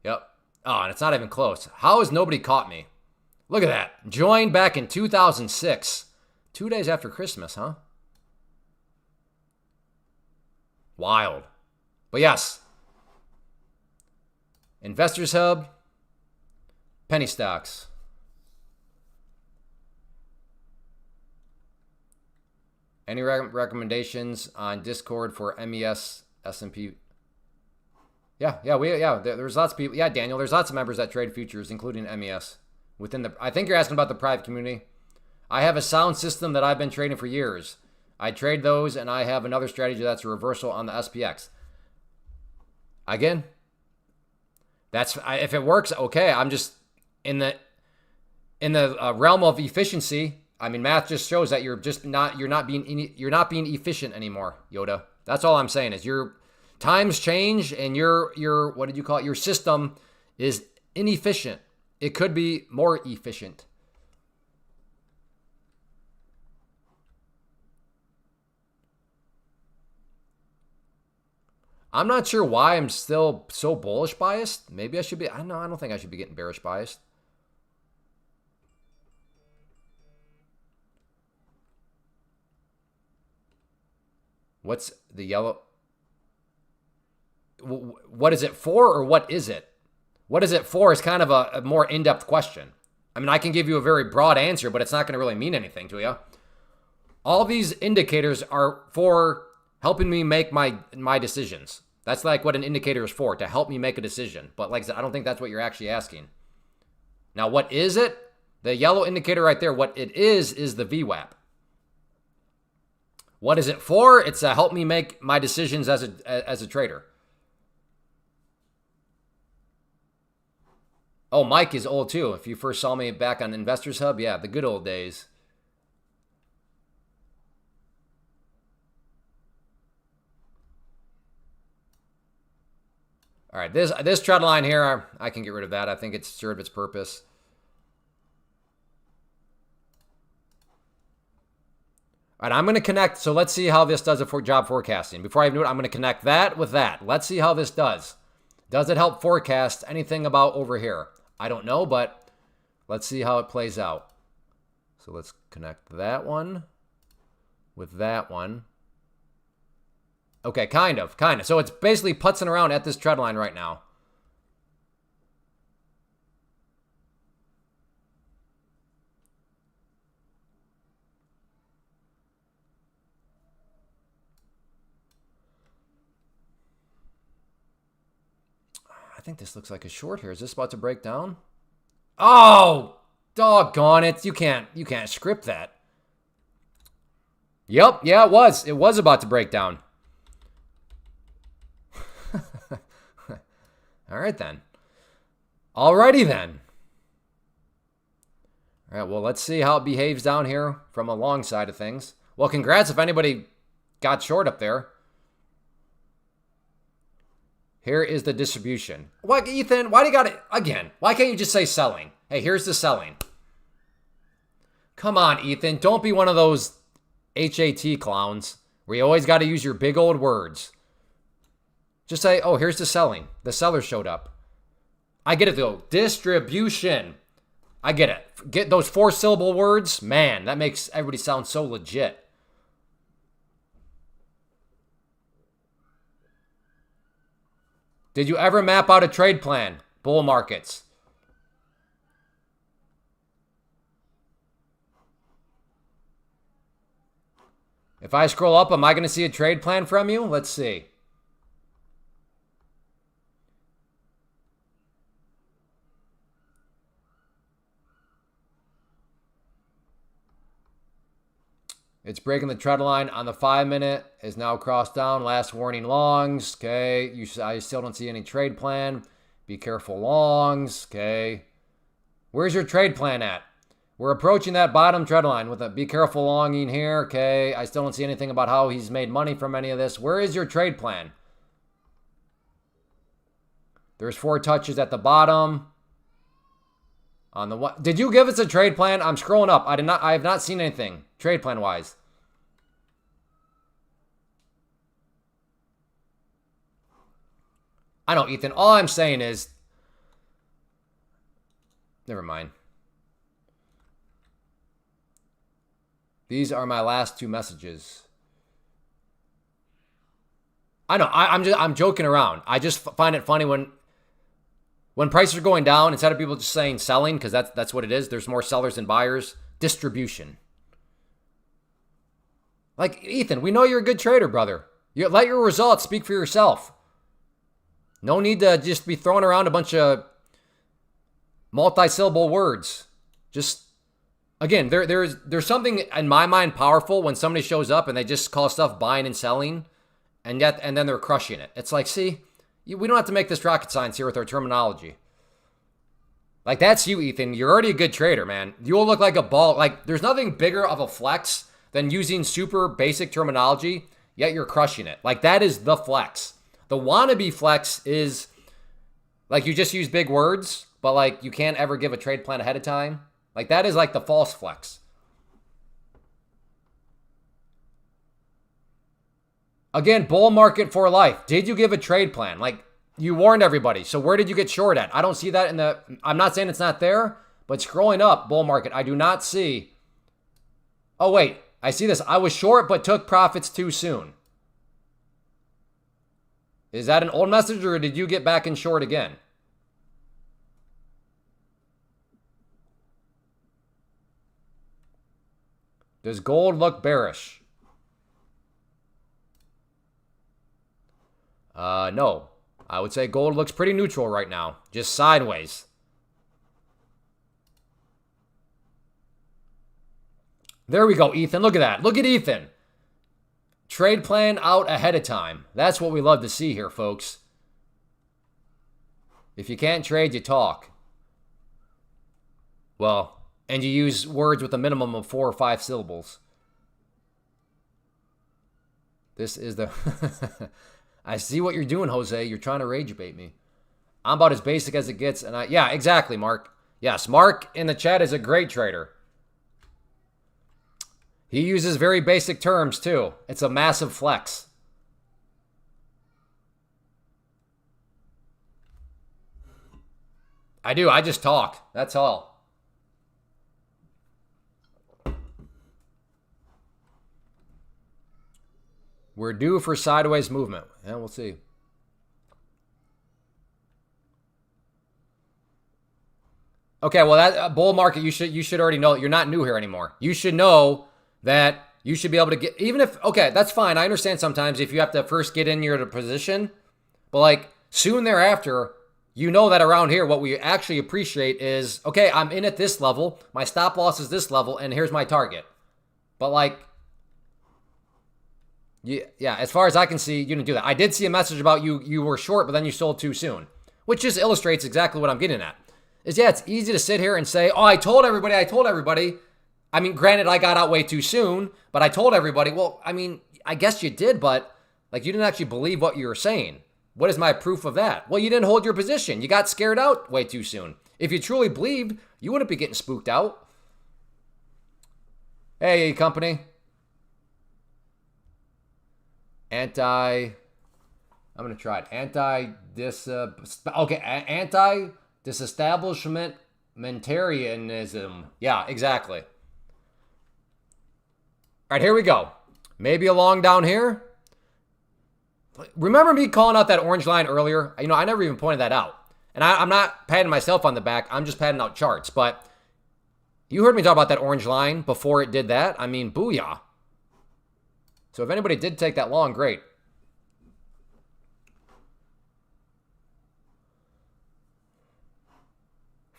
Yep. Oh, and it's not even close. How has nobody caught me? Look at that. Joined back in 2006. 2 days after Christmas, huh? Wild. But yes. Investors Hub. Penny stocks. Any recommendations on Discord for MES, S&P? Yeah. There's lots of people. Yeah, Daniel, there's lots of members that trade futures, including MES. I think you're asking about the private community. I have a sound system that I've been trading for years. I trade those, and I have another strategy that's a reversal on the SPX. Again, if it works, okay. I'm just in the realm of efficiency. I mean, math just shows that you're not being efficient anymore, Yoda. That's all I'm saying is your times change and your what did you call it? Your system is inefficient. It could be more efficient. I'm not sure why I'm still so bullish biased. Maybe I should be. I don't think I should be getting bearish biased. What's the yellow? What is it for, or what is it? What is it for is kind of a more in-depth question. I mean, I can give you a very broad answer, but it's not going to really mean anything to you. All these indicators are for helping me make my decisions. That's like what an indicator is for, to help me make a decision. But like I said, I don't think that's what you're actually asking. Now, what is it? The yellow indicator right there, what it is the VWAP. What is it for? It's to help me make my decisions as a trader. Oh, Mike is old too. If you first saw me back on Investors Hub, yeah, the good old days. All right, this trend line here, I can get rid of that. I think it's served its purpose. All right, I'm going to connect. So let's see how this does for job forecasting. Before I even do it, I'm going to connect that with that. Let's see how this does. Does it help forecast anything about over here? I don't know, but let's see how it plays out. So let's connect that one with that one. Okay, kind of. So it's basically putzing around at this trend line right now. I think this looks like a short here. Is this about to break down? Oh, doggone it. You can't script that. Yep, yeah, it was. It was about to break down. All right, then. Alrighty, then. All right, well, let's see how it behaves down here from a long side of things. Well, congrats if anybody got short up there. Here is the distribution. What, Ethan? Why do you got it? Again, why can't you just say selling? Hey, here's the selling. Come on, Ethan. Don't be one of those HAT clowns where you always got to use your big old words. Just say, oh, here's the selling. The seller showed up. I get it, though. Distribution. I get it. Get those 4-syllable words? Man, that makes everybody sound so legit. Did you ever map out a trade plan? Bull markets. If I scroll up, am I going to see a trade plan from you? Let's see. It's breaking the trend line on the 5-minute. Is now crossed down. Last warning longs. Okay. I still don't see any trade plan. Be careful longs. Okay. Where's your trade plan at? We're approaching that bottom trend line with a be careful longing here. Okay. I still don't see anything about how he's made money from any of this. Where is your trade plan? There's 4 touches at the bottom. On the what? Did you give us a trade plan? I'm scrolling up. I have not seen anything trade plan wise. I know, Ethan. All I'm saying is, never mind. These are my last 2 messages. I know. I'm joking around. I just find it funny when prices are going down, instead of people just saying selling, because that's what it is. There's more sellers than buyers. Distribution. Like, Ethan, we know you're a good trader, brother. Let your results speak for yourself. No need to just be throwing around a bunch of multi-syllable words. Just, again, there's something in my mind powerful when somebody shows up and they just call stuff buying and selling, and then they're crushing it. It's like, see, we don't have to make this rocket science here with our terminology. Like, that's you, Ethan. You're already a good trader, man. You'll look like a ball. Like, there's nothing bigger of a flex than using super basic terminology, yet you're crushing it. Like, that is the flex. The wannabe flex is, like, you just use big words, but, like, you can't ever give a trade plan ahead of time. Like, that is, like, the false flex. Again, bull market for life. Did you give a trade plan? Like, you warned everybody. So where did you get short at? I don't see that in the, I'm not saying it's not there, but scrolling up, bull market, I do not see. Oh, wait, I see this. I was short, but took profits too soon. Is that an old message, or did you get back in short again? Does gold look bearish? No. I would say gold looks pretty neutral right now. Just sideways. There we go, Ethan. Look at that. Look at Ethan. Trade plan out ahead of time. That's what we love to see here, folks. If you can't trade, you talk. Well, and you use words with a minimum of 4 or 5 syllables. This is the... I see what you're doing, Jose. You're trying to rage bait me. I'm about as basic as it gets. And yeah, exactly, Mark. Yes, Mark in the chat is a great trader. He uses very basic terms, too. It's a massive flex. I do. I just talk. That's all. We're due for sideways movement. Yeah, we'll see. Okay, well, that bull market, you should already know that you're not new here anymore. You should know that you should be able to get, even if, okay, that's fine. I understand sometimes if you have to first get in your position, but like soon thereafter, you know that around here, what we actually appreciate is, okay, I'm in at this level, my stop loss is this level, and here's my target. But like, yeah, as far as I can see, you didn't do that. I did see a message about you were short, but then you sold too soon, which just illustrates exactly what I'm getting at. Is, yeah, it's easy to sit here and say, oh, I told everybody. I mean, granted, I got out way too soon, but I told everybody. Well, I mean, I guess you did, but like you didn't actually believe what you were saying. What is my proof of that? Well, you didn't hold your position. You got scared out way too soon. If you truly believed, you wouldn't be getting spooked out. Hey, company. I'm going to try it. Anti-disestablishmentarianism. Yeah, exactly. All right, here we go. Maybe a long down here. Remember me calling out that orange line earlier? You know, I never even pointed that out. And I'm not patting myself on the back. I'm just patting out charts. But you heard me talk about that orange line before it did that. I mean, booyah. So if anybody did take that long, great.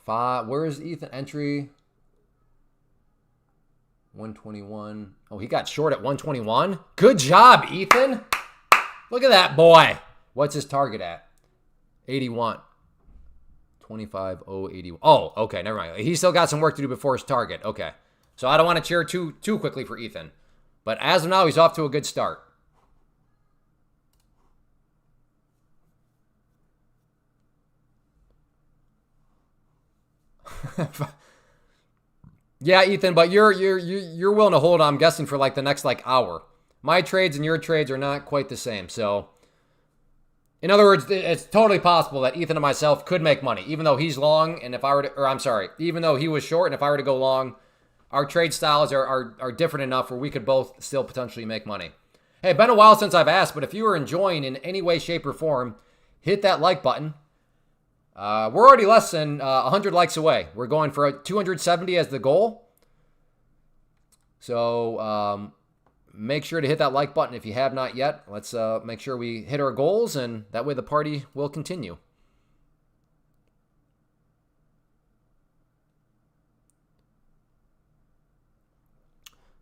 Where is Ethan entry? 121. Oh, he got short at 121. Good job, Ethan. Look at that boy. What's his target at? 81. 25.081. Oh, okay, never mind. He still got some work to do before his target. Okay. So I don't want to cheer too quickly for Ethan. But as of now, he's off to a good start. Yeah, Ethan, but you're willing to hold on, I'm guessing, for like the next like hour. My trades and your trades are not quite the same. So, in other words, it's totally possible that Ethan and myself could make money, even though he's long, and if I were to, or I'm sorry, even though he was short, and if I were to go long, our trade styles are different enough where we could both still potentially make money. Hey, been a while since I've asked, but if you are enjoying in any way, shape, or form, hit that like button. We're already less than 100 likes away. We're going for 270 as the goal. So make sure to hit that like button if you have not yet. Let's make sure we hit our goals, and that way the party will continue.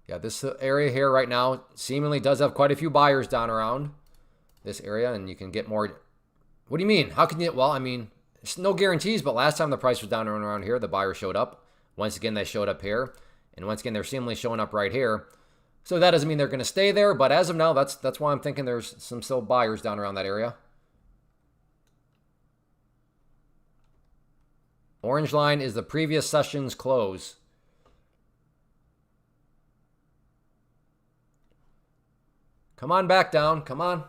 Yeah, this area here right now seemingly does have quite a few buyers down around this area, and you can get more. What do you mean? How can you? Well, I mean, there's no guarantees, but last time the price was down around here, the buyers showed up. Once again, they showed up here. And once again, they're seemingly showing up right here. So that doesn't mean they're going to stay there, but as of now, that's why I'm thinking there's some still buyers down around that area. Orange line is the previous session's close. Come on back down. Come on.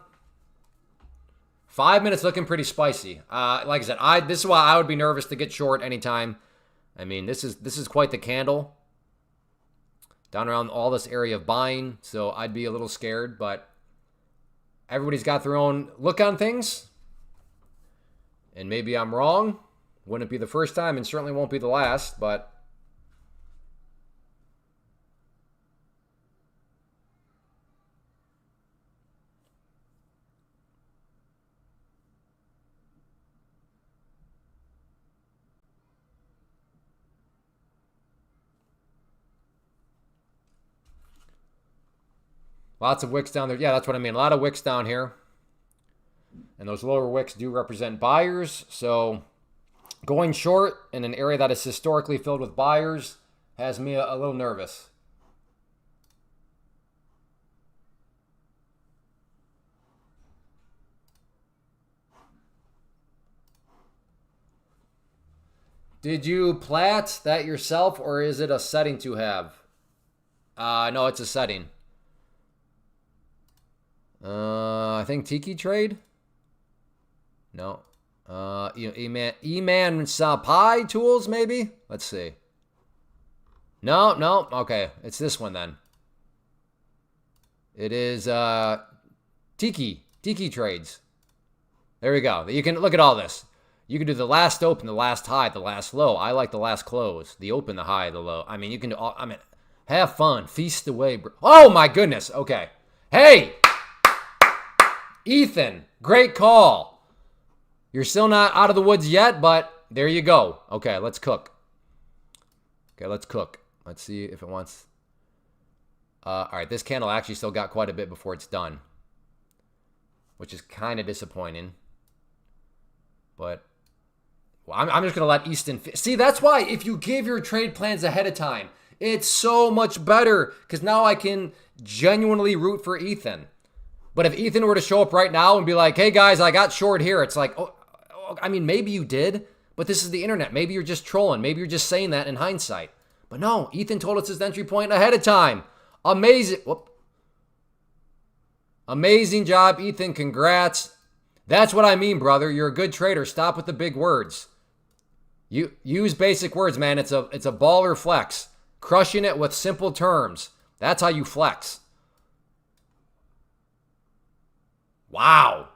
5 minutes looking pretty spicy. Like I said, this is why I would be nervous to get short anytime. I mean, this is quite the candle. Down around all this area of buying, so I'd be a little scared, but everybody's got their own look on things. And maybe I'm wrong. Wouldn't be the first time, and certainly won't be the last, but lots of wicks down there. Yeah, that's what I mean. A lot of wicks down here. And those lower wicks do represent buyers. So going short in an area that is historically filled with buyers has me a little nervous. Did you plat that yourself, or is it a setting to have? No, it's a setting. I think Tiki Trade. No. E-Man Sapai Tools, maybe? Let's see. No. Okay, it's this one then. It is Tiki Trades. There we go. You can look at all this. You can do the last open, the last high, the last low. I like the last close. The open, the high, the low. I mean, you can do all, I mean, have fun. Feast away, bro. Oh, my goodness. Okay. Hey! Ethan, great call. You're still not out of the woods yet, but there you go. Okay, let's cook. Let's see if it wants. All right, this candle actually still got quite a bit before it's done, which is kind of disappointing. But well, I'm just going to let Easton. See, that's why if you give your trade plans ahead of time, it's so much better because now I can genuinely root for Ethan. But if Ethan were to show up right now and be like, hey, guys, I got short here, it's like, oh, I mean, maybe you did, but this is the internet. Maybe you're just trolling. Maybe you're just saying that in hindsight. But no, Ethan told us his entry point ahead of time. Amazing. Whoop. Amazing job, Ethan. Congrats. That's what I mean, brother. You're a good trader. Stop with the big words. You use basic words, man. It's a baller flex. Crushing it with simple terms. That's how you flex. Wow.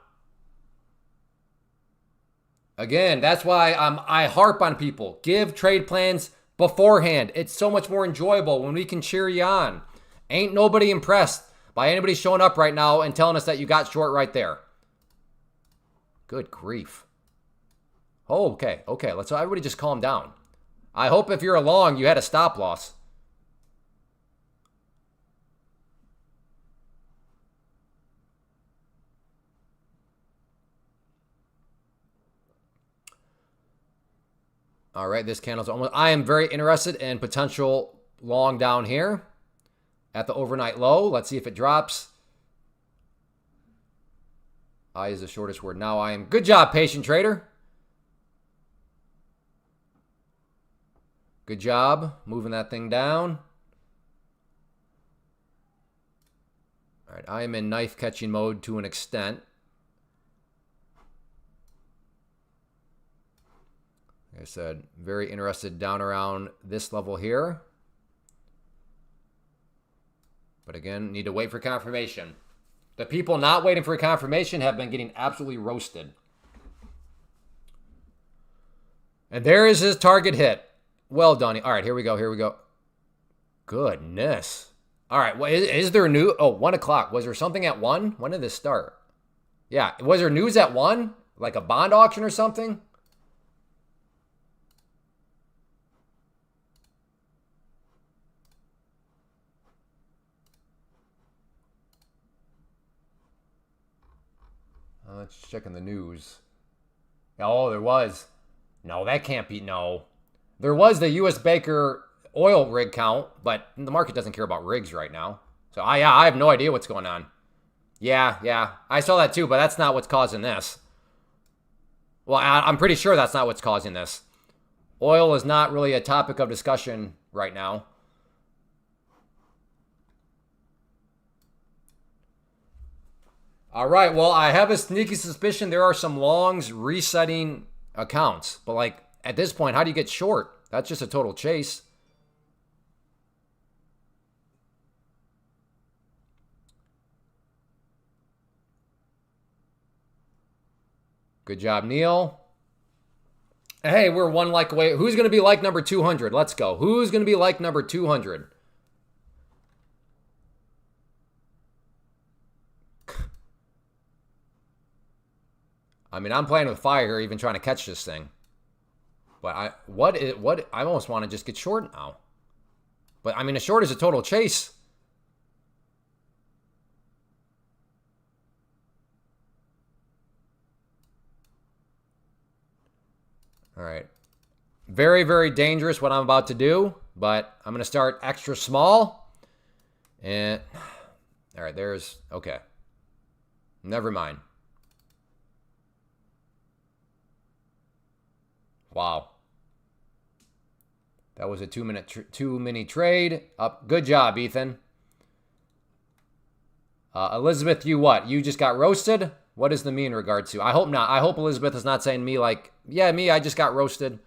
Again, that's why I harp on people. Give trade plans beforehand. It's so much more enjoyable when we can cheer you on. Ain't nobody impressed by anybody showing up right now and telling us that you got short right there. Good grief. Oh, okay. Let's everybody just calm down. I hope if you're a long, you had a stop loss. All right, this candle's almost. I am very interested in potential long down here at the overnight low. Let's see if it drops. I is the shortest word. Now I am. Good job, patient trader. Good job moving that thing down. All right, I am in knife catching mode to an extent. Like I said, very interested down around this level here. But again, need to wait for confirmation. The people not waiting for confirmation have been getting absolutely roasted. And there is his target hit. Well done. All right, here we go. Here we go. Goodness. All right, well, is there new? Oh, 1 o'clock. Was there something at 1? When did this start? Yeah, was there news at 1? Like a bond auction or something? Let's check in the news. Oh, there was. No, that can't be. No. There was the U.S. Baker oil rig count, but the market doesn't care about rigs right now. So, I have no idea what's going on. Yeah. I saw that too, but that's not what's causing this. Well, I'm pretty sure that's not what's causing this. Oil is not really a topic of discussion right now. All right, well, I have a sneaky suspicion there are some longs resetting accounts. But, like, at this point, how do you get short? That's just a total chase. Good job, Neil. Hey, we're one like away. Who's going to be like number 200? Let's go. Who's going to be like number 200? I mean, I'm playing with fire here, even trying to catch this thing. But I almost want to just get short now. But I mean, a short is a total chase. All right. Very, very dangerous what I'm about to do, but I'm going to start extra small. And all right, okay. Never mind. Wow. That was a 2-minute trade. Up. Good job, Ethan. Elizabeth, you what? You just got roasted? What is the me in regards to? I hope not. I hope Elizabeth is not saying me like, yeah, me, I just got roasted.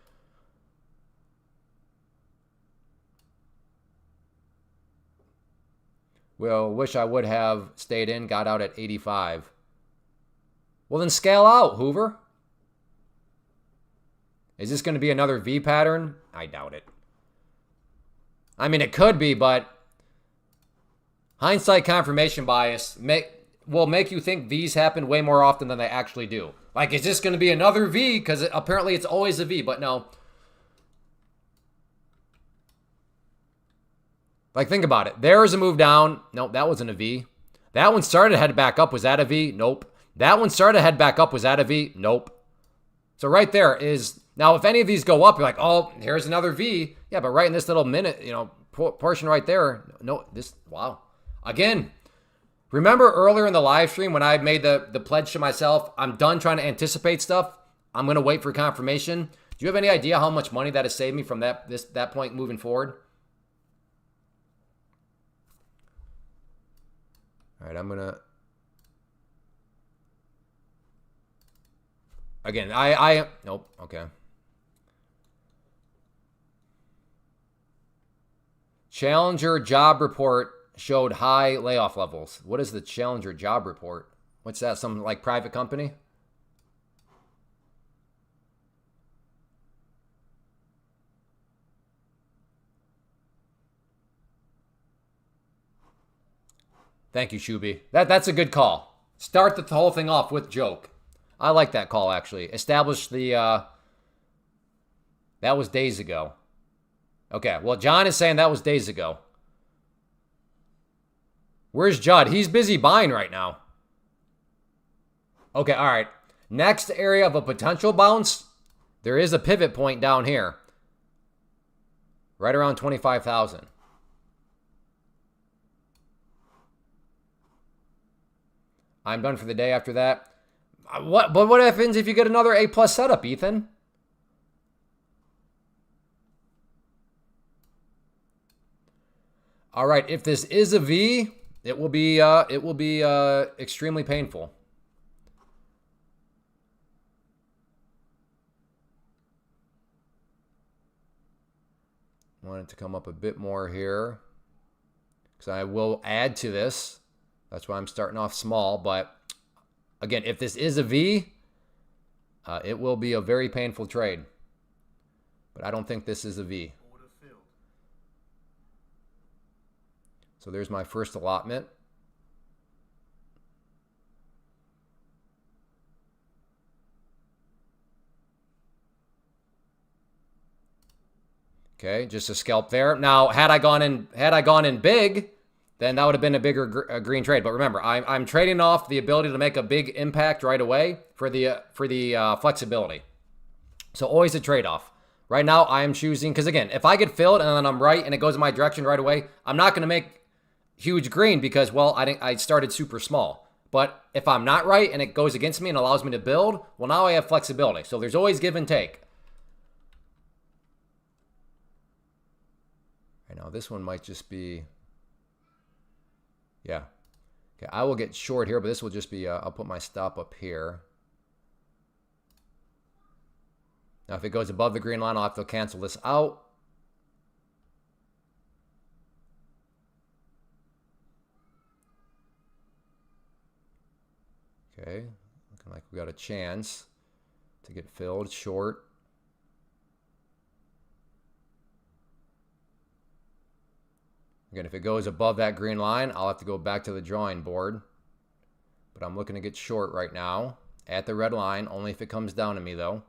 Well, wish I would have stayed in, got out at 85. Well, then scale out, Hoover. Is this going to be another V pattern? I doubt it. I mean, it could be, but hindsight confirmation bias will make you think V's happen way more often than they actually do. Like, is this going to be another V? Because apparently it's always a V, but no. Like, think about it. There is a move down. Nope, that wasn't a V. That one started head back up. Was that a V? Nope. That one started head back up. Was that a V? Nope. So right there is... Now, if any of these go up, you're like, oh, here's another V. Yeah, but right in this little minute, portion right there. No, wow. Again, remember earlier in the live stream when I made the pledge to myself, I'm done trying to anticipate stuff. I'm going to wait for confirmation. Do you have any idea how much money that has saved me from that point moving forward? All right, I'm going to... Again, nope, okay. Challenger job report showed high layoff levels. What is the Challenger job report? What's that, some like private company? Thank you, Shuby. That's a good call. Start the whole thing off with joke. I like that call, actually. Establish the... that was days ago. Okay, well, John is saying that was days ago. Where's Judd? He's busy buying right now. Okay, all right. Next area of a potential bounce, there is a pivot point down here. Right around 25,000. I'm done for the day after that. But what happens if you get another A+ setup, Ethan? All right, if this is a V, it will be extremely painful. Want it to come up a bit more here, because I will add to this. That's why I'm starting off small. But again, if this is a V, it will be a very painful trade. But I don't think this is a V. So there's my first allotment. Okay, just a scalp there. Now, had I gone in big, then that would have been a bigger green trade. But remember, I'm trading off the ability to make a big impact right away for the flexibility. So always a trade-off. Right now, I am choosing, because again, if I get filled and then I'm right and it goes in my direction right away, I'm not going to make huge green because, well, I started super small. But if I'm not right and it goes against me and allows me to build, well, now I have flexibility. So there's always give and take. Right now, this one might just be, yeah. Okay, I will get short here, but this will just be, I'll put my stop up here. Now, if it goes above the green line, I'll have to cancel this out. Okay, looking like we got a chance to get filled short. Again, if it goes above that green line, I'll have to go back to the drawing board. But I'm looking to get short right now at the red line, only if it comes down to me, though.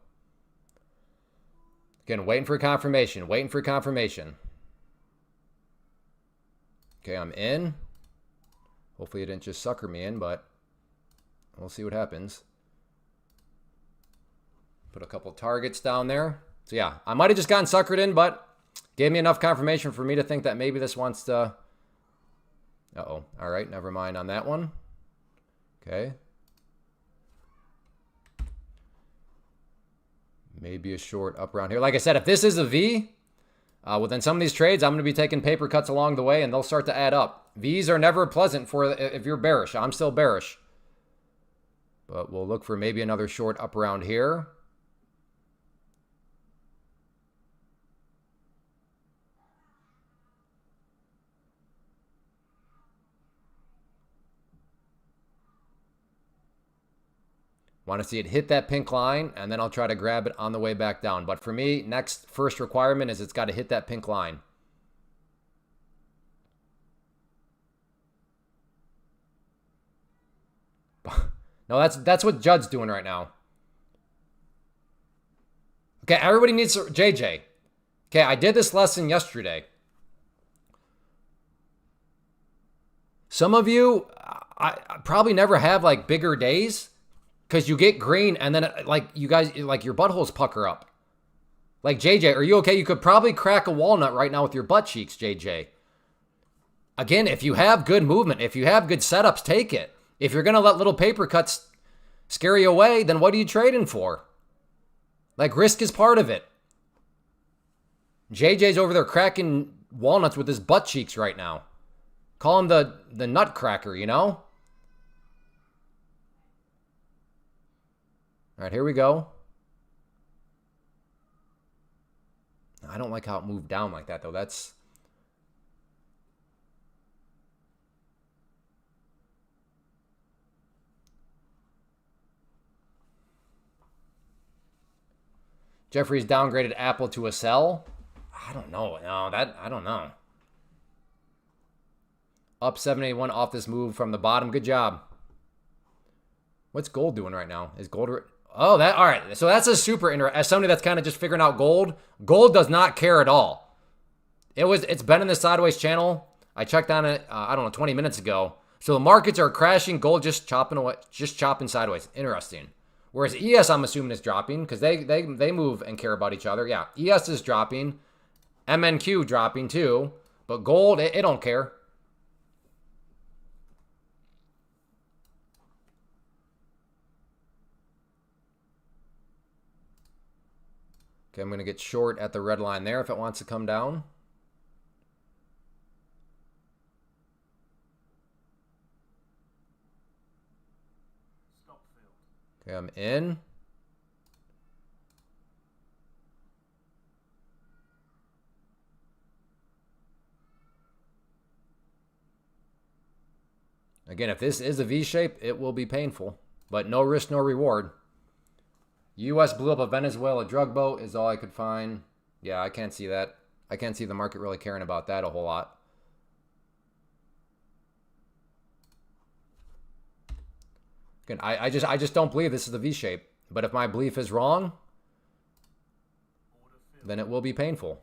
Again, waiting for confirmation, waiting for confirmation. Okay, I'm in. Hopefully it didn't just sucker me in, but we'll see what happens. Put a couple targets down there. So yeah, I might have just gotten suckered in, but gave me enough confirmation for me to think that maybe this wants to... Uh-oh. All right, never mind on that one. Okay. Maybe a short up around here. Like I said, if this is a V, well, then some of these trades, I'm going to be taking paper cuts along the way, and they'll start to add up. Vs are never pleasant for if you're bearish. I'm still bearish. But we'll look for maybe another short up around here. Want to see it hit that pink line, and then I'll try to grab it on the way back down. But for me, first requirement is it's got to hit that pink line. No, that's what Judd's doing right now. Okay, everybody needs JJ. Okay, I did this lesson yesterday. Some of you, I probably never have like bigger days. Because you get green and then like you guys, like your buttholes pucker up. Like JJ, are you okay? You could probably crack a walnut right now with your butt cheeks, JJ. Again, if you have good movement, if you have good setups, take it. If you're going to let little paper cuts scare you away, then what are you trading for? Like risk is part of it. JJ's over there cracking walnuts with his butt cheeks right now. Call him the nutcracker, you know? All right, here we go. I don't like how it moved down like that, though. That's... Jeffrey's downgraded Apple to a sell. I don't know. No, I don't know. Up 781 off this move from the bottom. Good job. What's gold doing right now? Is gold... Oh, all right. So that's a super interesting. As somebody that's kind of just figuring out gold, gold does not care at all. It's been in the sideways channel. I checked on it, I don't know, 20 minutes ago. So the markets are crashing, gold just chopping away, just chopping sideways. Interesting. Whereas ES, I'm assuming, is dropping because they move and care about each other. Yeah, ES is dropping. MNQ dropping too. But gold, it don't care. Okay, I'm going to get short at the red line there if it wants to come down. Okay, I'm in. Again, if this is a V shape, it will be painful, but no risk, no reward. U.S. blew up a Venezuela drug boat is all I could find. Yeah, I can't see that. I can't see the market really caring about that a whole lot. Again, I just don't believe this is the V shape. But if my belief is wrong, then it will be painful.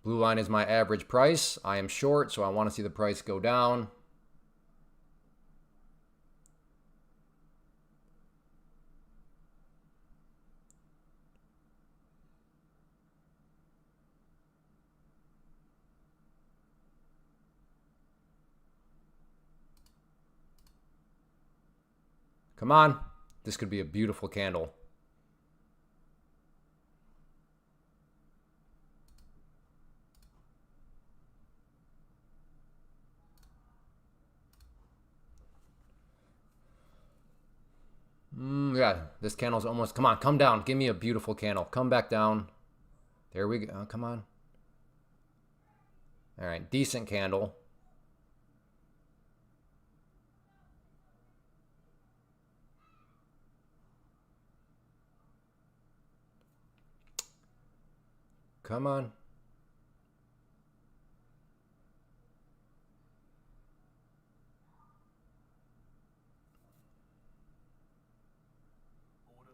Blue line is my average price. I am short, so I want to see the price go down. Come on. This could be a beautiful candle. Yeah, this candle's almost... Come on, come down. Give me a beautiful candle. Come back down. There we go. Oh, come on. All right, decent candle. Come on.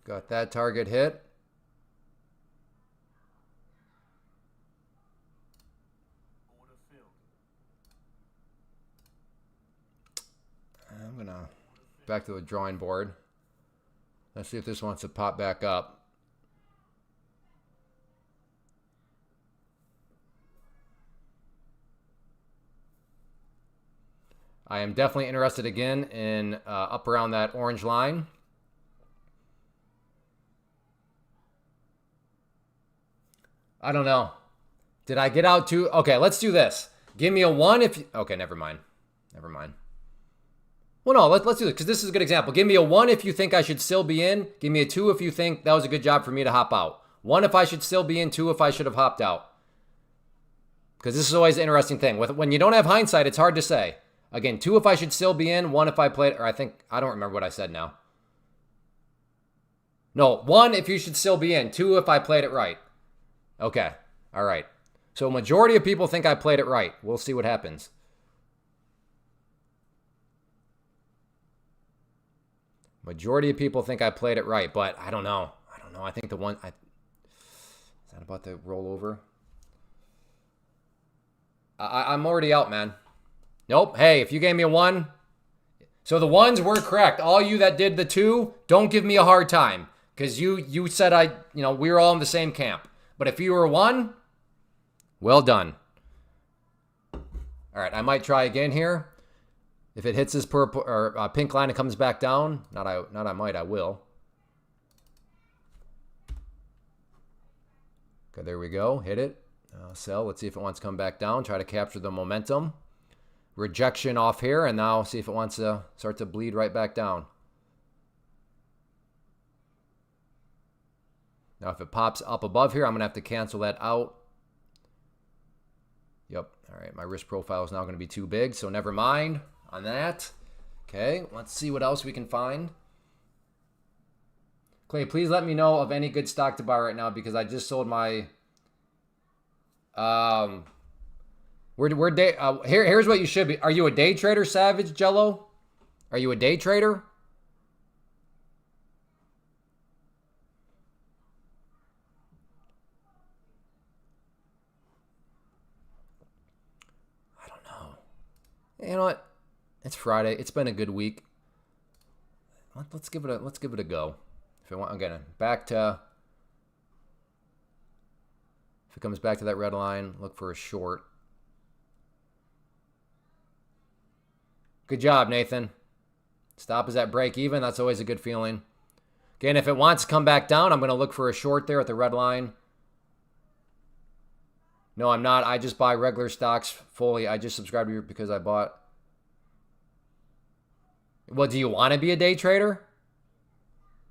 Got that target hit. I'm gonna back to the drawing board. Let's see if this wants to pop back up. I am definitely interested again in up around that orange line. I don't know. Did I get out too? Okay, let's do this. Give me a 1 if... Okay, never mind. Never mind. Well, no, let's do this because this is a good example. Give me a 1 if you think I should still be in. Give me a 2 if you think that was a good job for me to hop out. 1 if I should still be in. 2 if I should have hopped out. Because this is always an interesting thing. When you don't have hindsight, it's hard to say. Again, 2 if I should still be in. 1 if I played... Or I don't remember what I said now. No, 1 if you should still be in. 2 if I played it right. Okay. All right. So a majority of people think I played it right. We'll see what happens. Majority of people think I played it right, but I don't know. I don't know. I think the one... Is that about to roll over? I'm already out, man. Nope. Hey, if you gave me a 1... So the 1s were correct. All you that did the 2, don't give me a hard time. Because you said we were all in the same camp. But if you were a 1, well done. All right, I might try again here. If it hits this purple or pink line and comes back down, I will. Okay, there we go. Hit it. Sell. Let's see if it wants to come back down. Try to capture the momentum. Rejection off here, and now see if it wants to start to bleed right back down. Now, if it pops up above here, I'm going to have to cancel that out. Yep. All right. My risk profile is now going to be too big, so never mind on that. Okay. Let's see what else we can find. Clay, please let me know of any good stock to buy right now because I just sold my... Here's what you should be. Are you a day trader, Savage Jello? Are you a day trader? You know what? It's Friday. It's been a good week. Let's give it a go. If I want, again, if it comes back to that red line, look for a short. Good job, Nathan. Stop is at break even. That's always a good feeling. Again, if it wants to come back down, I'm going to look for a short there at the red line. No, I'm not. I just buy regular stocks fully. I just subscribed to you because I bought. Well, do you want to be a day trader?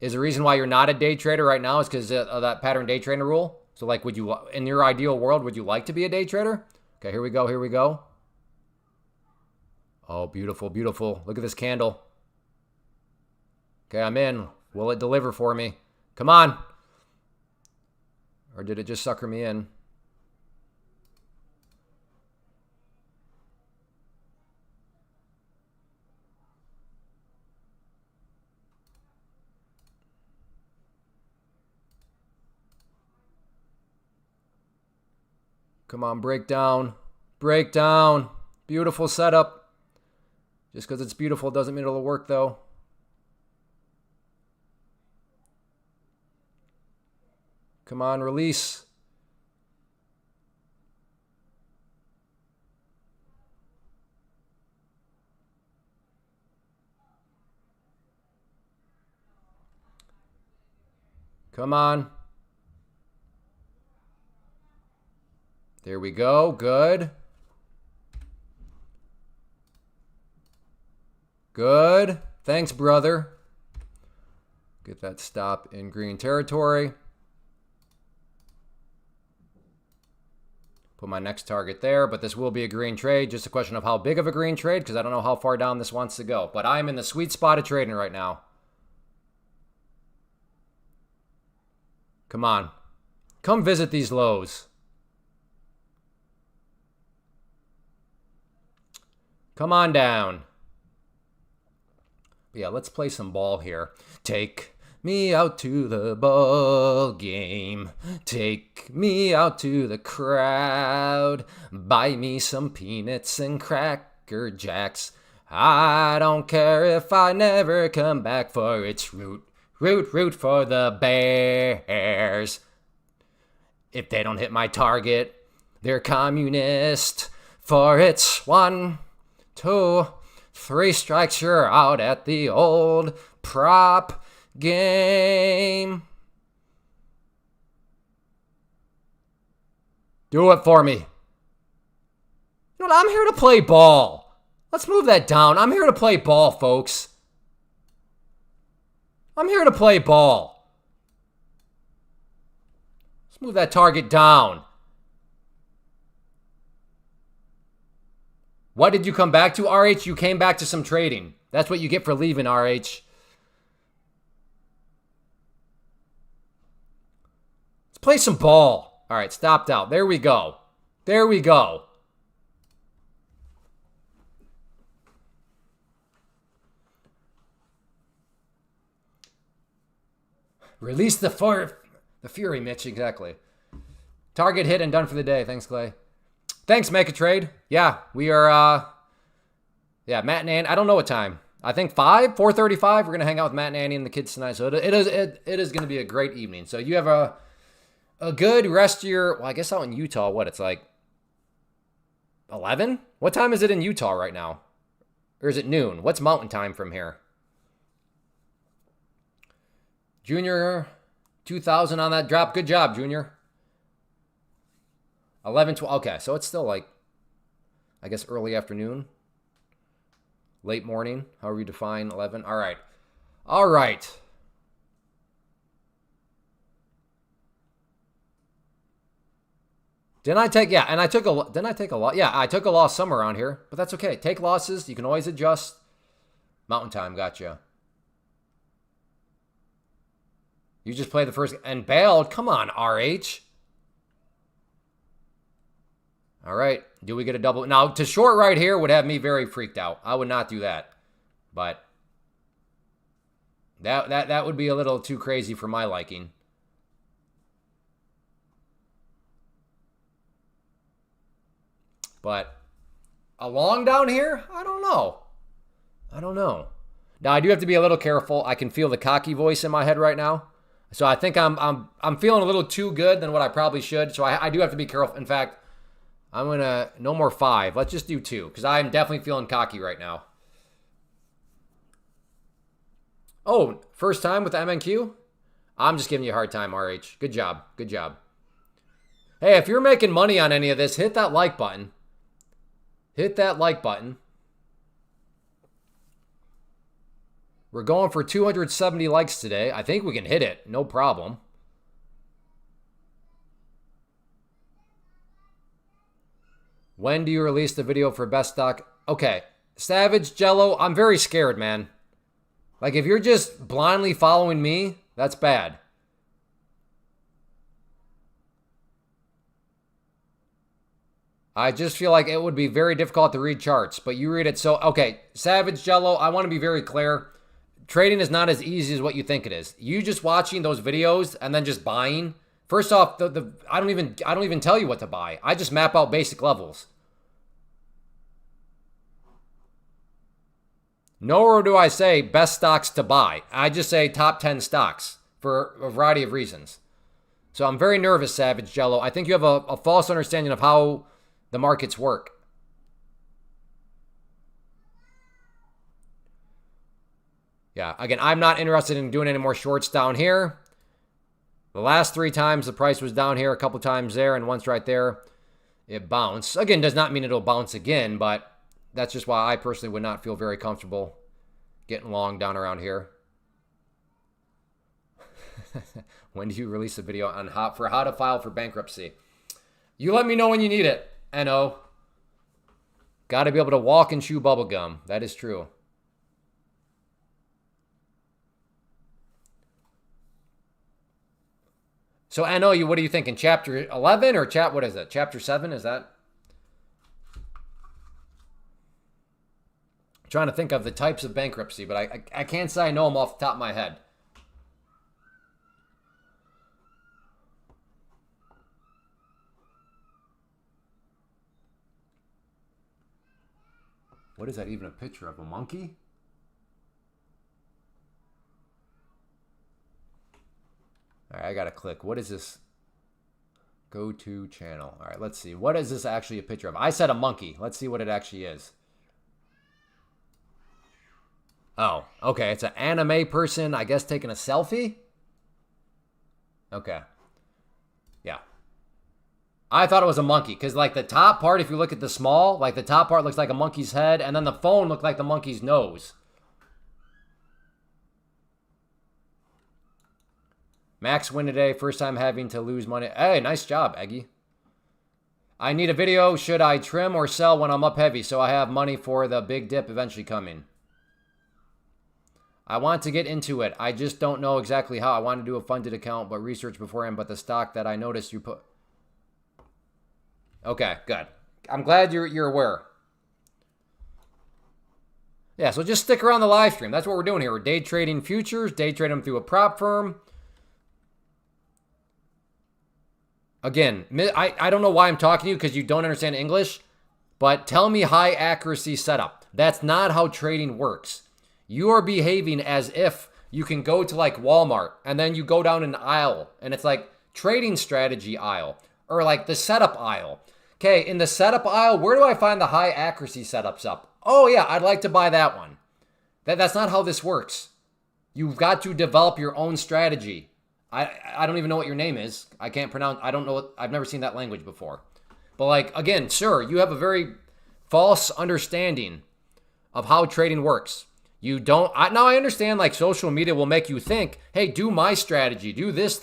Is the reason why you're not a day trader right now is because of that pattern day trader rule? So, like, would you, in your ideal world, would you like to be a day trader? Okay, here we go. Here we go. Oh, beautiful, beautiful. Look at this candle. Okay, I'm in. Will it deliver for me? Come on. Or did it just sucker me in? Come on, break down. Break down. Beautiful setup. Just because it's beautiful doesn't mean it'll work, though. Come on, release. Come on. There we go. Good. Good. Thanks, brother. Get that stop in green territory. Put my next target there, but this will be a green trade. Just a question of how big of a green trade, because I don't know how far down this wants to go. But I'm in the sweet spot of trading right now. Come on. Come visit these lows. Come on down. Yeah, let's play some ball here. Take me out to the ball game. Take me out to the crowd. Buy me some peanuts and Cracker Jacks. I don't care if I never come back, for it's root for the Bears. If they don't hit my target, they're communist. For it's 1, 2, 3 strikes, you're out at the old prop game. Do it for me. You know what? I'm here to play ball. Let's move that down. I'm here to play ball, folks. I'm here to play ball. Let's move that target down. What did you come back to, RH? You came back to some trading. That's what you get for leaving, RH. Let's play some ball. All right, stopped out. There we go. There we go. Release the fury, Mitch, exactly. Target hit and done for the day. Thanks, Clay. Thanks, Make a Trade. Yeah, we are, Matt and Annie. I don't know what time. I think 4:35. We're going to hang out with Matt and Annie and the kids tonight. So it is going to be a great evening. So you have a good rest of your, well, I guess out in Utah, what, it's like 11? What time is it in Utah right now? Or is it noon? What's mountain time from here? Junior, 2,000 on that drop. Good job, Junior. 11, 12. Okay, so it's still like, I guess, early afternoon. Late morning, however you define 11. All right. All right. Didn't I take, yeah, and didn't I take a lot? Yeah, I took a loss somewhere around here, but that's okay. Take losses. You can always adjust. Mountain time, gotcha. You just played the first and bailed. Come on, RH. All right. Do we get a double? Now, to short right here would have me very freaked out. I would not do that. But that would be a little too crazy for my liking. But a long down here? I don't know. Now I do have to be a little careful. I can feel the cocky voice in my head right now. So I think I'm feeling a little too good than what I probably should. So I do have to be careful. In fact, I'm going to, no more 5. Let's just do 2 because I'm definitely feeling cocky right now. Oh, first time with the MNQ? I'm just giving you a hard time, RH. Good job. Good job. Hey, if you're making money on any of this, hit that like button. Hit that like button. We're going for 270 likes today. I think we can hit it. No problem. When do you release the video for best stock? Okay. Savage, Jello, I'm very scared, man. Like, if you're just blindly following me, that's bad. I just feel like it would be very difficult to read charts, but you read it so... Okay, Savage, Jello, I want to be very clear. Trading is not as easy as what you think it is. You just watching those videos and then just buying. First off, I don't even tell you what to buy. I just map out basic levels. Nor do I say best stocks to buy. I just say top 10 stocks for a variety of reasons. So I'm very nervous, Savage Jello. I think you have a false understanding of how the markets work. Yeah, again, I'm not interested in doing any more shorts down here. The last 3 times the price was down here, a couple times there, and once right there, it bounced. Again, does not mean it'll bounce again, but that's just why I personally would not feel very comfortable getting long down around here. When do you release a video on how to file for bankruptcy? You let me know when you need it, NO. Got to be able to walk and chew bubblegum. That is true. So, NO, what are you thinking? Chapter 11 or what is it? Chapter 7? Is that? I'm trying to think of the types of bankruptcy, but I can't say I know them off the top of my head. What is that even a picture of? A monkey? All right, I got to click. What is this? Go to channel. All right, let's see. What is this actually a picture of? I said a monkey. Let's see what it actually is. Oh, okay. It's an anime person, I guess, taking a selfie. Okay. Yeah. I thought it was a monkey because, like, the top part, if you look at the small, like, the top part looks like a monkey's head, and then the phone looked like the monkey's nose. Max win today. First time having to lose money. Hey, nice job, Eggy. I need a video. Should I trim or sell when I'm up heavy so I have money for the big dip eventually coming? I want to get into it. I just don't know exactly how. I want to do a funded account, but research beforehand. But the stock that I noticed you put... Okay, good. I'm glad you're aware. Yeah, so just stick around the live stream. That's what we're doing here. We're day trading futures, day trading them through a prop firm. Again, I don't know why I'm talking to you because you don't understand English, but tell me high accuracy setup. That's not how trading works. You are behaving as if you can go to like Walmart and then you go down an aisle and it's like trading strategy aisle or like the setup aisle. Okay, in the setup aisle, where do I find the high accuracy setups up? Oh yeah, I'd like to buy that one. That's not how this works. You've got to develop your own strategy. I don't even know what your name is. I can't pronounce, I don't know, I've never seen that language before. But like, again, sir, you have a very false understanding of how trading works. You don't, now I understand like social media will make you think, hey, do my strategy, do this.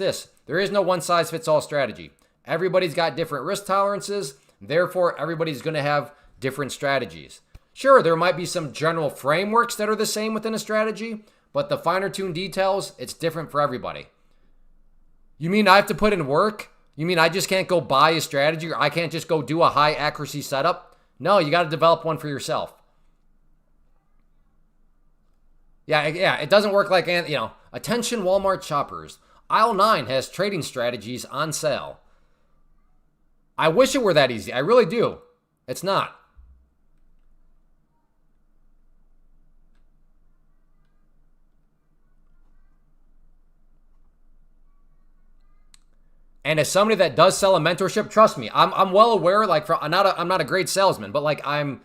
There is no one size fits all strategy. Everybody's got different risk tolerances. Therefore, everybody's going to have different strategies. Sure, there might be some general frameworks that are the same within a strategy, but the finer tuned details, it's different for everybody. You mean I have to put in work? You mean I just can't go buy a strategy or I can't just go do a high accuracy setup? No, you got to develop one for yourself. Yeah, it doesn't work like, attention Walmart shoppers. Aisle 9 has trading strategies on sale. I wish it were that easy. I really do. It's not. And as somebody that does sell a mentorship, trust me, I'm well aware. Like, I'm not a great salesman, but like I'm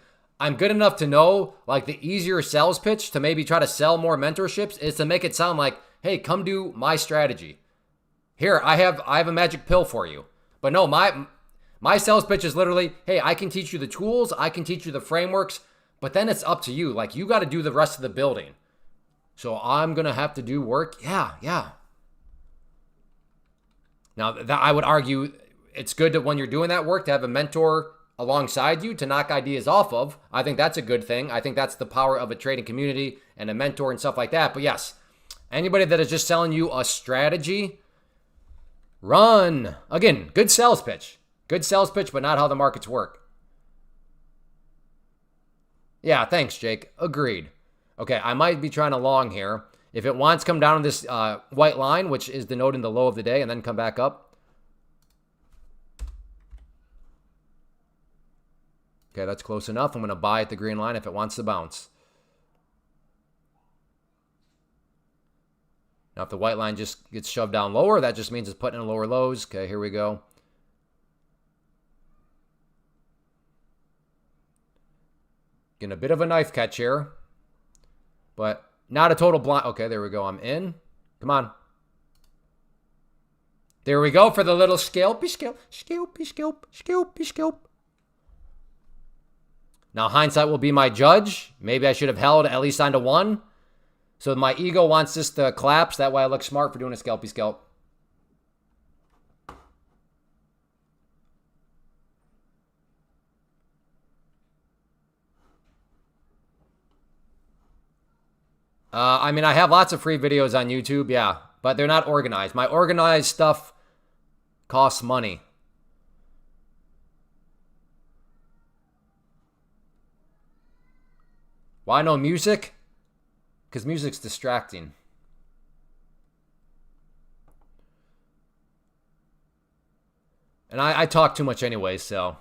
good enough to know like the easier sales pitch to maybe try to sell more mentorships is to make it sound like, hey, come do my strategy. Here, I have a magic pill for you. But no, my sales pitch is literally, hey, I can teach you the tools, I can teach you the frameworks, but then it's up to you. Like, you got to do the rest of the building. So I'm gonna have to do work. Yeah. Now, I would argue it's good that when you're doing that work to have a mentor alongside you to knock ideas off of. I think that's a good thing. I think that's the power of a trading community and a mentor and stuff like that. But yes, anybody that is just selling you a strategy, run. Again, good sales pitch. Good sales pitch, but not how the markets work. Yeah, thanks, Jake. Agreed. Okay, I might be trying to long here. If it wants to come down on this white line, which is denoting the low of the day, and then come back up. Okay, that's close enough. I'm going to buy at the green line if it wants to bounce. Now, if the white line just gets shoved down lower, that just means it's putting in lower lows. Okay, here we go. Getting a bit of a knife catch here, but not a total blind. Okay, there we go. I'm in. Come on. There we go for the little scalpy scalp. Now, hindsight will be my judge. Maybe I should have held at least onto one. So my ego wants this to collapse. That way I look smart for doing a scalpy scalp. I mean, I have lots of free videos on YouTube, yeah, but they're not organized. My organized stuff costs money. Why no music? Because music's distracting. And I talk too much anyway, so.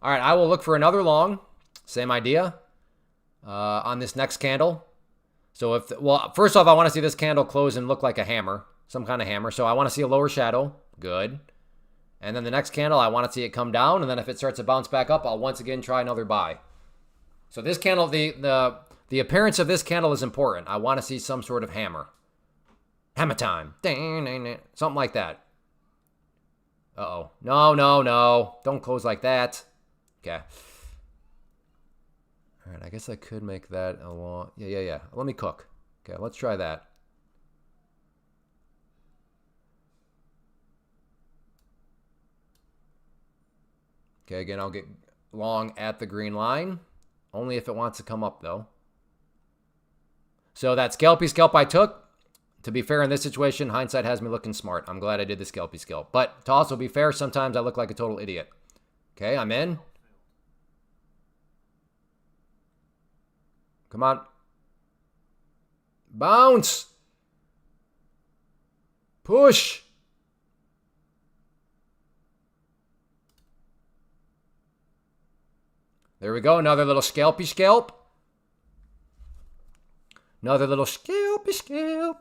All right, I will look for another long. Same idea. On this next candle. So first off, I want to see this candle close and look like a hammer, some kind of hammer. So I want to see a lower shadow. Good. And then the next candle, I want to see it come down. And then if it starts to bounce back up, I'll once again try another buy. So this candle, the appearance of this candle is important. I want to see some sort of hammer. Hammer time. Something like that. Uh-oh. No. Don't close like that. Okay. All right, I guess I could make that a long... Yeah. Let me cook. Okay, let's try that. Okay, again, I'll get long at the green line. Only if it wants to come up, though. So that scalpy scalp I took, to be fair in this situation, hindsight has me looking smart. I'm glad I did the scalpy scalp. But to also be fair, sometimes I look like a total idiot. Okay, I'm in. Come on. Bounce. Push. There we go. Another little scalpy scalp. Another little scalpy scalp.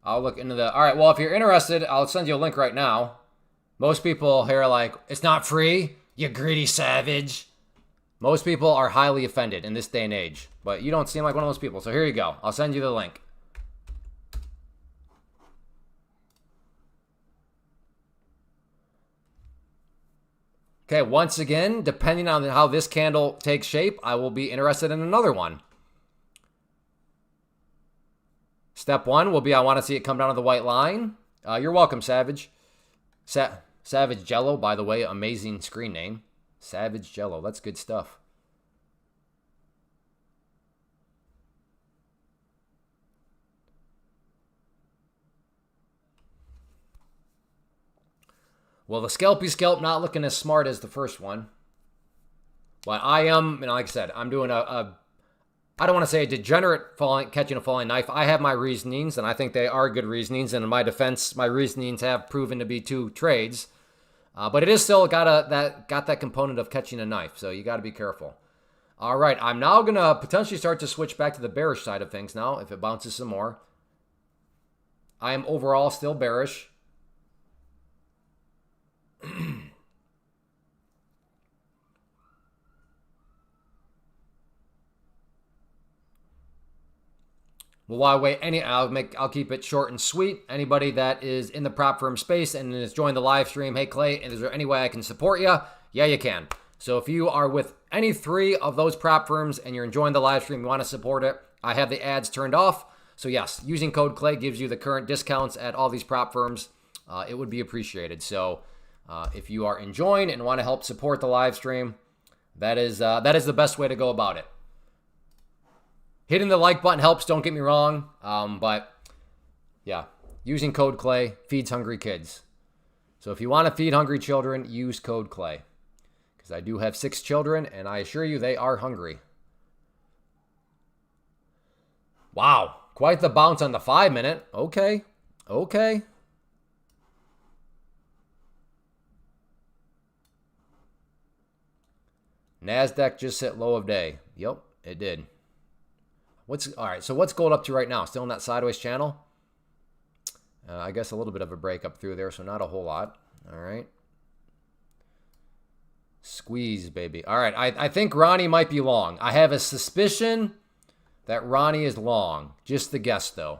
I'll look into the... All right, well, if you're interested, I'll send you a link right now. Most people here are like, it's not free, you greedy savage. Most people are highly offended in this day and age, but you don't seem like one of those people. So here you go. I'll send you the link. Okay, once again, depending on how this candle takes shape, I will be interested in another one. Step one will be I want to see it come down to the white line. You're welcome, Savage. Savage Jello, by the way, amazing screen name. Savage Jello, that's good stuff. Well, the scalpy scalp not looking as smart as the first one. But I am, like I said, I'm doing I don't want to say a degenerate catching a falling knife. I have my reasonings, and I think they are good reasonings. And in my defense, my reasonings have proven to be two trades. But it is still got that component of catching a knife, so you got to be careful. All right, I'm now going to potentially start to switch back to the bearish side of things now, if it bounces some more. I am overall still bearish. Well, why wait? I'll keep it short and sweet. Anybody that is in the prop firm space and is joined the live stream, hey Clay, is there any way I can support you? Yeah, you can. So if you are with any three of those prop firms and you're enjoying the live stream, you want to support it, I have the ads turned off. So yes, using code Clay gives you the current discounts at all these prop firms. It would be appreciated. So if you are enjoying and want to help support the live stream, that is the best way to go about it. Hitting the like button helps, don't get me wrong. But yeah, using code Clay feeds hungry kids. So if you want to feed hungry children, use code Clay. Because I do have 6 children, and I assure you they are hungry. Wow, quite the bounce on the 5-minute. Okay. NASDAQ just hit low of day. Yep, it did. All right, so what's gold up to right now? Still in that sideways channel? I guess a little bit of a break up through there, so not a whole lot. All right. Squeeze, baby. All right, I think Ronnie might be long. I have a suspicion that Ronnie is long. Just the guess, though.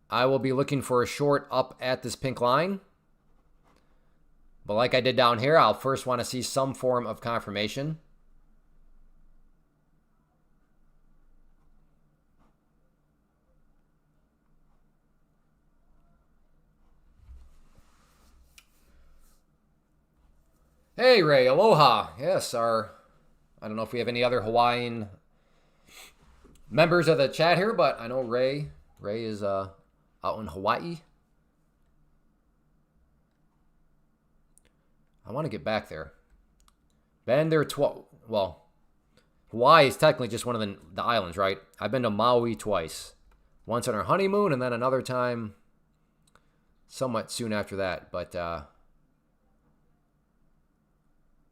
I will be looking for a short up at this pink line. But like I did down here, I'll first want to see some form of confirmation. Hey, Ray. Aloha. Yes, I don't know if we have any other Hawaiian members of the chat here, but I know Ray is out in Hawaii. I want to get back there. Been there well, Hawaii is technically just one of the islands, right? I've been to Maui twice. Once on our honeymoon and then another time somewhat soon after that. But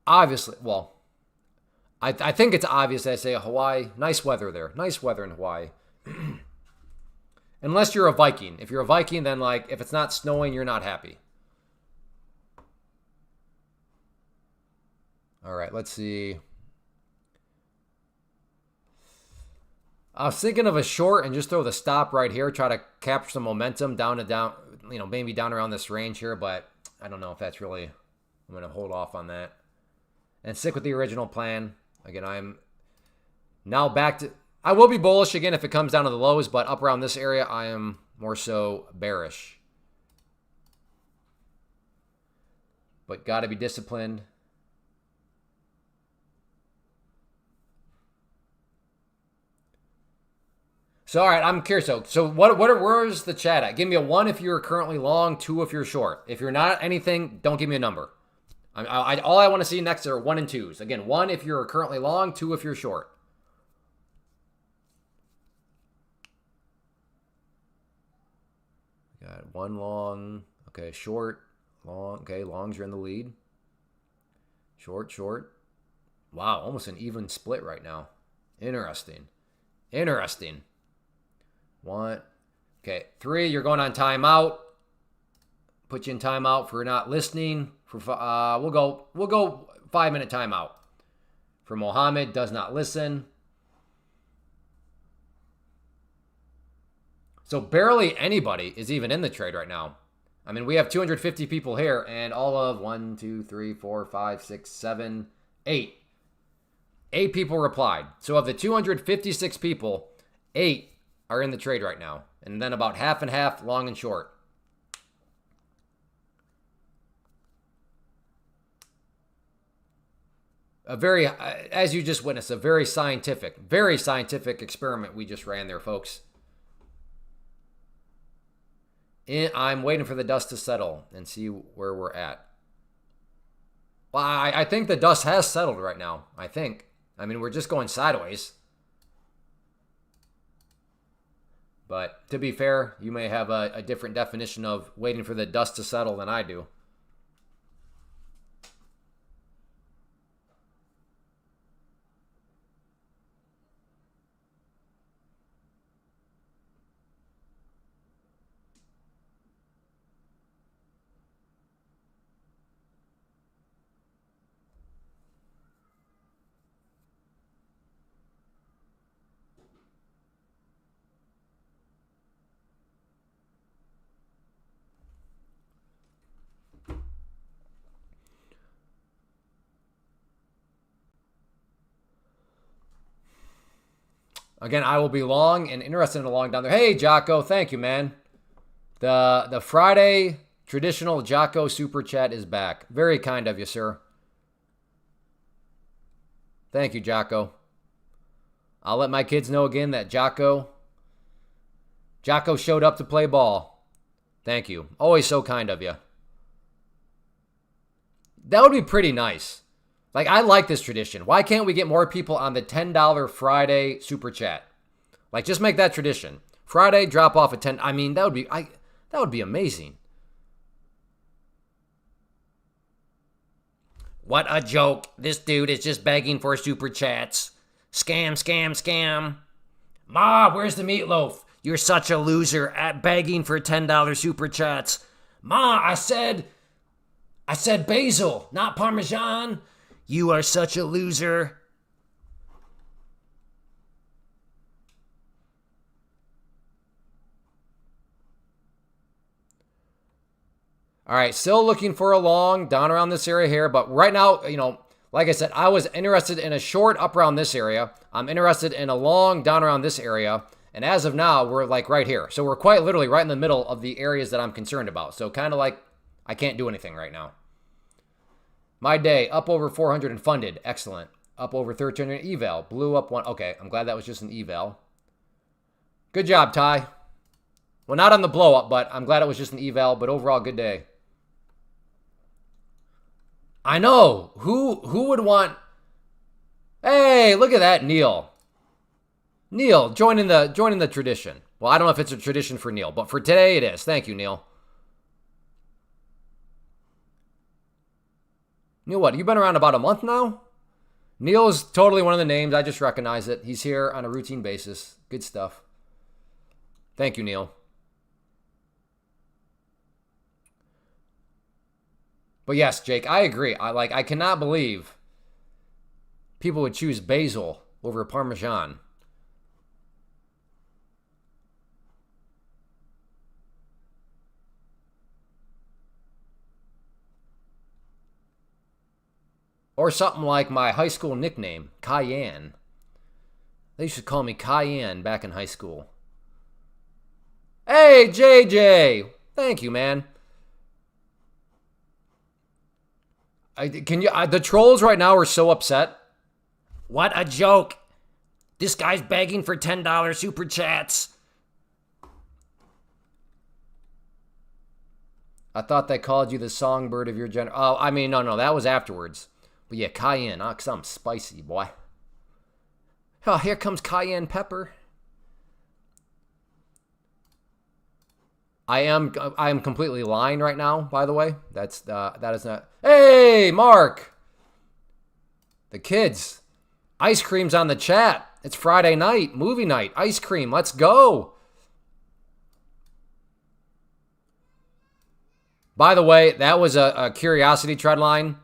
obviously, well, I think it's obvious that I say Hawaii, nice weather there. Nice weather in Hawaii. Unless you're a Viking. If you're a Viking, then like if it's not snowing, you're not happy. All right, let's see. I was thinking of a short and just throw the stop right here, try to capture some momentum down, maybe down around this range here, but I don't know if that's really, I'm going to hold off on that and stick with the original plan. Again, I'm now back to, I will be bullish again if it comes down to the lows, but up around this area, I am more so bearish. But got to be disciplined. So, all right, I'm curious. So where's the chat at? Give me a 1 if you're currently long, 2 if you're short. If you're not anything, don't give me a number. All I want to see next are 1 and 2s. Again, 1 if you're currently long, 2 if you're short. Got 1 long. Okay, short, long. Okay, longs are in the lead. Short. Wow, almost an even split right now. Interesting. 1. Okay, 3, you're going on timeout. Put you in timeout for not listening. We'll go 5-minute timeout. For Mohammed, does not listen. So barely anybody is even in the trade right now. I mean, we have 250 people here, and all of 1, 2, 3, 4, 5, 6, 7, 8. 8 people replied. So of the 256 people, 8 are in the trade right now. And then about half and half, long and short. As you just witnessed, a very scientific experiment we just ran there, folks. I'm waiting for the dust to settle and see where we're at. Well, I think the dust has settled right now, I think. I mean, we're just going sideways. But to be fair, you may have a different definition of waiting for the dust to settle than I do. Again, I will be long and interested in a long down there. Hey, Jocko, thank you, man. The Friday traditional Jocko super chat is back. Very kind of you, sir. Thank you, Jocko. I'll let my kids know again that Jocko showed up to play ball. Thank you. Always so kind of you. That would be pretty nice. Like, I like this tradition. Why can't we get more people on the $10 Friday super chat? Like, just make that tradition. Friday, drop off at 10. I mean, that would be amazing. What a joke. This dude is just begging for super chats. Scam, scam, scam. Ma, where's the meatloaf? You're such a loser at begging for $10 super chats. Ma, I said basil, not Parmesan. You are such a loser. All right, still looking for a long down around this area here, but right now, like I said, I was interested in a short up around this area. I'm interested in a long down around this area, and as of now, we're like right here. So we're quite literally right in the middle of the areas that I'm concerned about. So kind of like I can't do anything right now. My day, up over 400 and funded. Excellent. Up over 1,300 eval. Blew up one. Okay, I'm glad that was just an eval. Good job, Ty. Well, not on the blow up, but I'm glad it was just an eval, but overall, good day. I know. Who would want... Hey, look at that, Neil. Neil, joining the tradition. Well, I don't know if it's a tradition for Neil, but for today it is. Thank you, Neil. Neil, what? You've been around about a month now? Neil is totally one of the names. I just recognize it. He's here on a routine basis. Good stuff. Thank you, Neil. But yes, Jake, I agree. I cannot believe people would choose basil over Parmesan. Or something like my high school nickname, Cayenne. They used to call me Cayenne back in high school. Hey, JJ! Thank you, man. The trolls right now are so upset. What a joke. This guy's begging for $10 super chats. I thought they called you the songbird of your generation. Oh, I mean, no, that was afterwards. But yeah, cayenne. Cause I'm spicy, boy. Oh, here comes cayenne pepper. I am completely lying right now, by the way. That is not. Hey, Mark! The kids. Ice cream's on the chat. It's Friday night, movie night, ice cream. Let's go. By the way, that was a curiosity tread line.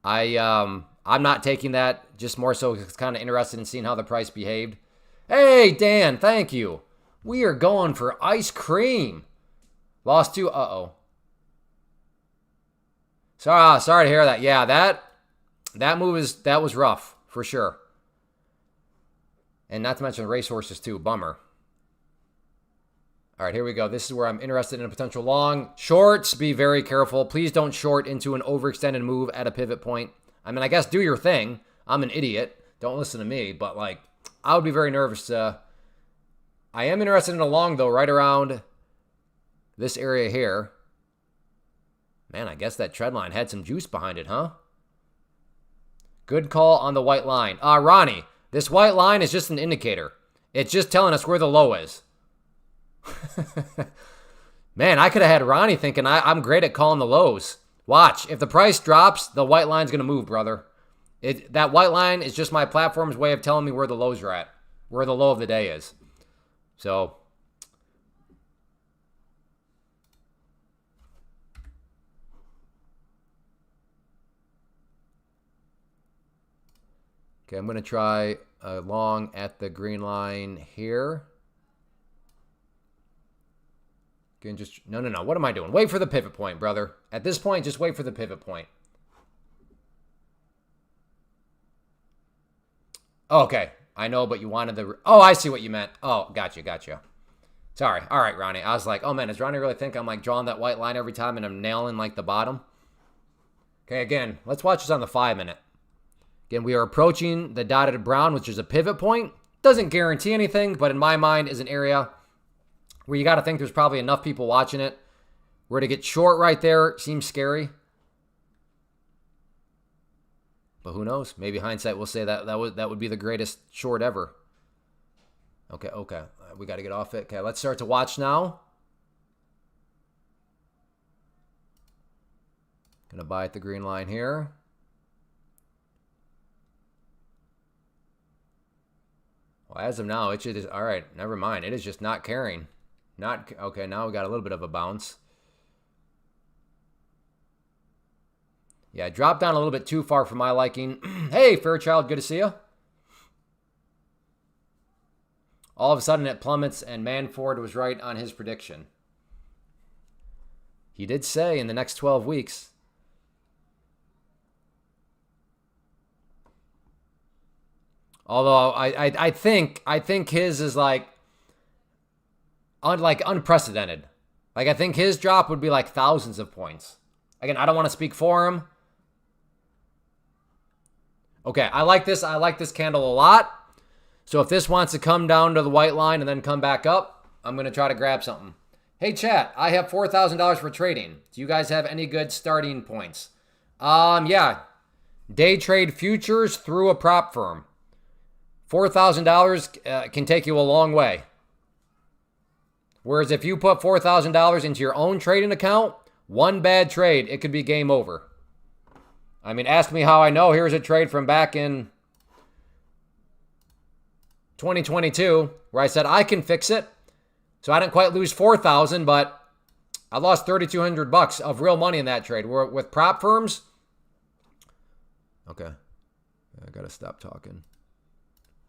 I'm not taking that, just more so because it's kind of interested in seeing how the price behaved. Hey, Dan, thank you. We are going for ice cream. Lost two. Uh-oh. Sorry to hear that. Yeah, that move that was rough, for sure. And not to mention racehorses too. Bummer. All right, here we go. This is where I'm interested in a potential long. Shorts, be very careful. Please don't short into an overextended move at a pivot point. I mean, I guess do your thing. I'm an idiot. Don't listen to me. But, I would be very nervous. I am interested in a long, though, right around this area here. Man, I guess that trend line had some juice behind it, huh? Good call on the white line. Ronnie, this white line is just an indicator. It's just telling us where the low is. Man, I could have had Ronnie thinking I'm great at calling the lows. Watch. If the price drops, the white line's going to move, brother. That white line is just my platform's way of telling me where the lows are at, where the low of the day is. So... Okay, I'm going to try a long at the green line here. Again, just, no. What am I doing? Wait for the pivot point, brother. At this point, just wait for the pivot point. Okay. I know, but you wanted the... Oh, I see what you meant. Oh, gotcha. Sorry. All right, Ronnie. I was like, oh, man, does Ronnie really think I'm, like, drawing that white line every time and I'm nailing, like, the bottom? Okay, again, let's watch this on the 5-minute. Again, we are approaching the dotted brown, which is a pivot point. Doesn't guarantee anything, but in my mind is an area where you got to think there's probably enough people watching it. Where to get short right there seems scary. But who knows? Maybe hindsight will say that would be the greatest short ever. Okay. We got to get off it. Okay, let's start to watch now. Gonna buy at the green line here. Well, as of now, it should... All right, never mind. It is just not carrying. Okay, now we got a little bit of a bounce. Yeah, dropped down a little bit too far for my liking. Hey, Fairchild, good to see you. All of a sudden it plummets, and Manford was right on his prediction. He did say in the next 12 weeks. Although I think his is like unprecedented. Like, I think his drop would be like thousands of points. Again, I don't want to speak for him. Okay, I like this. I like this candle a lot. So if this wants to come down to the white line and then come back up, I'm going to try to grab something. Hey, chat, I have $4,000 for trading. Do you guys have any good starting points? Yeah. Day trade futures through a prop firm. $4,000 can take you a long way. Whereas if you put $4,000 into your own trading account, one bad trade, it could be game over. I mean, ask me how I know. Here's a trade from back in 2022 where I said I can fix it. So I didn't quite lose 4,000, but I lost 3,200 bucks of real money in that trade. With prop firms. Okay. I got to stop talking.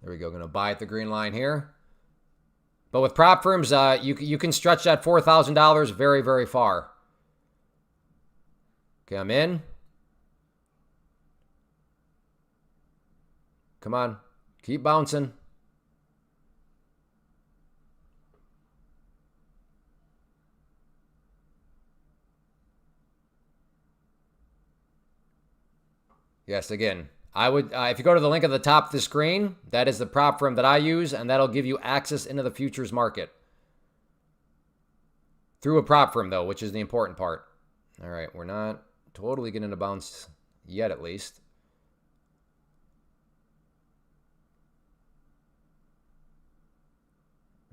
There we go. Going to buy at the green line here. But with prop firms, you can stretch that $4,000 very, very far. Okay, I'm in. Come on. Keep bouncing. Yes, again, I would, if you go to the link at the top of the screen, that is the prop firm that I use, and that'll give you access into the futures market. Through a prop firm, though, which is the important part. All right, we're not totally getting a bounce yet, at least.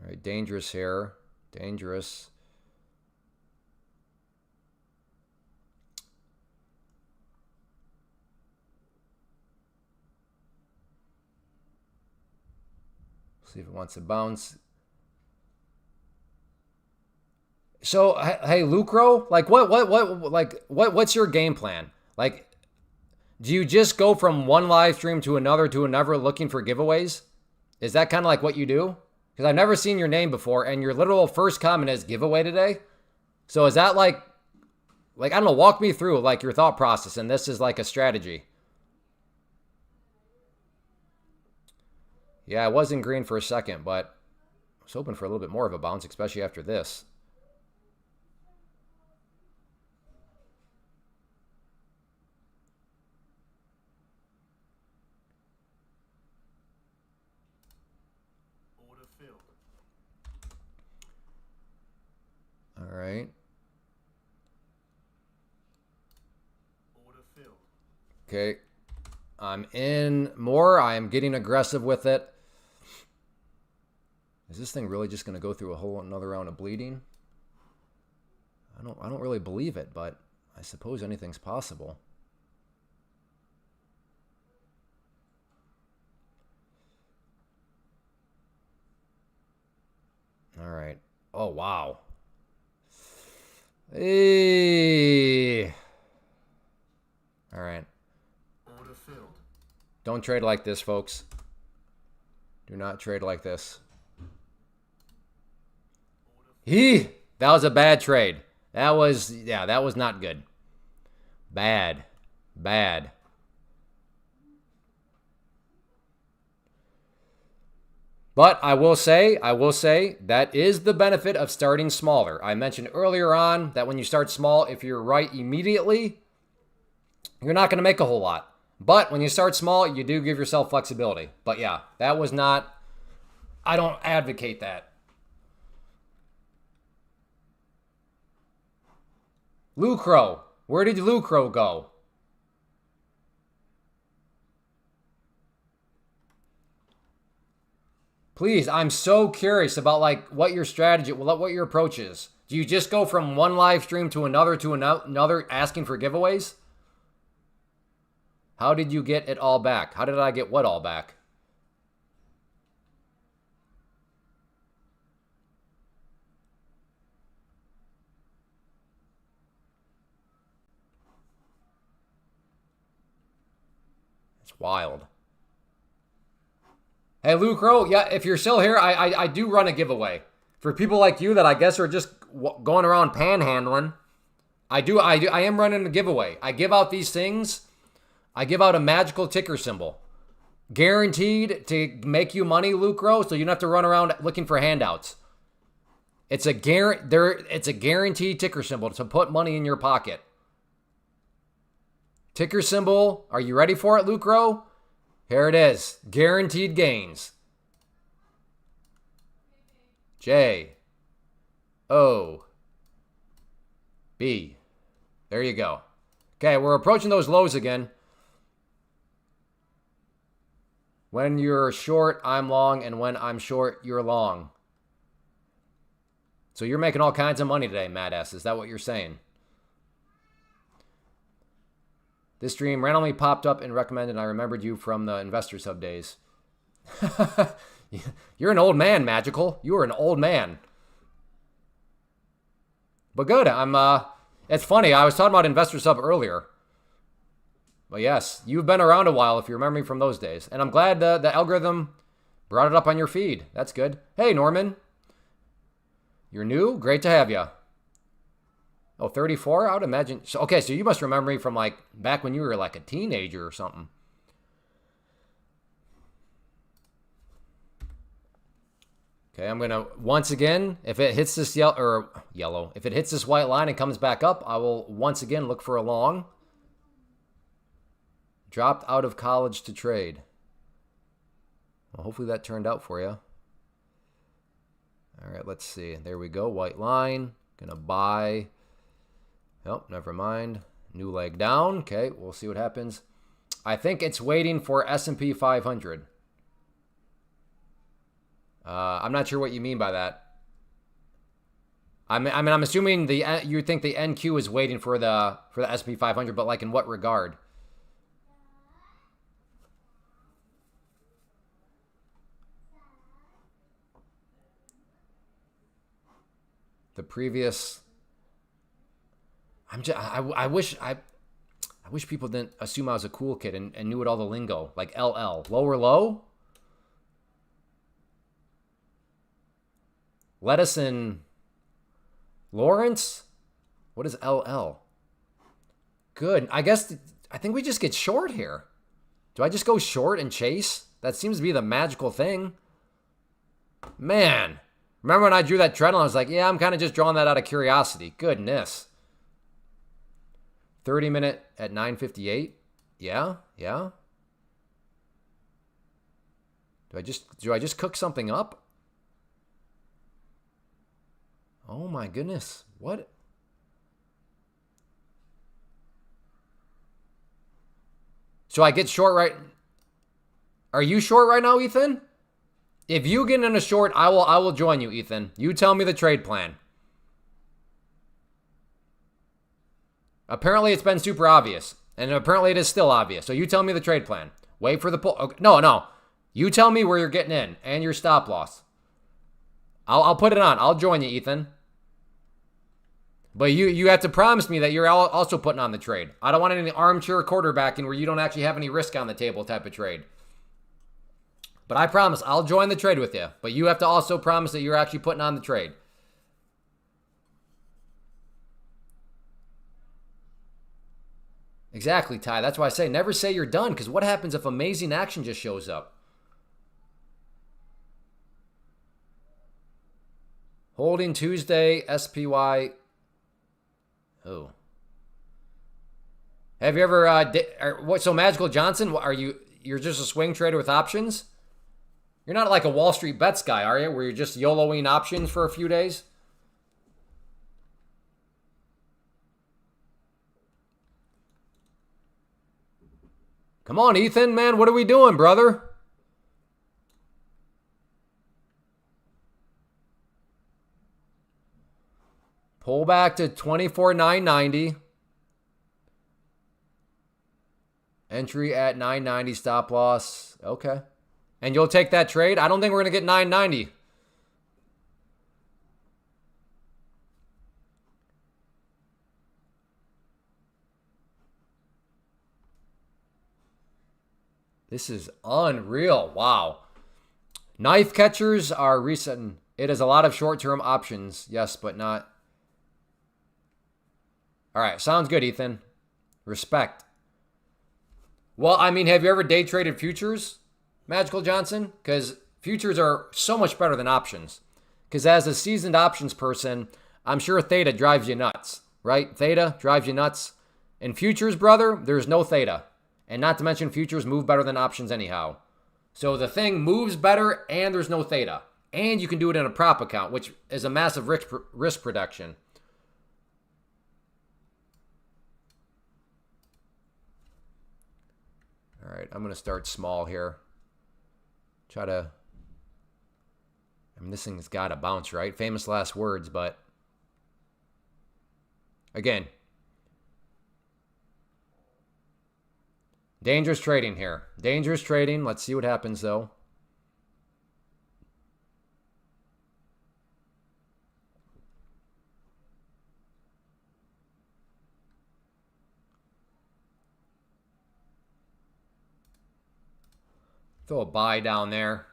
All right, dangerous here. Dangerous. See if it wants to bounce. So, hey, Lucro, like what's your game plan? Like, do you just go from one live stream to another looking for giveaways? Is that kind of like what you do? Because I've never seen your name before, and your literal first comment is giveaway today. So is that like I don't know, walk me through like your thought process, and this is like a strategy. Yeah, I was in green for a second, but I was hoping for a little bit more of a bounce, especially after this. All right. Okay. I'm in more. I am getting aggressive with it. Is this thing really just going to go through a whole another round of bleeding? I don't really believe it, but I suppose anything's possible. All right. Oh, wow. Hey. All right. Order filled. Don't trade like this, folks. Do not trade like this. That was a bad trade. That was not good. Bad. But I will say that is the benefit of starting smaller. I mentioned earlier on that when you start small, if you're right immediately, you're not going to make a whole lot. But when you start small, you do give yourself flexibility. But yeah, that was not, I don't advocate that. Lucro, where did Lucro go? Please, I'm so curious about like what your strategy, what your approach is. Do you just go from one live stream to another asking for giveaways? How did you get it all back? How did I get what all back? It's wild. Hey, Lucro, yeah, if you're still here, I do run a giveaway. For people like you that I guess are just going around panhandling, I am running a giveaway. I give out these things. I give out a magical ticker symbol. Guaranteed to make you money, Lucro, so you don't have to run around looking for handouts. It's a guaranteed ticker symbol to put money in your pocket. Ticker symbol, are you ready for it, Lucro? Here it is. Guaranteed gains. J O B. There you go. Okay, we're approaching those lows again. When you're short, I'm long, and when I'm short, you're long. So you're making all kinds of money today, Mad S. Is that what you're saying? This stream randomly popped up and recommended, and I remembered you from the Investors Hub days. You're an old man, Magical. You are an old man. But good. It's funny. I was talking about Investors Hub earlier. But yes, you've been around a while if you remember me from those days. And I'm glad the algorithm brought it up on your feed. That's good. Hey, Norman. You're new? Great to have you. Oh, 34? I would imagine. So, okay, so you must remember me from like back when you were like a teenager or something. Okay, I'm going to, once again, if it hits this yellow, if it hits this white line and comes back up, I will once again look for a long. Dropped out of college to trade. Well, hopefully that turned out for you. All right, let's see. There we go. White line. Gonna buy. Oh, never mind. New leg down. Okay, we'll see what happens. I think it's waiting for S&P 500. I'm not sure what you mean by that. I mean, I'm assuming you think the NQ is waiting for the S&P 500, but like in what regard? The previous. I wish people didn't assume I was a cool kid and knew what all the lingo, like LL, lower low. Lettuce and Lawrence. What is LL? Good. I think we just get short here. Do I just go short and chase? That seems to be the magical thing. Man. Remember when I drew that trend line? I was like, yeah, I'm kind of just drawing that out of curiosity. Goodness. 30-minute at 9:58. Yeah. Do I just cook something up? Oh my goodness. What? So I get short right. Are you short right now, Ethan? If you get in a short, I will join you, Ethan. You tell me the trade plan. Apparently it's been super obvious. And apparently it is still obvious. So you tell me the trade plan. Wait for the pull. Okay. No. You tell me where you're getting in and your stop loss. I'll put it on. I'll join you, Ethan. But you have to promise me that you're also putting on the trade. I don't want any armchair quarterbacking where you don't actually have any risk on the table type of trade. But I promise I'll join the trade with you. But you have to also promise that you're actually putting on the trade. Exactly, Ty. That's why I say never say you're done, because what happens if amazing action just shows up? Holding Tuesday, SPY. Oh. Have you ever, what? So Magical Johnson, you're just a swing trader with options? You're not like a Wall Street bets guy, are you? Where you're just YOLOing options for a few days? Come on, Ethan, man. What are we doing, brother? Pull back to 24,990. Entry at 990, stop loss. Okay. And you'll take that trade? I don't think we're going to get 990. This is unreal. Wow. Knife catchers are recent. It is a lot of short-term options. Yes, but not. All right. Sounds good, Ethan. Respect. Well, I mean, have you ever day traded futures, Magical Johnson? Because futures are so much better than options. Because as a seasoned options person, I'm sure theta drives you nuts, right? Theta drives you nuts. In futures, brother, there's no theta. And not to mention futures move better than options anyhow. So the thing moves better and there's no theta. And you can do it in a prop account, which is a massive risk reduction. All right, I'm going to start small here. I mean, this thing's got to bounce, right? Famous last words, but again, dangerous trading here. Dangerous trading. Let's see what happens, though. Throw a buy down there.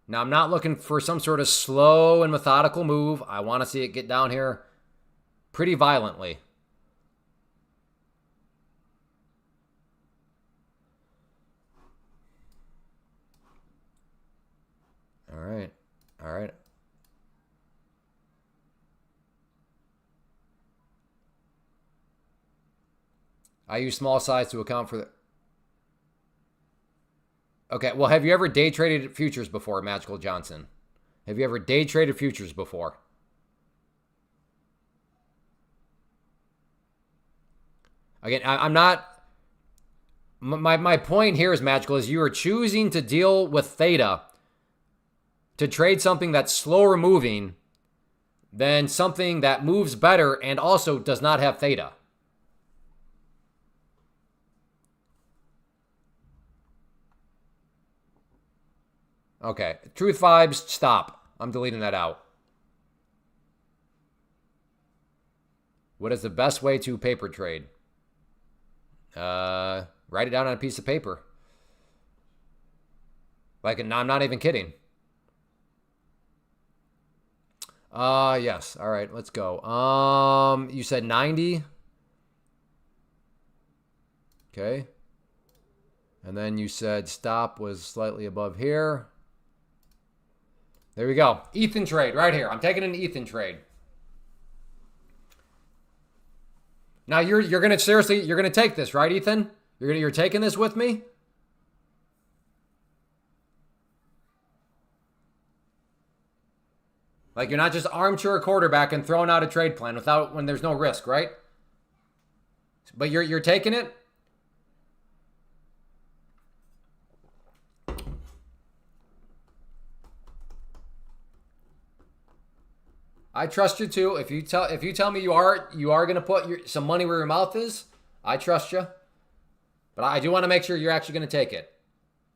Now, I'm not looking for some sort of slow and methodical move. I want to see it get down here pretty violently. All right. All right. I use small size to account for the... Okay, well, have you ever day traded futures before, Magical Johnson? Have you ever day traded futures before? Again, I'm not... My point here is, Magical, is you are choosing to deal with theta to trade something that's slower moving than something that moves better and also does not have theta. Okay, truth vibes, stop. I'm deleting that out. What is the best way to paper trade? Write it down on a piece of paper. Like, I'm not even kidding. Yes. All right, let's go. You said 90. Okay. And then you said stop was slightly above here. There we go. Ethan trade right here. I'm taking an Ethan trade. Now you're gonna seriously, you're gonna take this, right, Ethan? You're taking this with me? Like, you're not just armchair quarterback and throwing out a trade plan when there's no risk, right? But you're taking it? I trust you too. If you tell me you are going to put some money where your mouth is, I trust you. But I do want to make sure you're actually going to take it.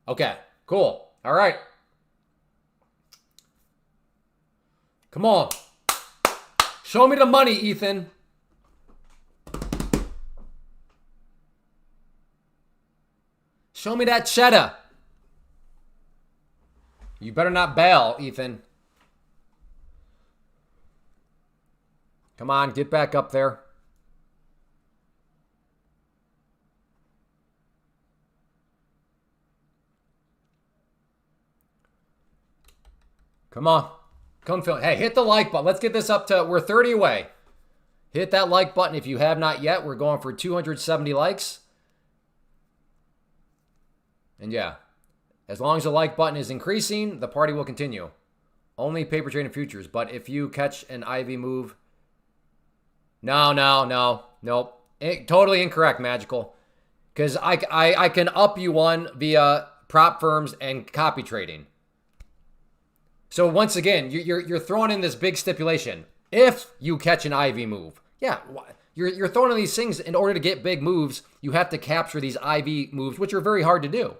Okay, cool. All right. Come on. Show me the money, Ethan. Show me that cheddar. You better not bail, Ethan. Come on, get back up there. Come on. Come fill. Hey, hit the like button. Let's get this up to, we're 30 away. Hit that like button if you have not yet. We're going for 270 likes. And yeah, as long as the like button is increasing, the party will continue. Only paper trading futures. But if you catch an IV move, nope. Totally incorrect, Magical. Because I can up you one via prop firms and copy trading. So once again, you're throwing in this big stipulation. If you catch an IV move, yeah, you're throwing in these things in order to get big moves. You have to capture these IV moves, which are very hard to do.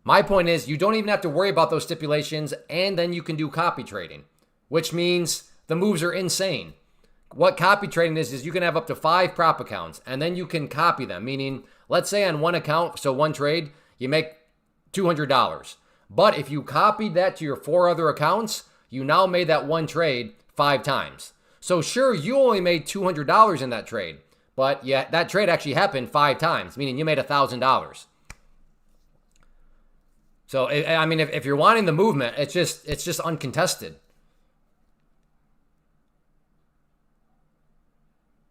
My point is, you don't even have to worry about those stipulations, and then you can do copy trading, which means the moves are insane. What copy trading is you can have up to 5 prop accounts, and then you can copy them, meaning, let's say on one account, so one trade, you make $200. But if you copied that to your 4 other accounts, you now made that one trade 5 times. So sure, you only made $200 in that trade, but yeah, that trade actually happened 5 times, meaning you made $1,000. So, I mean, if you're wanting the movement, it's just uncontested.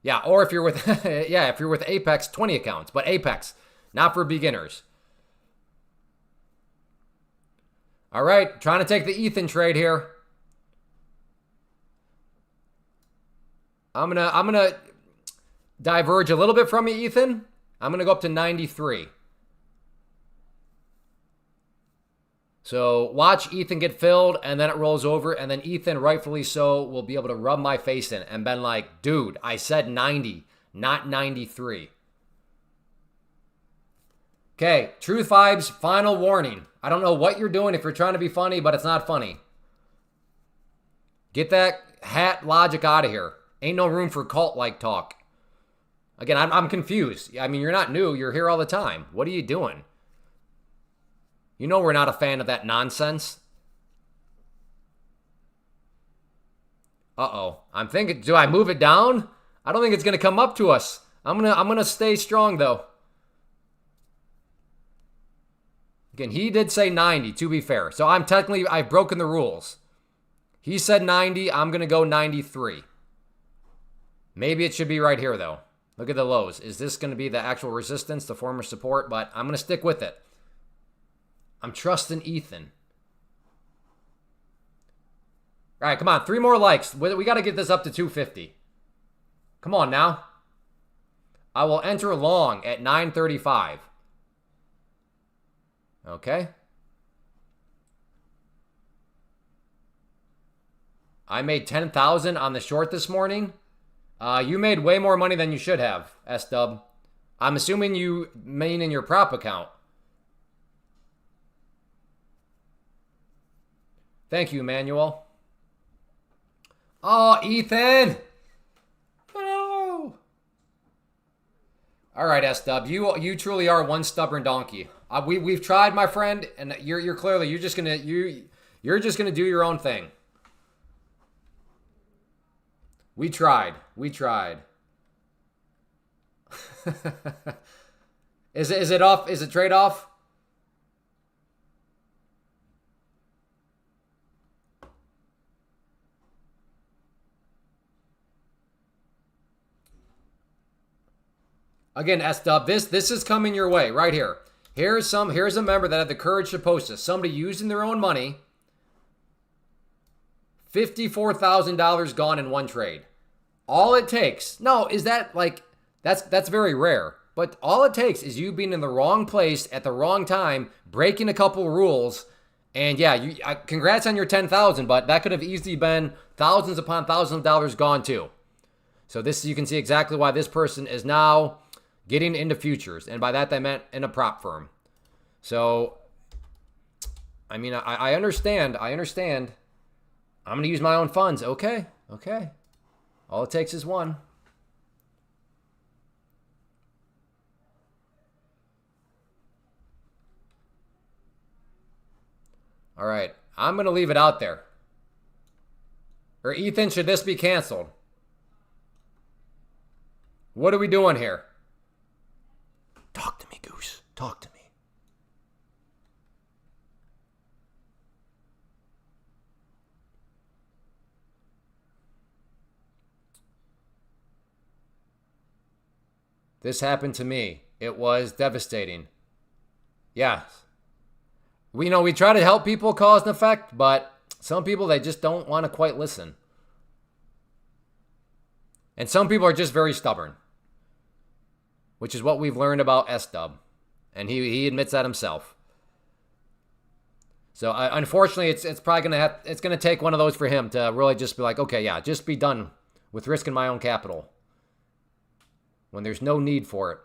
Yeah, or if you're with if you're with Apex, 20 accounts, but Apex, not for beginners. All right, trying to take the Ethan trade here. I'm gonna diverge a little bit from you, Ethan. I'm gonna go up to 93. So watch Ethan get filled, and then it rolls over, and then Ethan, rightfully so, will be able to rub my face in and been like, dude, I said 90, not 93. Okay, Truth Vibes, final warning. I don't know what you're doing if you're trying to be funny, but it's not funny. Get that hat logic out of here. Ain't no room for cult-like talk. Again, I'm confused. I mean, you're not new. You're here all the time. What are you doing? You know we're not a fan of that nonsense. Uh-oh. I'm thinking, do I move it down? I don't think it's going to come up to us. I'm gonna stay strong, though. Again, he did say 90, to be fair. So I've broken the rules. He said 90. I'm going to go 93. Maybe it should be right here, though. Look at the lows. Is this going to be the actual resistance, the former support? But I'm going to stick with it. I'm trusting Ethan. All right, come on. 3 more likes. We got to get this up to 250. Come on now. I will enter long at 9:35. Okay. I made 10,000 on the short this morning. You made way more money than you should have, S-Dub. I'm assuming you mean in your prop account. Thank you, Emmanuel. Oh, Ethan! No! All right, S-Dub. You truly are one stubborn donkey. We've tried, my friend, and you're clearly you're just gonna do your own thing. We tried. Is it off? Is it trade off? Again, S-Dub, this is coming your way right here. Here's a member that had the courage to post this. Somebody using their own money. $54,000 gone in one trade. All it takes, is that like, that's very rare. But all it takes is you being in the wrong place at the wrong time, breaking a couple rules, and yeah, congrats on your 10,000, but that could have easily been thousands upon thousands of dollars gone too. So you can see exactly why this person is now getting into futures, and by that they meant in a prop firm. So, I mean, I understand. I'm going to use my own funds. Okay. All it takes is one. All right. I'm going to leave it out there. Or Ethan, should this be canceled? What are we doing here? Talk to me, Goose. Talk to me. This happened to me. It was devastating. Yeah. We know we try to help people cause and effect, but some people, they just don't want to quite listen. And some people are just very stubborn, which is what we've learned about S-Dub. And he admits that himself. So unfortunately, it's probably gonna take one of those for him to really just be like, okay, yeah, just be done with risking my own capital when there's no need for it.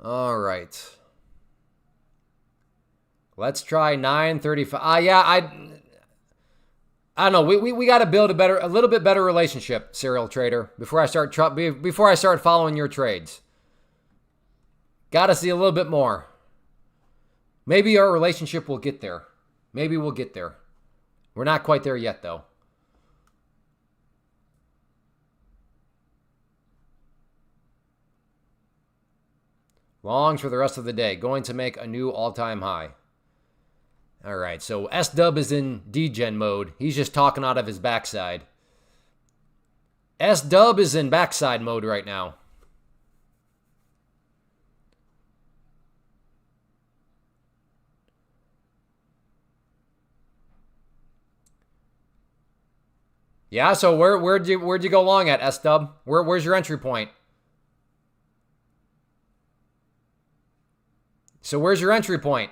All right. Let's try 935. Yeah, I don't know. We got to build a little bit better relationship, serial trader, before I start following your trades. Got to see a little bit more. Maybe our relationship will get there. Maybe we'll get there. We're not quite there yet, though. Longs for the rest of the day. Going to make a new all-time high. All right, so S-Dub is in degen mode. He's just talking out of his backside. S-Dub is in backside mode right now. Yeah, so where'd you go long at, S-Dub? Where's your entry point? So where's your entry point?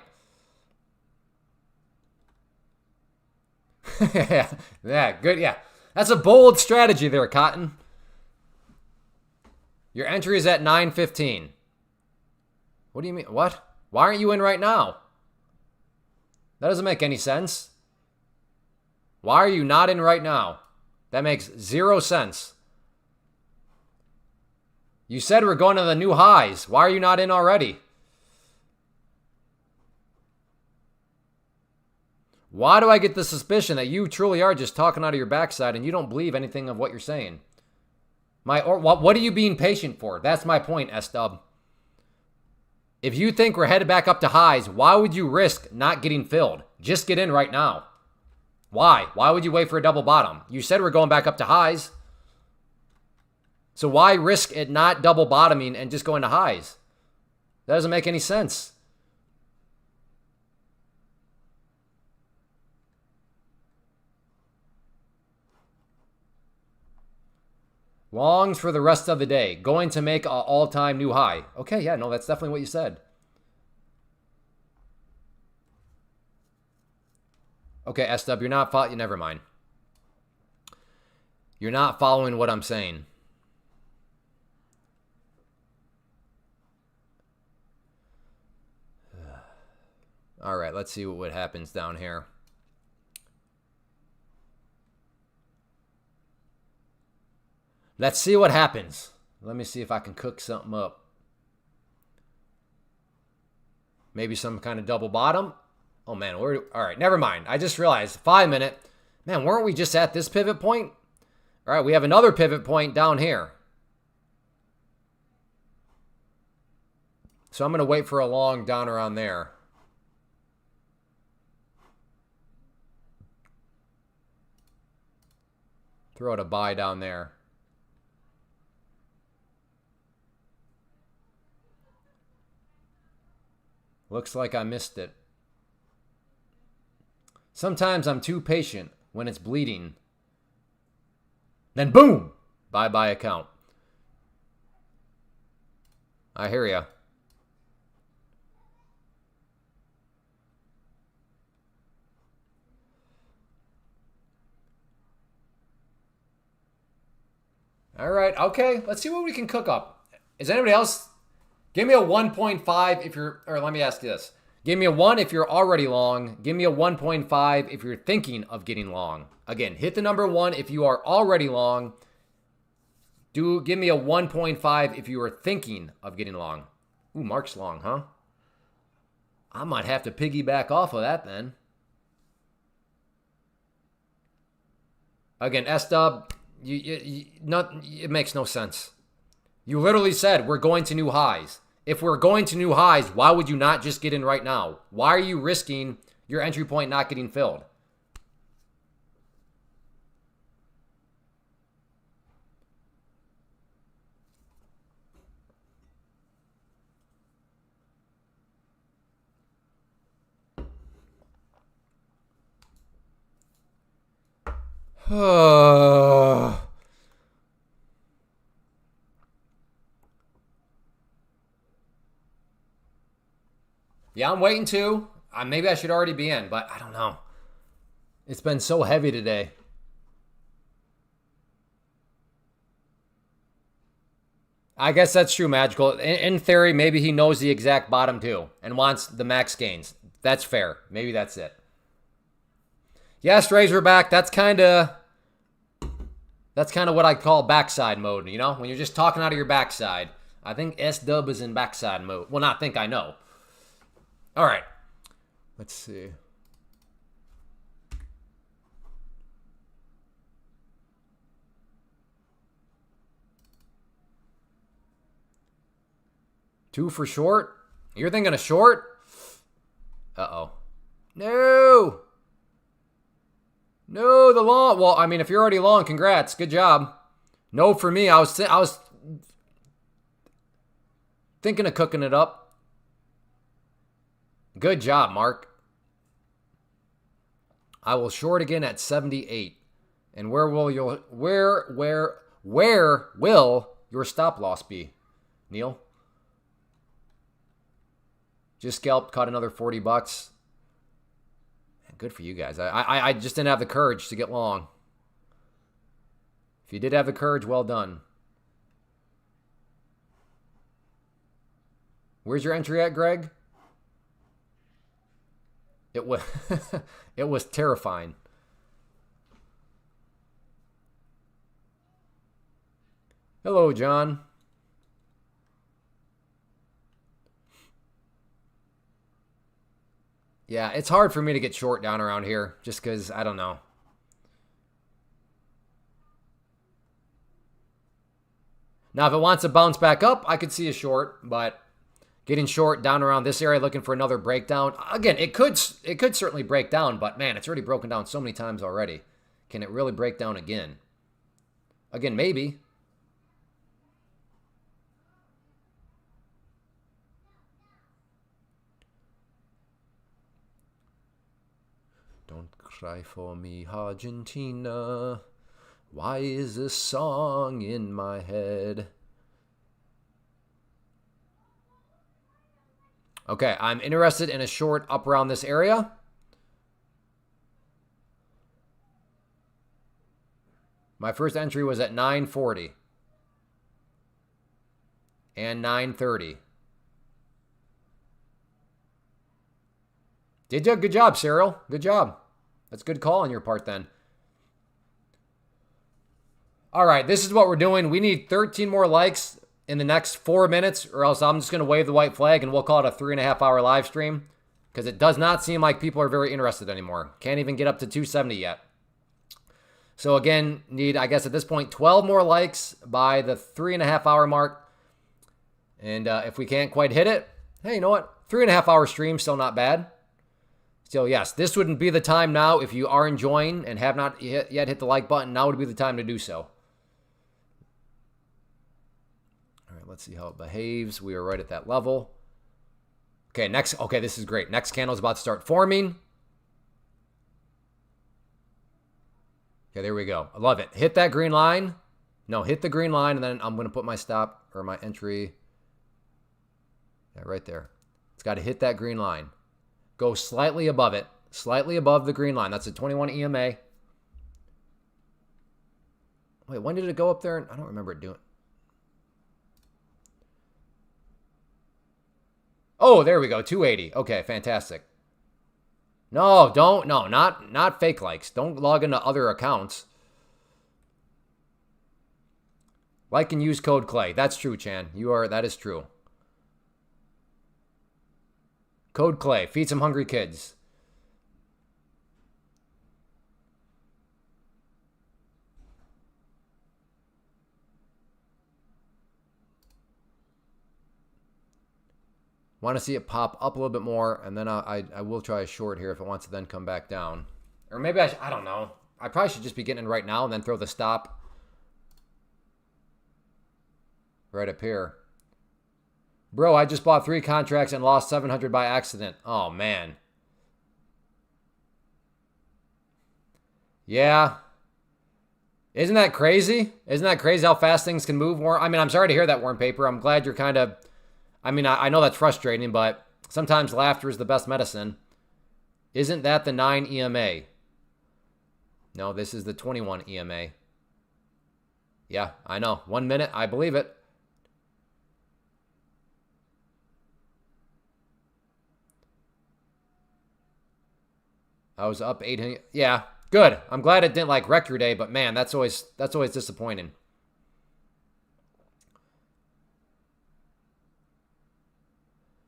Yeah, good. Yeah, that's a bold strategy there, Cotton. Your entry is at 9:15. What do you mean? What? Why aren't you in right now? That doesn't make any sense. Why are you not in right now? That makes 0 sense. You said we're going to the new highs. Why are you not in already? Why do I get the suspicion that you truly are just talking out of your backside and you don't believe anything of what you're saying? What are you being patient for? That's my point, S-Dub. If you think we're headed back up to highs, why would you risk not getting filled? Just get in right now. Why? Why would you wait for a double bottom? You said we're going back up to highs. So why risk it not double bottoming and just going to highs? That doesn't make any sense. Longs for the rest of the day. Going to make an all-time new high. Okay, yeah, no, that's definitely what you said. Okay, S-Dub, you're not following. Never mind. You're not following what I'm saying. All right, let's see what happens down here. Let's see what happens. Let me see if I can cook something up. Maybe some kind of double bottom. Oh, man. All right, never mind. I just realized 5 minute. Man, weren't we just at this pivot point? All right, we have another pivot point down here. So I'm going to wait for a long down around there. Throw out a buy down there. Looks like I missed it. Sometimes I'm too patient when it's bleeding. Then boom! Bye-bye account. I hear ya. All right, okay. Let's see what we can cook up. Is anybody else? Give me a 1.5 if you're, or let me ask you this. Give me a 1 if you're already long. Give me a 1.5 if you're thinking of getting long. Again, hit the number 1 if you are already long. Give me a 1.5 if you are thinking of getting long. Ooh, Mark's long, huh? I might have to piggyback off of that then. Again, S-dub, it makes no sense. You literally said we're going to new highs. If we're going to new highs, why would you not just get in right now? Why are you risking your entry point not getting filled? Yeah, I'm waiting to. Maybe I should already be in, but I don't know. It's been so heavy today. I guess that's true, Magical. In theory, maybe he knows the exact bottom too and wants the max gains. That's fair. Maybe that's it. Yes, Razorback, that's kind of what I call backside mode, you know? When you're just talking out of your backside. I think S-dub is in backside mode. Well, not think, I know. All right. Let's see. Two for short? You're thinking a short? Uh-oh. No! No, the long. Well, I mean, if you're already long, congrats. Good job. No for me. I was thinking of cooking it up. Good job, Mark. I will short again at 78. And where will your stop loss be, Neil? Just scalped, caught another 40 bucks. Good for you guys. I just didn't have the courage to get long. If you did have the courage, well done. Where's your entry at, Greg? It was it was terrifying. Hello, John. Yeah, it's hard for me to get short down around here just because, I don't know. Now, if it wants to bounce back up, I could see a short, but getting short down around this area looking for another breakdown. Again, it could certainly break down, but man, it's already broken down so many times already. Can it really break down again? Again, maybe. Don't cry for me, Argentina. Why is this song in my head? Okay, I'm interested in a short up around this area. My first entry was at 940 and 930. Did you? Good job, Cyril. Good job. That's a good call on your part then. All right, this is what we're doing. We need 13 more likes in the next 4 minutes, or else I'm just going to wave the white flag and we'll call it a 3.5-hour live stream because it does not seem like people are very interested anymore. Can't even get up to 270 yet. So again, need, I guess at this point, 12 more likes by the 3.5-hour mark. And if we can't quite hit it, hey, you know what? 3.5-hour stream, still not bad. So yes, this wouldn't be the time now. If you are enjoying and have not yet hit the like button, now would be the time to do so. All right, let's see how it behaves. We are right at that level. Okay, next. Okay, this is great. Next candle is about to start forming. Okay, there we go. I love it. Hit that green line. No, hit the green line, and then I'm going to put my stop or my entry. Yeah, right there. It's got to hit that green line. Go slightly above it. Slightly above the green line. That's a 21 EMA. Wait, when did it go up there? I don't remember it doing. Oh, there we go. 280. Okay, fantastic. No, don't. No, not fake likes. Don't log into other accounts. Like and use code Clay. That's true, Chan. That is true. Code Clay. Feed some hungry kids. Want to see it pop up a little bit more, and then I will try a short here if it wants to then come back down. Or maybe I don't know. I probably should just be getting in right now and then throw the stop right up here. Bro, I just bought 3 contracts and lost 700 by accident. Oh, man. Yeah. Isn't that crazy? Isn't that crazy how fast things can move? I mean, I'm sorry to hear that, Warren Paper. I'm glad you're kind of... I mean, I know that's frustrating, but sometimes laughter is the best medicine. Isn't that the 9 EMA? No, this is the 21 EMA. Yeah, I know. 1 minute, I believe it. I was up 800. Yeah, good. I'm glad it didn't like wreck your day, but man, that's always disappointing.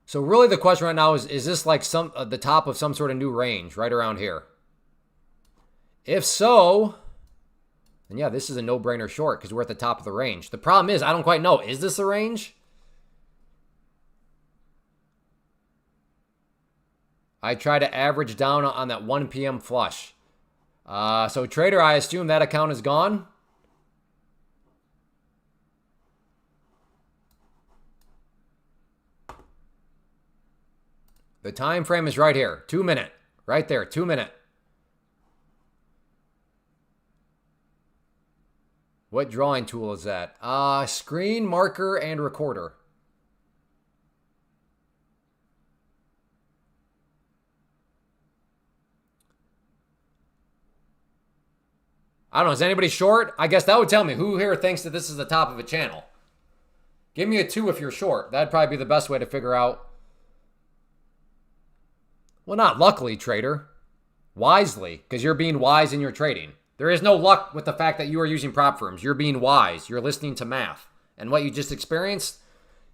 So really the question right now is this like the top of some sort of new range right around here? If so, then yeah, this is a no-brainer short because we're at the top of the range. The problem is I don't quite know. Is this a range? I try to average down on that 1 p.m. flush. So trader, I assume that account is gone. The time frame is right here. 2 minute. Right there. 2 minute. What drawing tool is that? Screen, marker, and recorder. I don't know. Is anybody short? I guess that would tell me who here thinks that this is the top of a channel. Give me a 2 if you're short. That'd probably be the best way to figure out. Well, not luckily, trader. Wisely, because you're being wise in your trading. There is no luck with the fact that you are using prop firms. You're being wise. You're listening to math. And what you just experienced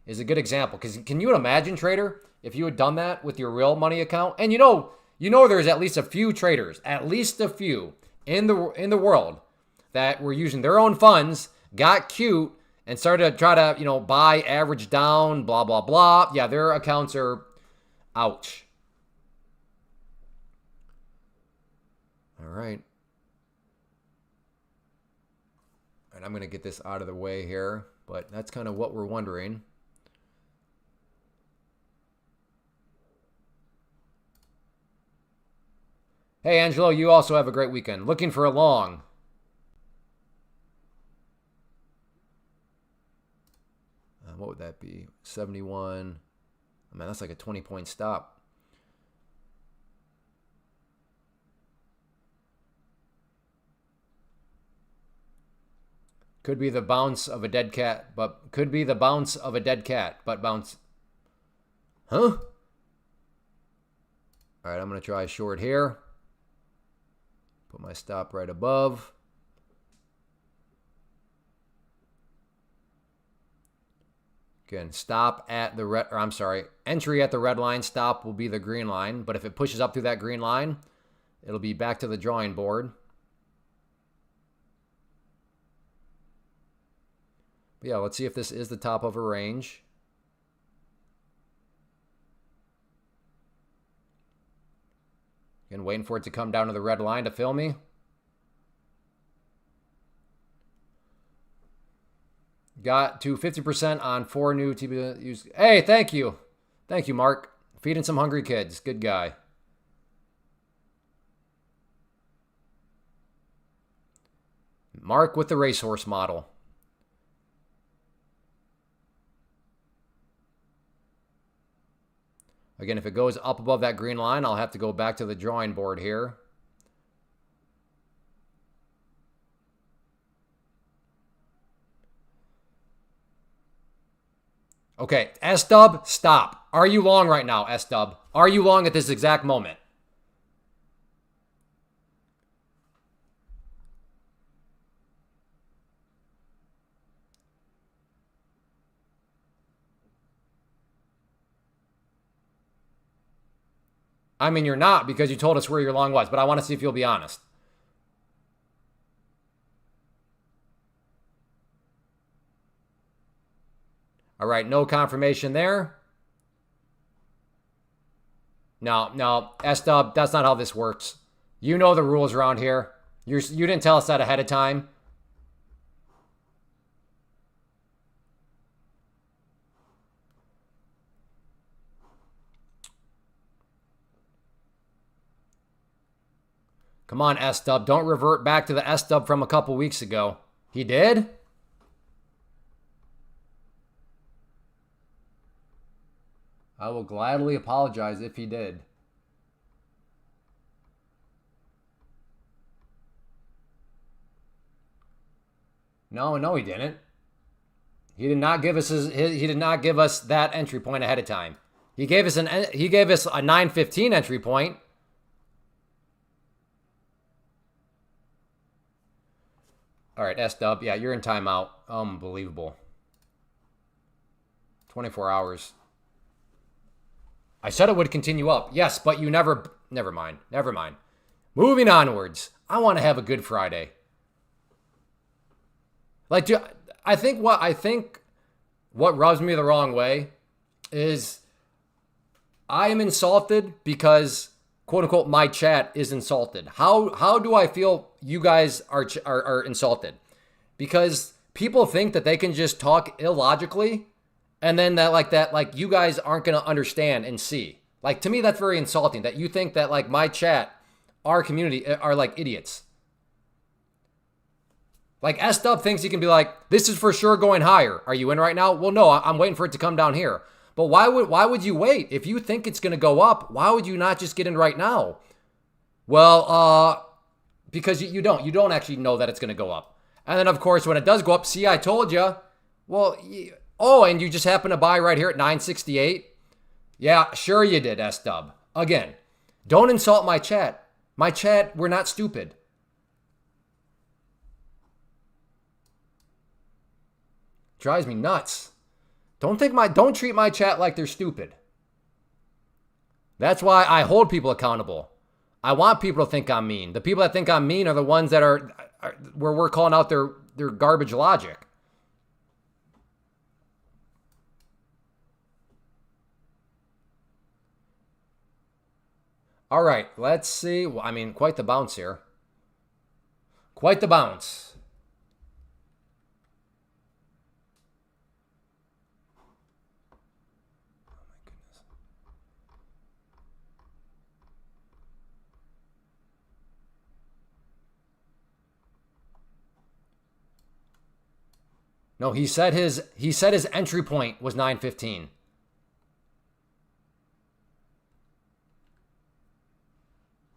is a good example. Because can you imagine, trader, if you had done that with your real money account? And you know there's at least a few traders, at least a few in the world that were using their own funds, got cute, and started to try to, buy average down, blah, blah, blah. Yeah, their accounts are ouch. All right. And I'm going to get this out of the way here, but that's kind of what we're wondering. Hey, Angelo, you also have a great weekend. Looking for a long. What would that be? 71. I mean, that's like a 20-point stop. Could be the bounce of a dead cat, but could be the bounce of a dead cat, but bounce. Huh? All right, I'm going to try a short here. Put my stop right above. Again, stop at the red, or I'm sorry, entry at the red line, stop will be the green line. But if it pushes up through that green line, it'll be back to the drawing board. But yeah, let's see if this is the top of a range. Again, waiting for it to come down to the red line to fill me. Got to 50% on 4 new TBUs. Hey, thank you. Thank you, Mark. Feeding some hungry kids. Good guy. Mark with the Racehorse model. Again, if it goes up above that green line, I'll have to go back to the drawing board here. Okay, S-Dub, stop. Are you long right now, S-Dub? Are you long at this exact moment? I mean, you're not because you told us where your long was, but I want to see if you'll be honest. All right, no confirmation there. No, S-Dub, that's not how this works. You know the rules around here. You didn't tell us that ahead of time. Come on, S-Dub. Don't revert back to the S-Dub from a couple weeks ago. He did? I will gladly apologize if he did. No, he didn't. He did not give us he did not give us that entry point ahead of time. He gave us a 9:15 entry point. All right, S-Dub. Yeah, you're in timeout. Unbelievable. 24 hours. I said it would continue up. Yes, but you never mind. Moving onwards. I want to have a good Friday. Like, I think what rubs me the wrong way is I am insulted because, quote unquote, my chat is insulted. How do I feel you guys are insulted? Because people think that they can just talk illogically, and then that you guys aren't gonna understand and see. Like, to me, that's very insulting. That you think that like my chat, our community, are like idiots. Like, S-Dub thinks he can be like, this is for sure going higher. Are you in right now? Well, no, I'm waiting for it to come down here. But why would you wait? If you think it's going to go up, why would you not just get in right now? Well, because you don't actually know that it's going to go up. And then, of course, when it does go up, see, I told you. Well, and you just happen to buy right here at 968? Yeah, sure you did, S-Dub. Again, don't insult my chat. My chat, we're not stupid. Drives me nuts. Don't treat my chat like they're stupid. That's why I hold people accountable. I want people to think I'm mean. The people that think I'm mean are the ones that are where we're calling out their garbage logic. All right, let's see. Well, I mean, quite the bounce here. Quite the bounce. No, he said his entry point was 9:15.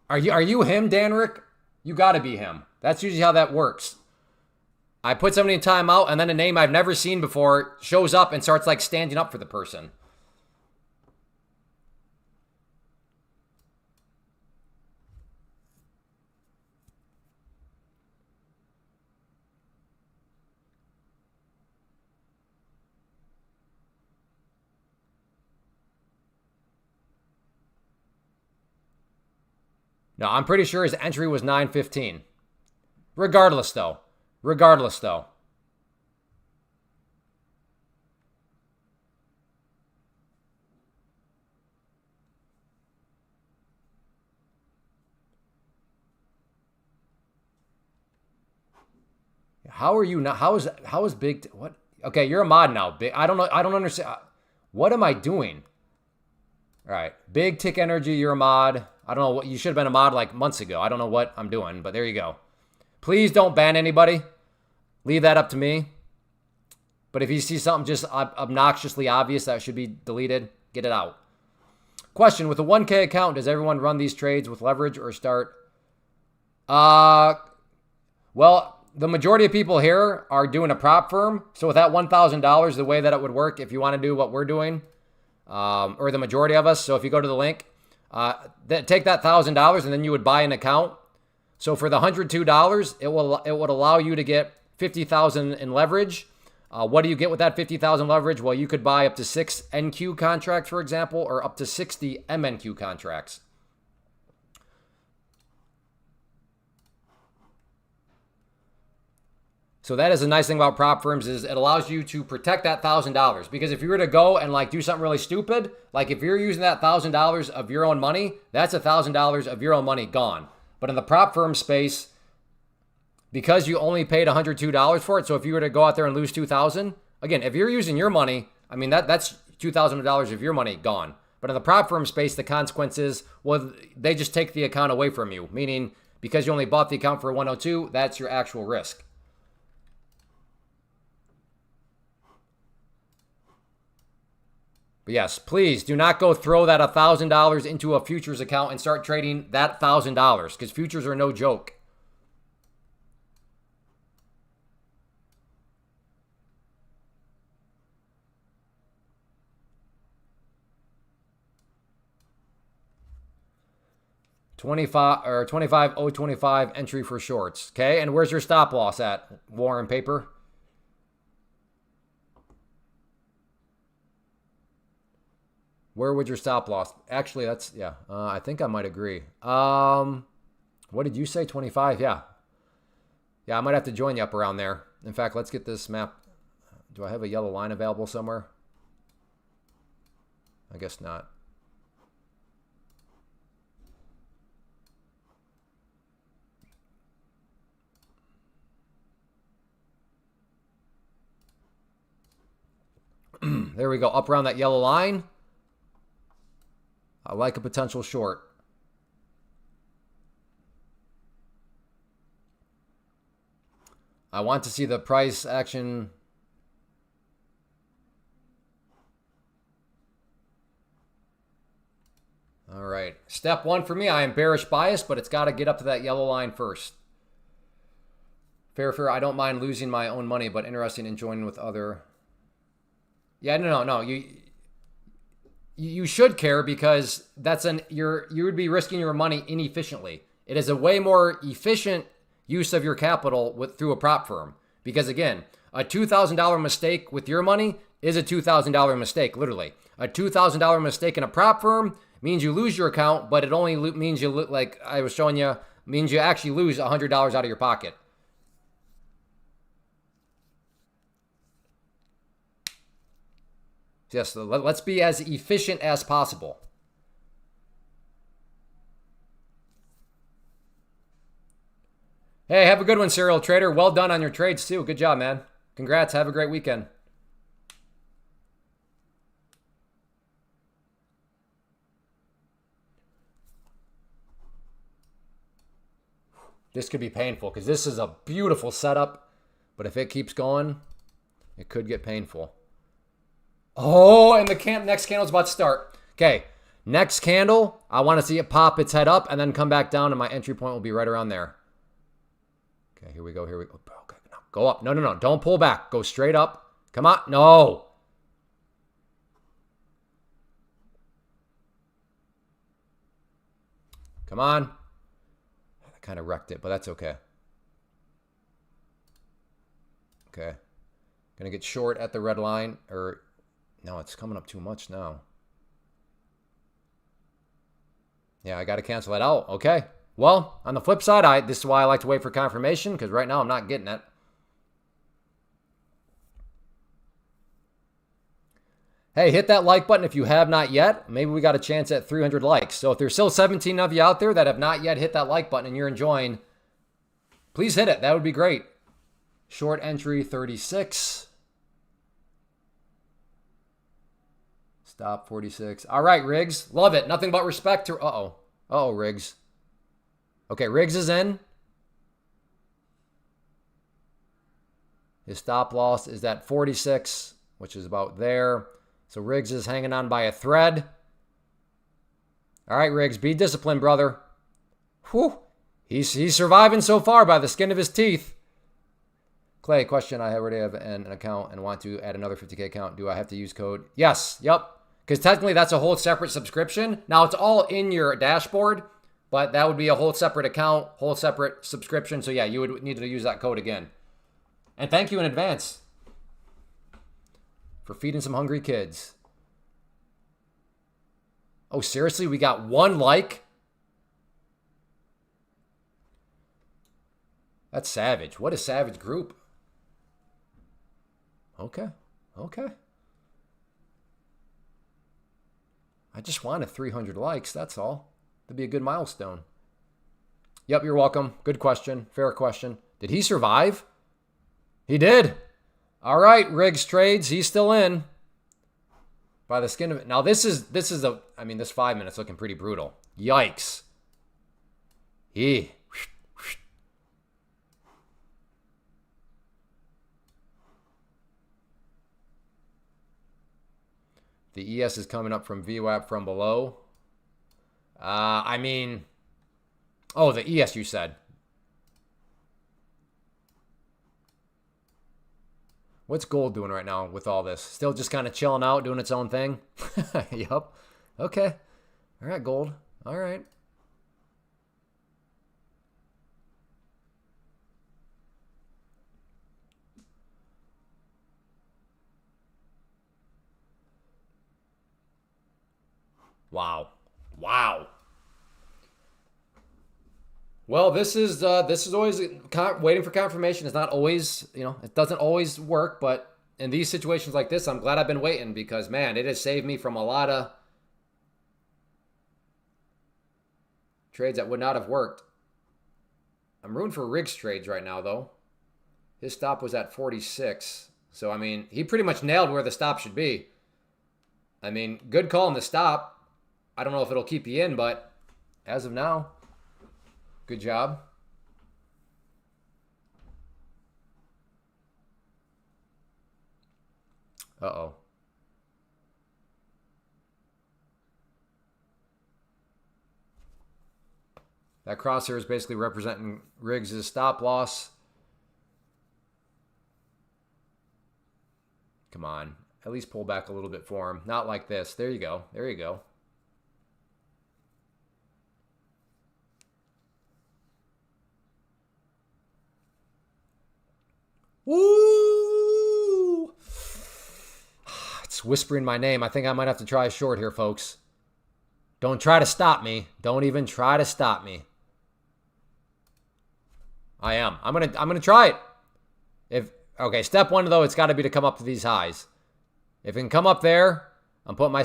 Are you him, Danrick? You got to be him. That's usually how that works. I put somebody in timeout, and then a name I've never seen before shows up and starts like standing up for the person. No, I'm pretty sure his entry was 9:15. Regardless, though. How are you not? How is Big? What? Okay, you're a mod now. Big. I don't know. I don't understand. What am I doing? All right, Big Tick Energy. You're a mod. I don't know what you should have been a mod like months ago. I don't know what I'm doing, but there you go. Please don't ban anybody. Leave that up to me. But if you see something just obnoxiously obvious that should be deleted, get it out. Question: with a 1K account, does everyone run these trades with leverage or start? Well, the majority of people here are doing a prop firm. So with that $1,000, the way that it would work, if you want to do what we're doing, or the majority of us. So if you go to the link, take that $1,000 and then you would buy an account. So for the $102, it would allow you to get 50,000 in leverage. What do you get with that 50,000 leverage? Well, you could buy up to 6 NQ contracts, for example, or up to 60 MNQ contracts. So that is a nice thing about prop firms is it allows you to protect that $1,000. Because if you were to go and like do something really stupid, like if you're using that $1,000 of your own money, that's $1,000 of your own money gone. But in the prop firm space, because you only paid $102 for it, so if you were to go out there and lose $2,000, again, if you're using your money, I mean that's $2,000 of your money gone. But in the prop firm space, the consequence is, well, they just take the account away from you, meaning because you only bought the account for 102, that's your actual risk. But yes, please do not go throw that $1,000 into a futures account and start trading that $1,000 because futures are no joke. $25.025 entry for shorts. Okay, and where's your stop loss at, War and Paper? Where would your stop loss? Actually, that's, yeah, I think I might agree. What did you say, 25? Yeah. Yeah, I might have to join you up around there. In fact, let's get this map. Do I have a yellow line available somewhere? I guess not. There we go, up around that yellow line. I like a potential short. I want to see the price action. All right. Step one for me, I am bearish biased, but it's got to get up to that yellow line first. Fair. I don't mind losing my own money, but interested in joining with other. Yeah, no. You should care because that's you would be risking your money inefficiently. It is a way more efficient use of your capital through a prop firm. Because again, a $2,000 mistake with your money is a $2,000 mistake, literally. A $2,000 mistake in a prop firm means you lose your account, but it only means you, like I was showing you, means you actually lose $100 out of your pocket. Yes, let's be as efficient as possible. Hey, have a good one, Serial Trader. Well done on your trades, too. Good job, man. Congrats. Have a great weekend. This could be painful because this is a beautiful setup. But if it keeps going, it could get painful. Oh, and the next candle's about to start. Okay, next candle, I want to see it pop its head up and then come back down, and my entry point will be right around there. Okay, here we go. Okay, no, go up. No. Don't pull back. Go straight up. Come on. No. Come on. I kind of wrecked it, but that's okay. Okay. Gonna get short at the red line, or no, it's coming up too much now. Yeah, I got to cancel that out. Okay. Well, on the flip side, this is why I like to wait for confirmation, because right now I'm not getting it. Hey, hit that like button if you have not yet. Maybe we got a chance at 300 likes. So if there's still 17 of you out there that have not yet hit that like button and you're enjoying, please hit it. That would be great. Short entry 36. Stop 46. All right, Riggs. Love it. Nothing but respect to... Uh-oh, Riggs. Okay, Riggs is in. His stop loss is at 46, which is about there. So Riggs is hanging on by a thread. All right, Riggs, be disciplined, brother. Whew. He's surviving so far by the skin of his teeth. Clay, question. I already have an account and want to add another 50K account. Do I have to use code? Yes. Yep. Because technically that's a whole separate subscription. Now it's all in your dashboard, but that would be a whole separate account, whole separate subscription. So yeah, you would need to use that code again. And thank you in advance for feeding some hungry kids. Oh, seriously? We got one like? That's savage. What a savage group. Okay. Okay. I just wanted 300 likes. That's all. That'd be a good milestone. Yep, you're welcome. Good question. Fair question. Did he survive? He did. All right, Riggs Trades. He's still in. By the skin of it. Now, this 5 minutes looking pretty brutal. Yikes. The ES is coming up from VWAP from below. The ES you said. What's gold doing right now with all this? Still just kind of chilling out, doing its own thing? Yup. Okay. All right, gold. All right. Wow. Wow. Well, this is always waiting for confirmation. It's not always, it doesn't always work, but in these situations like this, I'm glad I've been waiting because, man, it has saved me from a lot of trades that would not have worked. I'm rooting for Riggs Trades right now, though. His stop was at 46. So, he pretty much nailed where the stop should be. Good call on the stop. I don't know if it'll keep you in, but as of now, good job. Uh-oh. That crosshair is basically representing Riggs' stop loss. Come on. At least pull back a little bit for him. Not like this. There you go. There you go. Woo! It's whispering my name. I think I might have to try a short here, folks. Don't try to stop me. Don't even try to stop me. I am. I'm gonna try it. Step one though, it's got to be to come up to these highs. If it can come up there, I'm putting my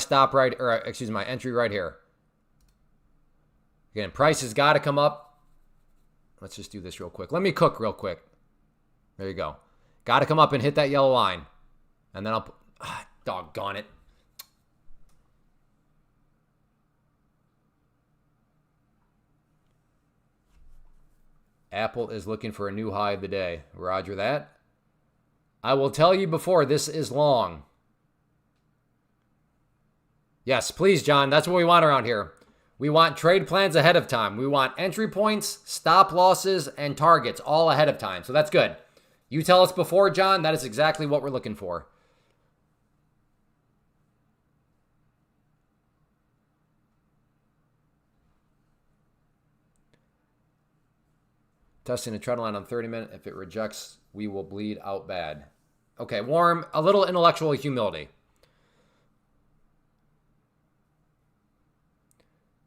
my entry right here. Again, price has got to come up. Let's just do this real quick. Let me cook real quick. There you go. Got to come up and hit that yellow line. And then doggone it. Apple is looking for a new high of the day. Roger that. I will tell you before, this is long. Yes, please, John. That's what we want around here. We want trade plans ahead of time. We want entry points, stop losses, and targets all ahead of time. So that's good. You tell us before, John. That is exactly what we're looking for. Testing a trend line on 30 minutes. If it rejects, we will bleed out bad. Okay, Warm, a little intellectual humility.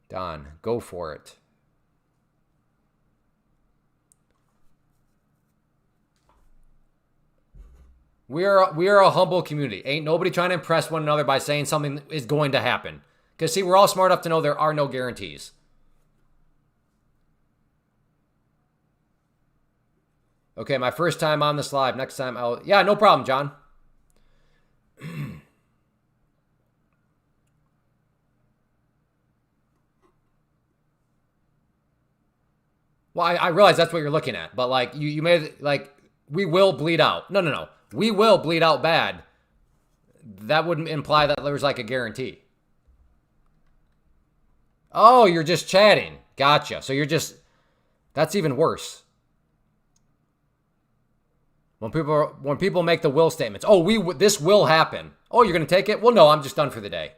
Don, go for it. We are a humble community. Ain't nobody trying to impress one another by saying something is going to happen. Because, see, we're all smart enough to know there are no guarantees. Okay, my first time on this live. Next time I'll... Yeah, no problem, John. Well, I realize that's what you're looking at. But, like, you made... Like, we will bleed out. No. We will bleed out bad. That wouldn't imply that there's, like, a guarantee. Oh, you're just chatting. Gotcha. So you're just... That's even worse. When people make the will statements, oh, this will happen. Oh, you're going to take it? Well, no, I'm just done for the day.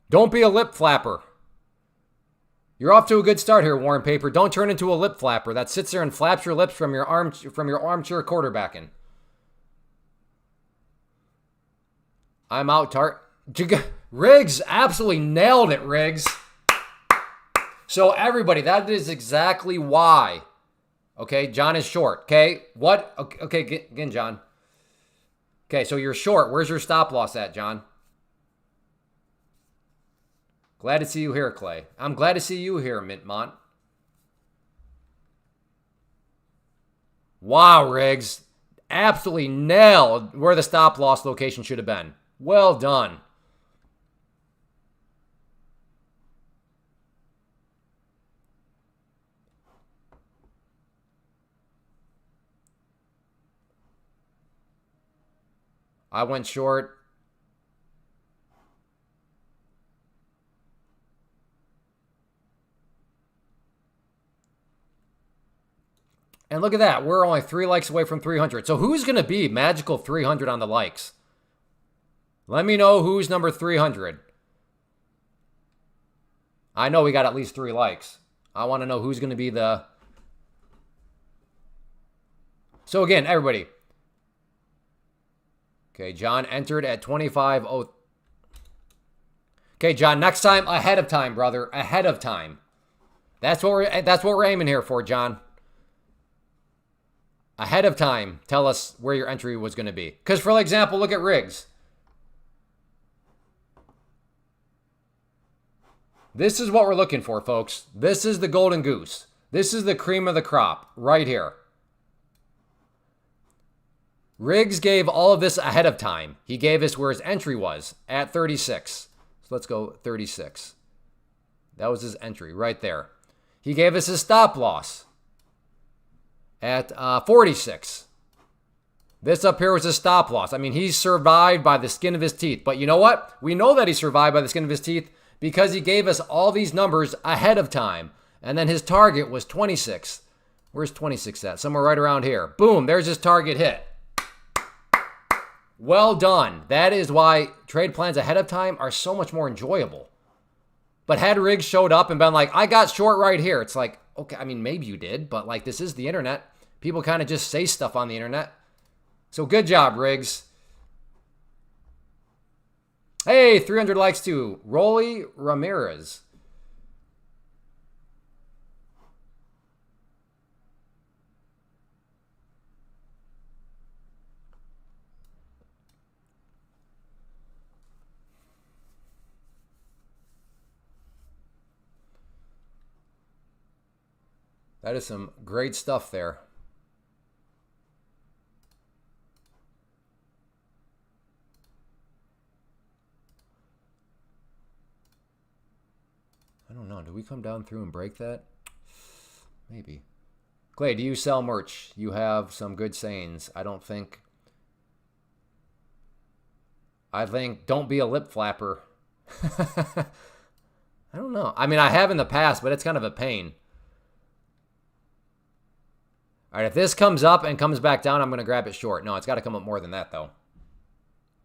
Don't be a lip flapper. You're off to a good start here, Warren Paper. Don't turn into a lip flapper that sits there and flaps your lips from your armchair quarterbacking. I'm out, Tart. Riggs absolutely nailed it, Riggs. So everybody, that is exactly why Okay, John is short. Okay, what? Okay, again, John. Okay, so you're short. Where's your stop loss at, John? Glad to see you here, Clay. I'm glad to see you here, Mintmont. Wow, Riggs. Absolutely nailed where the stop loss location should have been. Well done. I went short. And look at that. We're only 3 likes away from 300. So who's going to be magical 300 on the likes? Let me know who's number 300. I know we got at least 3 likes. I want to know who's going to be the... So again, everybody. Okay, John entered at 25. Okay, John, next time ahead of time, brother. Ahead of time. That's what we're aiming here for, John. Ahead of time, tell us where your entry was going to be. Because, for example, look at Riggs. This is what we're looking for, folks. This is the golden goose. This is the cream of the crop right here. Riggs gave all of this ahead of time. He gave us where his entry was at 36. So let's go 36. That was his entry right there. He gave us his stop loss at 46. This up here was his stop loss. I mean, he survived by the skin of his teeth. But you know what? We know that he survived by the skin of his teeth because he gave us all these numbers ahead of time. And then his target was 26. Where's 26 at? Somewhere right around here. Boom, there's his target hit. Well done. That is why trade plans ahead of time are so much more enjoyable. But had Riggs showed up and been like, I got short right here, it's like, okay, I mean, maybe you did, but like, this is the internet. People kind of just say stuff on the internet. So good job, Riggs. Hey, 300 likes to Rolly Ramirez. That is some great stuff there. I don't know. Do we come down through and break that? Maybe. Clay, do you sell merch? You have some good sayings. I think don't be a lip flapper. I don't know. I mean, I have in the past, but it's kind of a pain. All right, if this comes up and comes back down, I'm going to grab it short. No, it's got to come up more than that, though.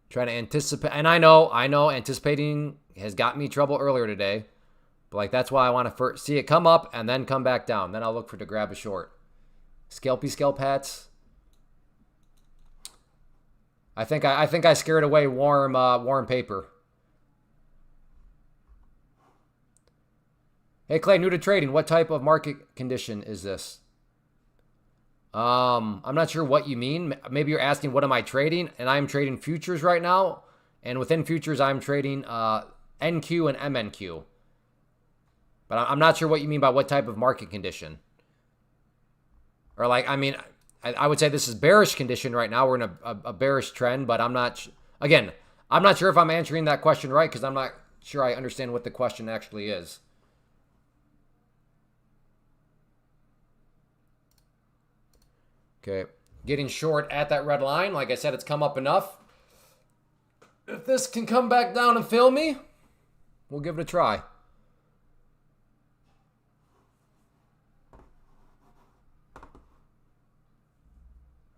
Trying to anticipate. And I know, anticipating has got me trouble earlier today. But, like, that's why I want to first see it come up and then come back down. Then I'll look for to grab a short. Scalp hats. I think I scared away warm paper. Hey, Clay, new to trading. What type of market condition is this? I'm not sure what you mean. Maybe you're asking what am I trading? And I'm trading futures right now. And within futures, I'm trading NQ and MNQ. But I'm not sure what you mean by what type of market condition. Or like, I mean, I would say this is bearish condition right now. We're in a bearish trend, but I'm not, again, I'm not sure if I'm answering that question right because I'm not sure I understand what the question actually is. Okay, getting short at that red line. Like I said, it's come up enough. If this can come back down and fill me, we'll give it a try.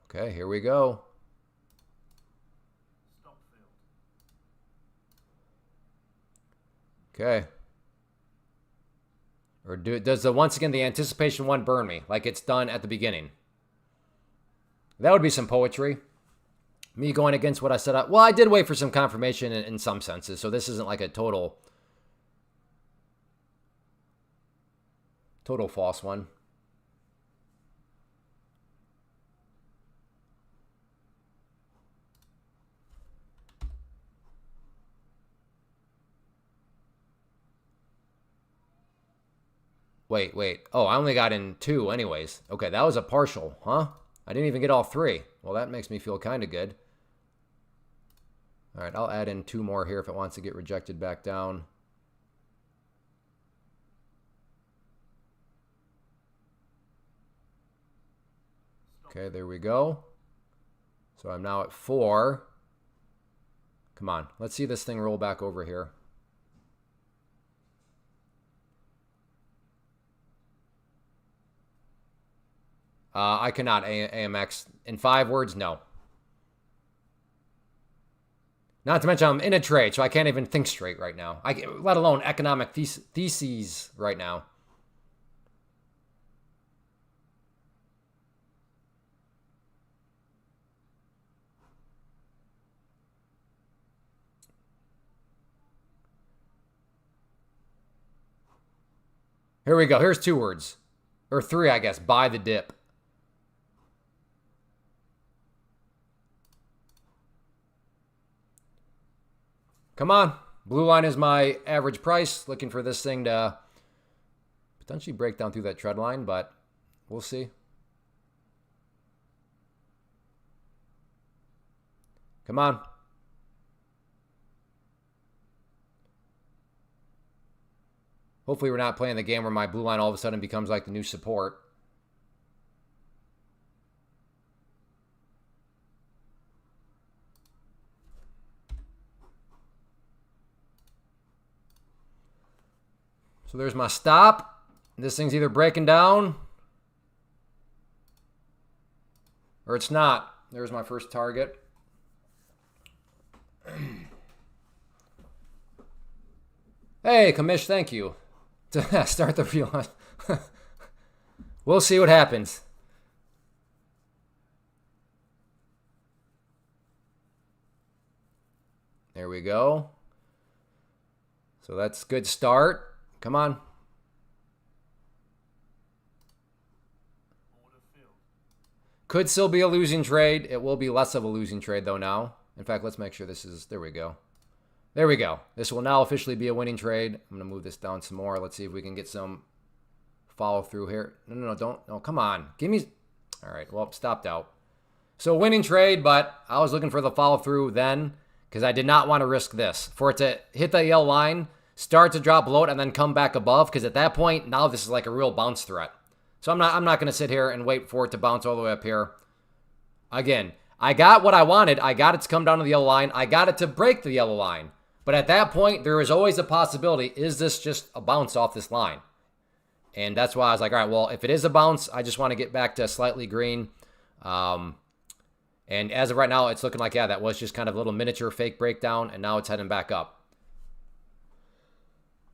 Okay, here we go. Okay. Or does once again the anticipation one burn me like it's done at the beginning? That would be some poetry. Me going against what I said. Well, I did wait for some confirmation in some senses, so this isn't like a total false one. Wait. Oh, I only got in 2 anyways. Okay, that was a partial, huh? I didn't even get all 3. Well, that makes me feel kind of good. All right, I'll add in 2 more here if it wants to get rejected back down. Okay, there we go. So I'm now at 4. Come on, let's see this thing roll back over here. I cannot AMX. In 5 words, no. Not to mention I'm in a trade, so I can't even think straight right now. Let alone economic theses right now. Here we go. Here's 2 words. Or 3, I guess. Buy the dip. Come on. Blue line is my average price. Looking for this thing to potentially break down through that trend line, but we'll see. Come on. Hopefully we're not playing the game where my blue line all of a sudden becomes like the new support. So there's my stop. This thing's either breaking down or it's not. There's my first target. Hey, Kamish, thank you. To start the real. We'll see what happens. There we go. So that's a good start. Come on. Could still be a losing trade. It will be less of a losing trade though now. In fact, let's make sure this is, there we go. There we go. This will now officially be a winning trade. I'm going to move this down some more. Let's see if we can get some follow through here. No, don't. No, come on. Give me. All right. Well, stopped out. So winning trade, but I was looking for the follow through then because I did not want to risk this. For it to hit the yellow line, start to drop below it, and then come back above, because at that point, now this is like a real bounce threat. So I'm not going to sit here and wait for it to bounce all the way up here. Again, I got what I wanted. I got it to come down to the yellow line. I got it to break the yellow line. But at that point, there is always a possibility, is this just a bounce off this line? And that's why I was like, all right, well, if it is a bounce, I just want to get back to slightly green. And as of right now, it's looking like, yeah, that was just kind of a little miniature fake breakdown, and now it's heading back up.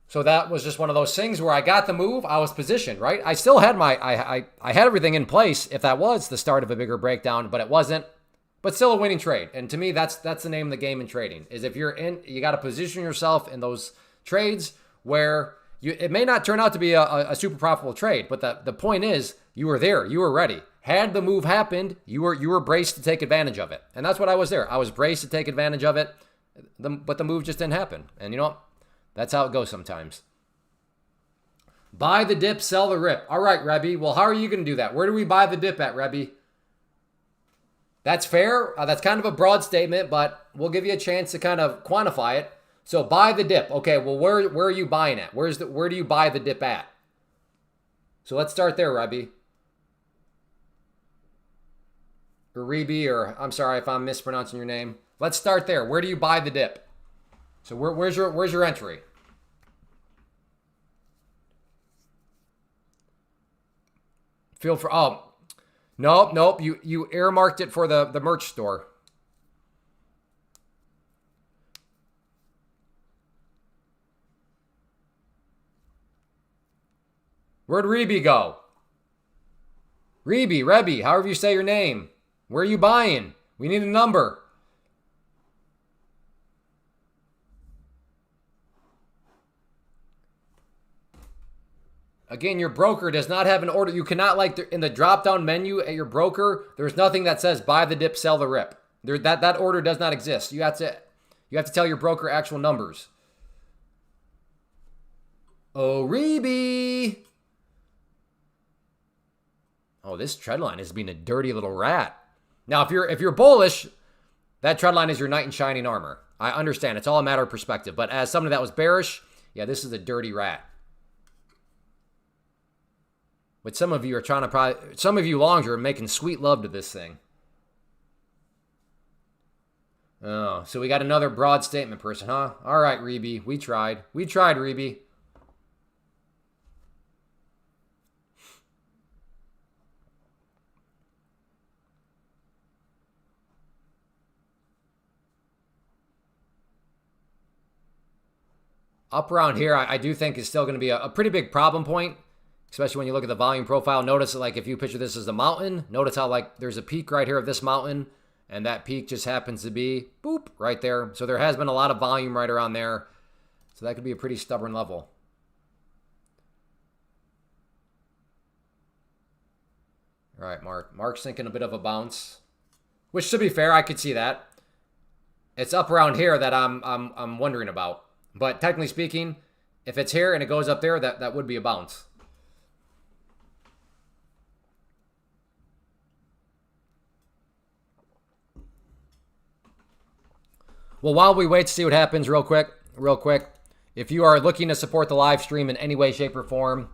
So that was just one of those things where I got the move, I was positioned, right? I still had my, I had everything in place if that was the start of a bigger breakdown, but it wasn't. But still a winning trade. And to me, that's the name of the game in trading, is if you're in, you got to position yourself in those trades where it may not turn out to be a super profitable trade, but the point is you were there, you were ready. Had the move happened, you were braced to take advantage of it. And that's what I was there. I was braced to take advantage of it, but the move just didn't happen. And you know what? That's how it goes sometimes. Buy the dip, sell the rip. All right, Rebby. Well, how are you going to do that? Where do we buy the dip at, Rebby? That's fair. That's kind of a broad statement, but we'll give you a chance to kind of quantify it. So buy the dip. Okay, well, where are you buying at? Where do you buy the dip at? So let's start there, Rebby. Or Reby, or I'm sorry if I'm mispronouncing your name. Let's start there. Where do you buy the dip? So where's your entry? Feel for Nope. You earmarked it for the merch store. Where'd Reby go? Rebby, however you say your name. Where are you buying? We need a number. Again, your broker does not have an order. You cannot, like, in the drop-down menu at your broker, there's nothing that says buy the dip, sell the rip. That order does not exist. You have to tell your broker actual numbers. Oh, Reby. Oh, this trend line is being a dirty little rat. Now, if you're bullish, that trend line is your knight in shining armor. I understand. It's all a matter of perspective. But as somebody that was bearish, yeah, this is a dirty rat. But some of you are trying to some of you longs are making sweet love to this thing. Oh, so we got another broad statement person, huh? All right, Reby, we tried. We tried, Reby. Up around here, I do think is still going to be a pretty big problem point, especially when you look at the volume profile. Notice, like, if you picture this as a mountain, notice how, like, there's a peak right here of this mountain, and that peak just happens to be, boop, right there. So there has been a lot of volume right around there. So that could be a pretty stubborn level. All right, Mark. Mark's thinking a bit of a bounce, which, to be fair, I could see that. It's up around here that I'm wondering about. But technically speaking, if it's here and it goes up there, that would be a bounce. Well, while we wait to see what happens real quick, if you are looking to support the live stream in any way, shape, or form,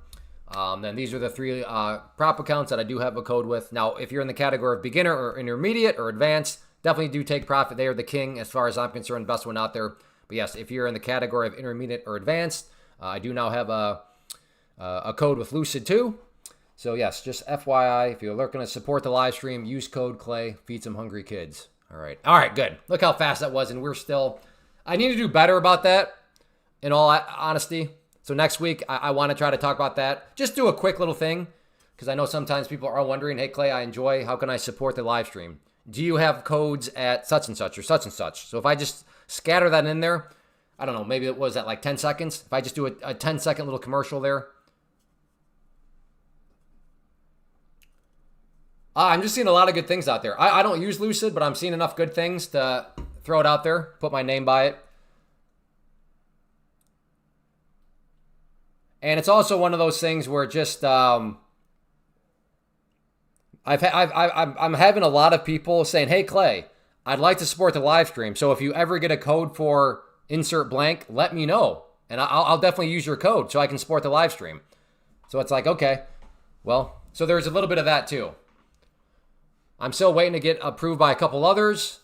then these are the three prop accounts that I do have a code with. Now, if you're in the category of beginner or intermediate or advanced, definitely do take profit. They are the king as far as I'm concerned, best one out there. But yes, if you're in the category of intermediate or advanced, I do now have a code with Lucid too. So yes, just FYI, if you're looking to support the live stream, use code Clay, feed some hungry kids. All right, good. Look how fast that was, and we're still, I need to do better about that, in all honesty. So next week, I want to try to talk about that. Just do a quick little thing, because I know sometimes people are wondering, hey Clay, I enjoy, how can I support the live stream? Do you have codes at such and such or such and such? So if I just scatter that in there, I don't know, maybe it was at like 10 seconds. If I just do a 10-second little commercial there. I'm just seeing a lot of good things out there. I don't use Lucid, but I'm seeing enough good things to throw it out there, put my name by it. And it's also one of those things where just I'm having a lot of people saying, hey Clay, I'd like to support the live stream. So if you ever get a code for insert blank, let me know. And I'll definitely use your code so I can support the live stream. So it's like, okay, well, so there's a little bit of that too. I'm still waiting to get approved by a couple others,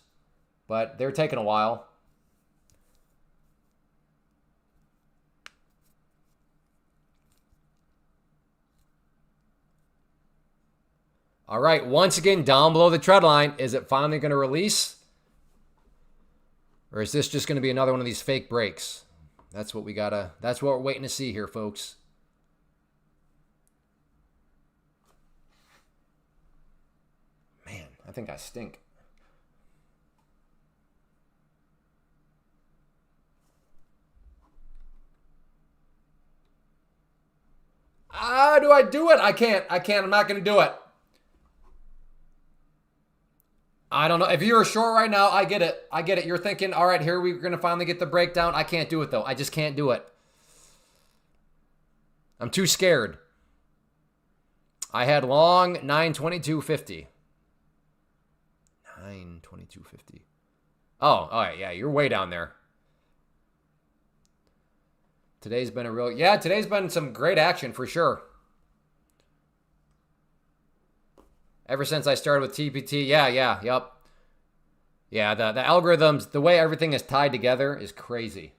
but they're taking a while. All right, once again, down below the trend line, is it finally going to release? Or is this just going to be another one of these fake breaks? That's what we're waiting to see here, folks. Man, I think I stink. How do I do it? I can't. I'm not going to do it. I don't know. If you're short right now, I get it. You're thinking, all right, here we're going to finally get the breakdown. I can't do it, though. I just can't do it. I'm too scared. I had long 922.50. 922.50. Oh, all right. Yeah, you're way down there. Today's been some great action for sure. Ever since I started with TPT, yep. Yeah, the algorithms, the way everything is tied together is crazy.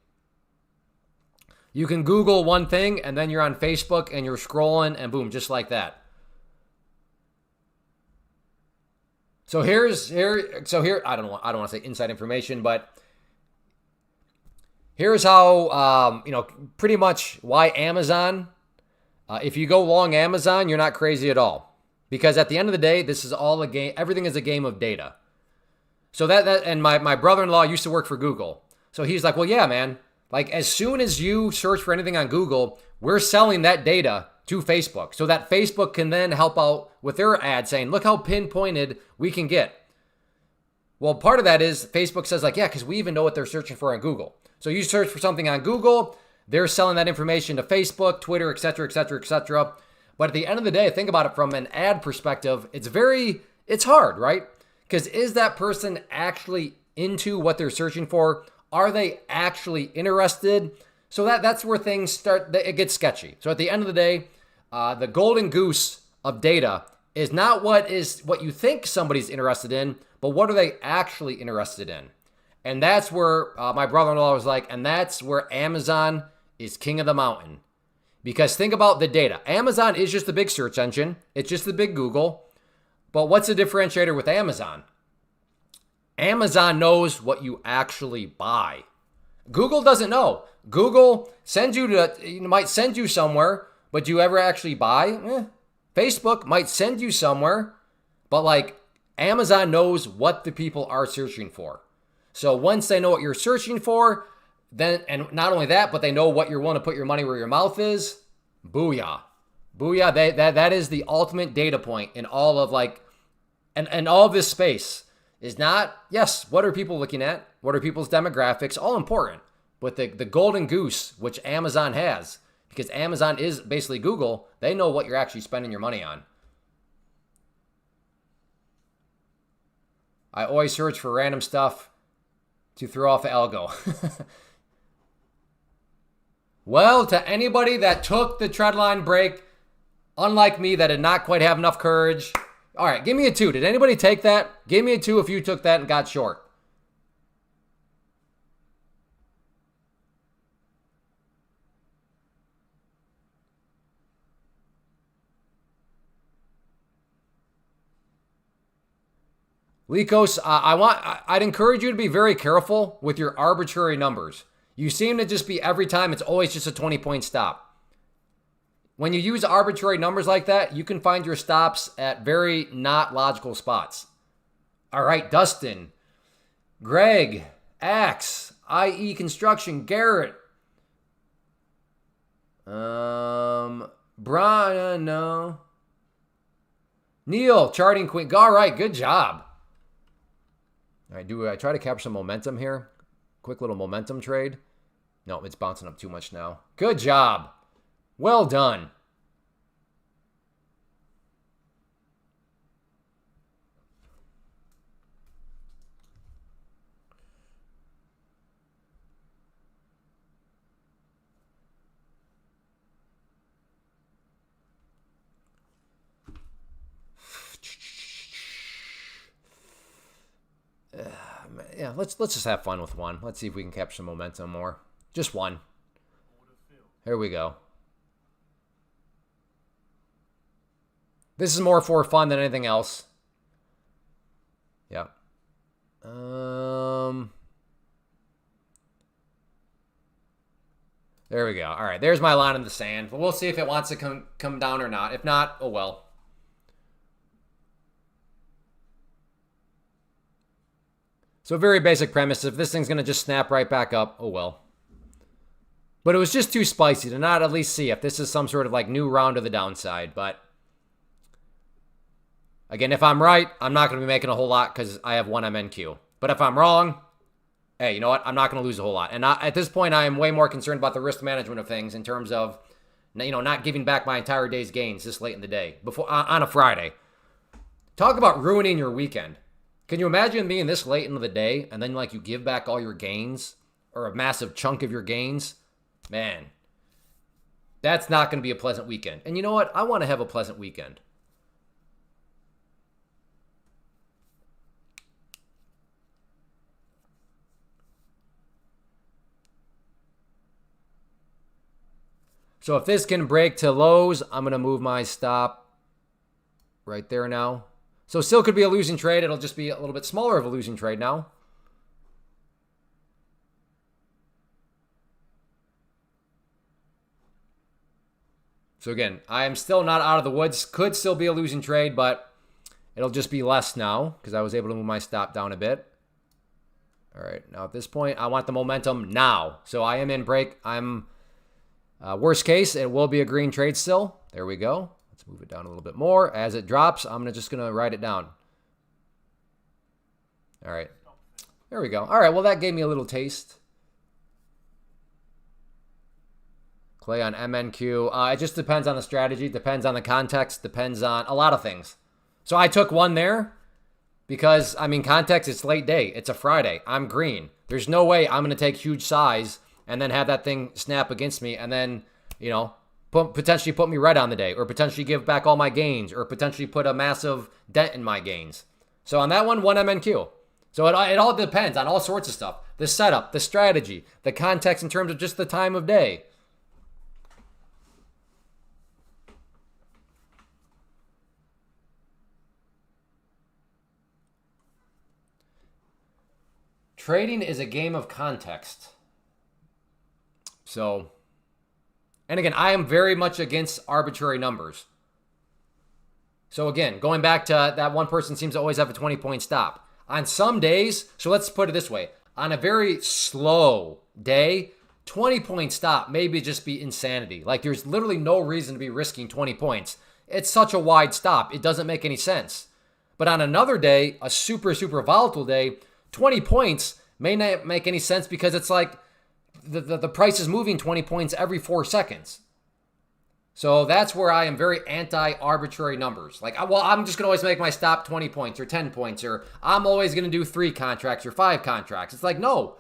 You can Google one thing, and then you're on Facebook, and you're scrolling, and boom, just like that. So here, I don't want to say inside information, but here's how, pretty much why Amazon, if you go long Amazon, you're not crazy at all. Because at the end of the day, this is all a game. Everything is a game of data. So and my brother-in-law used to work for Google. So he's like, well, yeah, man. Like as soon as you search for anything on Google, we're selling that data to Facebook. So that Facebook can then help out with their ad saying, look how pinpointed we can get. Well, part of that is Facebook says like, yeah, because we even know what they're searching for on Google. So you search for something on Google, they're selling that information to Facebook, Twitter, et cetera, et cetera, et cetera. But at the end of the day, think about it from an ad perspective. It's hard, right? Because is that person actually into what they're searching for? Are they actually interested? So that's where things start, it gets sketchy. So at the end of the day, the golden goose of data is not what you think somebody's interested in, but what are they actually interested in? And that's where my brother-in-law was like, and that's where Amazon is king of the mountain. Because think about the data. Amazon is just the big search engine. It's just the big Google. But what's the differentiator with Amazon? Amazon knows what you actually buy. Google doesn't know. Google sends you might send you somewhere, but do you ever actually buy? Facebook might send you somewhere, but like Amazon knows what the people are searching for. So once they know what you're searching for, then, and not only that, but they know what you're willing to put your money where your mouth is, booyah. Booyah, that is the ultimate data point in all of and all of this space is not, yes, what are people looking at? What are people's demographics? All important. But the golden goose, which Amazon has, because Amazon is basically Google, they know what you're actually spending your money on. I always search for random stuff to throw off the algo. Well, to anybody that took the trendline break, unlike me that did not quite have enough courage. All right, give me a 2. Did anybody take that? Give me a 2 if you took that and got short. Likos, I'd encourage you to be very careful with your arbitrary numbers. You seem to just be every time, it's always just a 20-point stop. When you use arbitrary numbers like that, you can find your stops at very not logical spots. All right, Dustin, Greg, Axe, IE Construction, Garrett, Brian, no. Neil, Charting Queen. All right, good job. All right, do I try to capture some momentum here? Quick little momentum trade. No, it's bouncing up too much now. Good job. Well done. Yeah, let's just have fun with one. Let's see if we can capture some momentum more. Just one. Here we go. This is more for fun than anything else. Yeah. There we go. All right, there's my line in the sand. But we'll see if it wants to come down or not. If not, oh well. So very basic premise. If this thing's going to just snap right back up, oh well. But it was just too spicy to not at least see if this is some sort of like new round of the downside. But again, if I'm right, I'm not going to be making a whole lot because I have one MNQ. But if I'm wrong, hey, you know what? I'm not going to lose a whole lot. And at this point, I am way more concerned about the risk management of things in terms of, not giving back my entire day's gains this late in the day before on a Friday. Talk about ruining your weekend. Can you imagine being this late into the day and then you give back all your gains or a massive chunk of your gains? Man, that's not going to be a pleasant weekend. And you know what? I want to have a pleasant weekend. So if this can break to lows, I'm going to move my stop right there now. So still could be a losing trade. It'll just be a little bit smaller of a losing trade now. So again, I am still not out of the woods. Could still be a losing trade, but it'll just be less now because I was able to move my stop down a bit. All right, now at this point, I want the momentum now. So I am in break. I'm worst case, it will be a green trade still. There we go. Let's move it down a little bit more. As it drops, I'm just going to write it down. All right. There we go. All right, well, that gave me a little taste. Clay on MNQ. It just depends on the strategy, depends on the context, depends on a lot of things. So I took one there because, I mean, context, it's late day. It's a Friday. I'm green. There's no way I'm going to take huge size and then have that thing snap against me and then, potentially put me red on the day or potentially give back all my gains or potentially put a massive dent in my gains. So on that one MNQ. So it all depends on all sorts of stuff. The setup, the strategy, the context in terms of just the time of day. Trading is a game of context. So, and again, I am very much against arbitrary numbers. So again, going back to that one person seems to always have a 20-point stop. On some days, so let's put it this way. On a very slow day, 20-point stop maybe just be insanity. Like there's literally no reason to be risking 20 points. It's such a wide stop. It doesn't make any sense. But on another day, a super, super volatile day, 20 points may not make any sense because it's like the price is moving 20 points every 4 seconds. So that's where I am very anti-arbitrary numbers. Like, well, I'm just going to always make my stop 20 points or 10 points, or I'm always going to do 3 contracts or 5 contracts. It's like, no,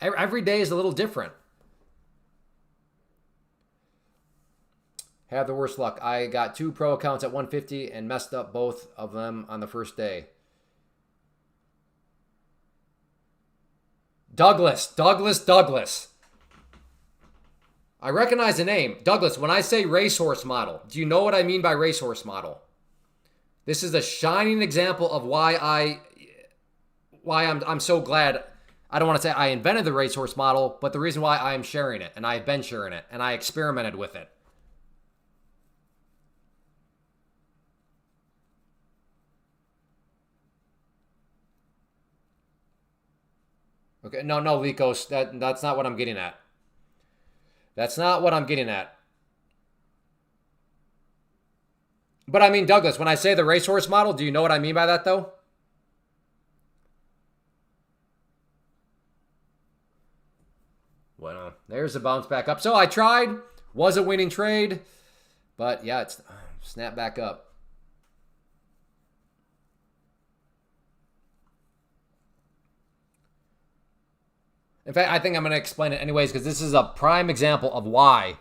every day is a little different. Have the worst luck. I got 2 pro accounts at 150 and messed up both of them on the first day. Douglas. I recognize the name. Douglas, when I say racehorse model, do you know what I mean by racehorse model? This is a shining example of why I'm so glad. I don't want to say I invented the racehorse model, but the reason why I am sharing it, and I've been sharing it, and I experimented with it. Okay, no, Likos, that's not what I'm getting at. That's not what I'm getting at. But I mean, Douglas, when I say the racehorse model, do you know what I mean by that, though? Well, there's a bounce back up. So I tried, was a winning trade, but yeah, it's snapped back up. In fact, I think I'm going to explain it anyways because this is a prime example of why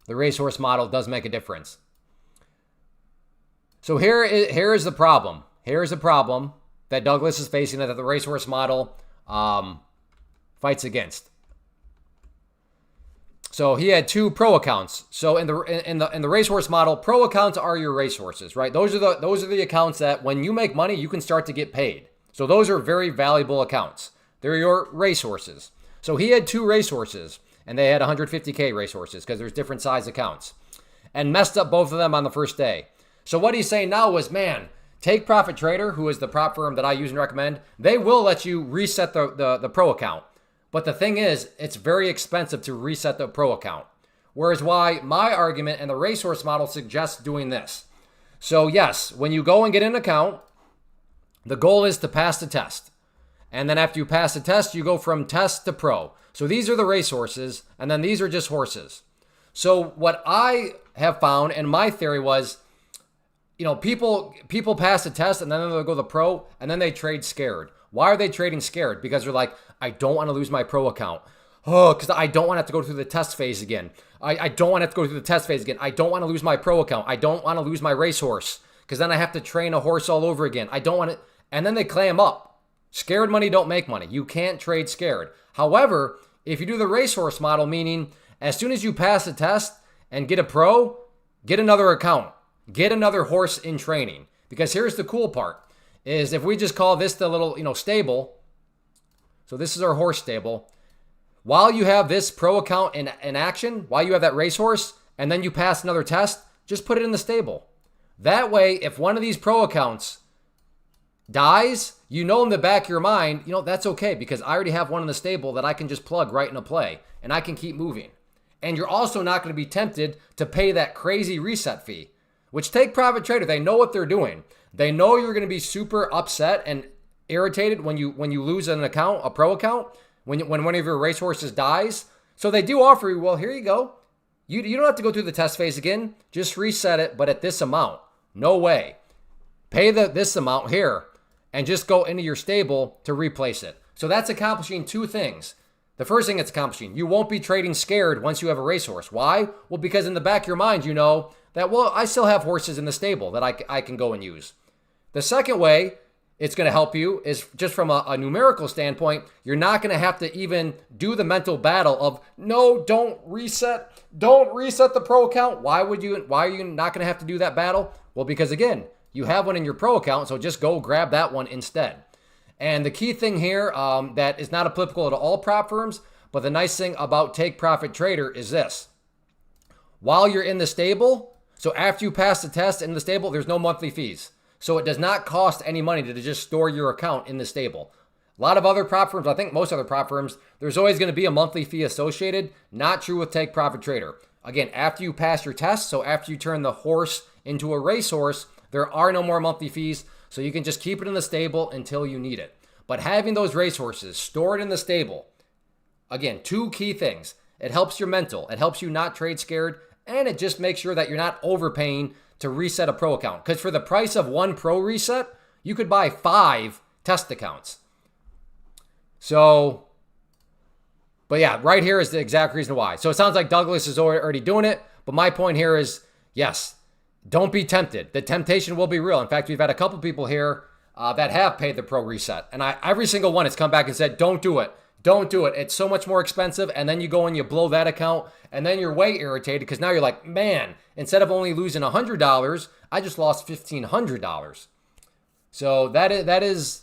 the racehorse model does make a difference. So here is the problem. Here's the problem that Douglas is facing that the racehorse model fights against. So he had 2 pro accounts. So in the racehorse model, pro accounts are your racehorses, right? Those are the accounts that when you make money, you can start to get paid. So those are very valuable accounts. They're your racehorses. So he had 2 racehorses, and they had 150K racehorses because there's different size accounts, and messed up both of them on the first day. So what he's saying now was, man, Take Profit Trader, who is the prop firm that I use and recommend. They will let you reset the pro account. But the thing is, it's very expensive to reset the pro account. Whereas why my argument and the racehorse model suggests doing this. So yes, when you go and get an account, the goal is to pass the test. And then after you pass the test, you go from test to pro. So these are the racehorses, and then these are just horses. So what I have found, and my theory was, people pass the test, and then they'll go to the pro, and then they trade scared. Why are they trading scared? Because they're like, I don't want to lose my pro account. Oh, because I don't want to have to go through the test phase again. I don't want to have to go through the test phase again. I don't want to lose my pro account. I don't want to lose my racehorse, because then I have to train a horse all over again. I don't want to, and then they clam up. Scared money don't make money. You can't trade scared. However, if you do the racehorse model, meaning as soon as you pass the test and get a pro, get another account. Get another horse in training. Because here's the cool part, is if we just call this the little, stable, so this is our horse stable, while you have this pro account in action, while you have that racehorse, and then you pass another test, just put it in the stable. That way, if one of these pro accounts dies, in the back of your mind, that's okay because I already have one in the stable that I can just plug right into play and I can keep moving. And you're also not going to be tempted to pay that crazy reset fee, which Take Profit Trader, they know what they're doing. They know you're going to be super upset and irritated when you lose an account, a pro account, when one of your racehorses dies. So they do offer you, well, here you go. You don't have to go through the test phase again. Just reset it, but at this amount. No way. Pay this amount here and just go into your stable to replace it. So that's accomplishing two things. The first thing it's accomplishing, you won't be trading scared once you have a racehorse. Why? Well, because in the back of your mind, you know that, well, I still have horses in the stable that I can go and use. The second way it's going to help you is just from a numerical standpoint, you're not going to have to even do the mental battle of, no, don't reset the pro account. Why are you not going to have to do that battle? Well, because again, you have one in your pro account, so just go grab that one instead. And the key thing here that is not applicable to all prop firms, but the nice thing about Take Profit Trader is this. While you're in the stable, so after you pass the test in the stable, there's no monthly fees. So it does not cost any money to just store your account in the stable. A lot of other prop firms, I think most other prop firms, there's always going to be a monthly fee associated. Not true with Take Profit Trader. Again, after you pass your test, so after you turn the horse into a racehorse, there are no more monthly fees. So you can just keep it in the stable until you need it. But having those racehorses stored in the stable, again, two key things. It helps your mental. It helps you not trade scared. And it just makes sure that you're not overpaying to reset a pro account. Because for the price of one pro reset, you could buy 5 test accounts. So, but yeah, right here is the exact reason why. So it sounds like Douglas is already doing it. But my point here is, yes, don't be tempted. The temptation will be real. In fact, we've had a couple people here that have paid the pro reset. And every single one has come back and said, don't do it. Don't do it. It's so much more expensive. And then you go and you blow that account. And then you're way irritated because now you're like, man, instead of only losing $100, I just lost $1,500. So that is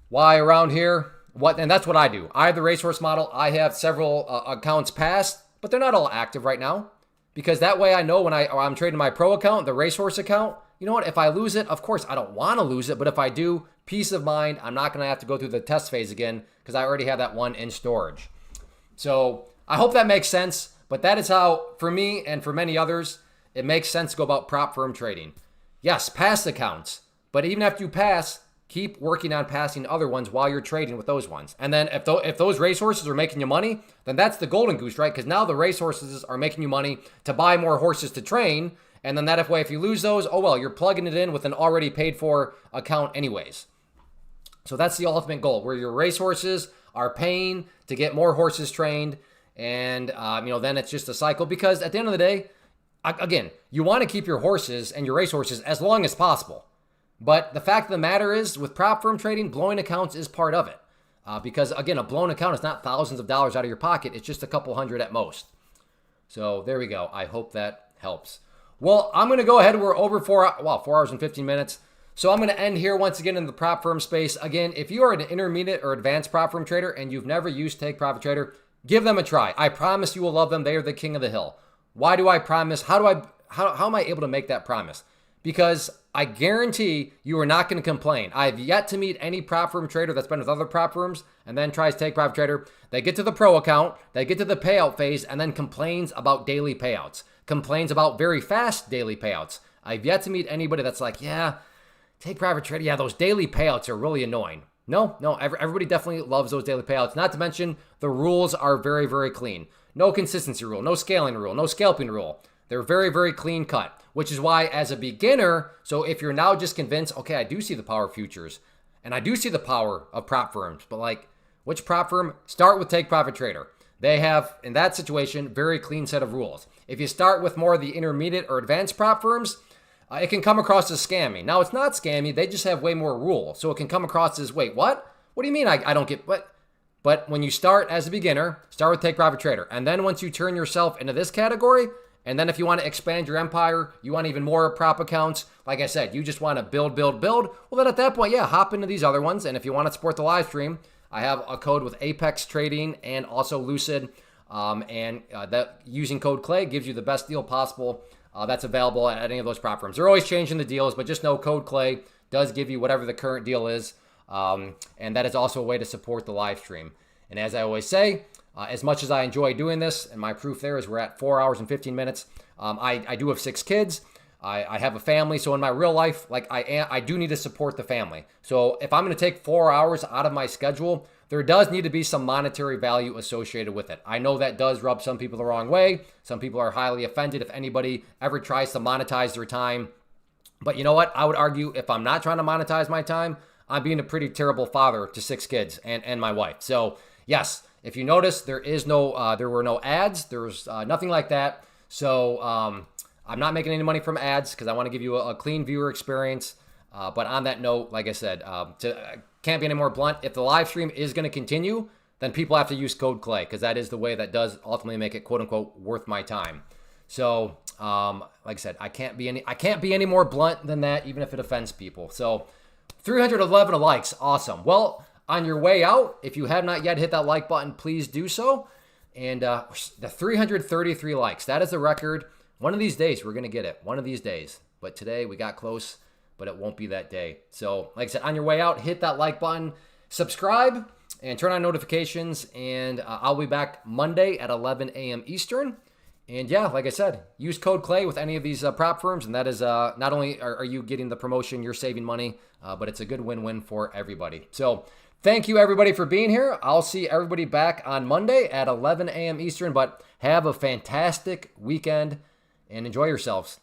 why around here, and that's what I do. I have the racehorse model. I have several accounts passed, but they're not all active right now. Because that way I know when I'm trading my pro account, the racehorse account, you know what? If I lose it, of course, I don't want to lose it. But if I do, peace of mind, I'm not going to have to go through the test phase again because I already have that one in storage. So I hope that makes sense. But that is how, for me and for many others, it makes sense to go about prop firm trading. Yes, pass accounts. But even after you pass, keep working on passing other ones while you're trading with those ones. And then if those racehorses are making you money, then that's the golden goose, right? Because now the racehorses are making you money to buy more horses to train. And then that way, if you lose those, oh well, you're plugging it in with an already paid for account anyways. So that's the ultimate goal, where your racehorses are paying to get more horses trained. And, then it's just a cycle. Because at the end of the day, again, you want to keep your horses and your racehorses as long as possible. But the fact of the matter is, with prop firm trading, blowing accounts is part of it. Because, again, a blown account is not thousands of dollars out of your pocket. It's just a couple hundred at most. So there we go. I hope that helps. Well, I'm going to go ahead. We're over 4 hours and 15 minutes. So I'm going to end here once again in the prop firm space. Again, if you are an intermediate or advanced prop firm trader and you've never used Take Profit Trader, give them a try. I promise you will love them. They are the king of the hill. Why do I promise? How am I able to make that promise? Because I guarantee you are not going to complain. I've yet to meet any prop firm trader that's been with other prop firms and then tries Take Profit Trader. They get to the pro account, they get to the payout phase, and then complains about daily payouts. Complains about very fast daily payouts. I've yet to meet anybody that's like, yeah, Take Profit Trader, yeah, those daily payouts are really annoying. No, everybody definitely loves those daily payouts. Not to mention, the rules are very, very clean. No consistency rule, no scaling rule, no scalping rule. They're very, very clean cut, which is why as a beginner, so if you're now just convinced, okay, I do see the power of futures and I do see the power of prop firms, but like, which prop firm? Start with Take Profit Trader. They have, in that situation, very clean set of rules. If you start with more of the intermediate or advanced prop firms, it can come across as scammy. Now, it's not scammy. They just have way more rules. So it can come across as, wait, what? What do you mean I don't get, what? But when you start as a beginner, start with Take Profit Trader. And then once you turn yourself into this category, and then if you want to expand your empire, you want even more prop accounts, like I said, you just want to build, well, then at that point, yeah, hop into these other ones. And if you want to support the live stream, I have a code with Apex Trading and also Lucid. That using code Clay gives you the best deal possible that's available at any of those prop firms. They're always changing the deals, but just know code Clay does give you whatever the current deal is. And that is also a way to support the live stream. And as I always say, as much as I enjoy doing this, and my proof there is we're at 4 hours and 15 minutes, I do have 6 kids. I have a family, so in my real life, like I do need to support the family. So if I'm going to take 4 hours out of my schedule, there does need to be some monetary value associated with it. I know that does rub some people the wrong way. Some people are highly offended if anybody ever tries to monetize their time. But you know what? I would argue if I'm not trying to monetize my time, I'm being a pretty terrible father to 6 kids and my wife. So yes, if you notice, there were no ads. There was nothing like that. So I'm not making any money from ads because I want to give you a clean viewer experience. But on that note, like I said, can't be any more blunt. If the live stream is going to continue, then people have to use code Clay because that is the way that does ultimately make it quote unquote worth my time. So like I said, I can't be any more blunt than that, even if it offends people. So 311 likes, awesome. Well, on your way out, if you have not yet hit that like button, please do so. And the 333 likes, that is the record. One of these days, we're going to get it. One of these days. But today, we got close, but it won't be that day. So, like I said, on your way out, hit that like button, subscribe, and turn on notifications. And I'll be back Monday at 11 a.m. Eastern. And yeah, like I said, use code Clay with any of these prop firms. And that is not only are you getting the promotion, you're saving money, but it's a good win-win for everybody. So, thank you, everybody, for being here. I'll see everybody back on Monday at 11 a.m. Eastern. But have a fantastic weekend and enjoy yourselves. Take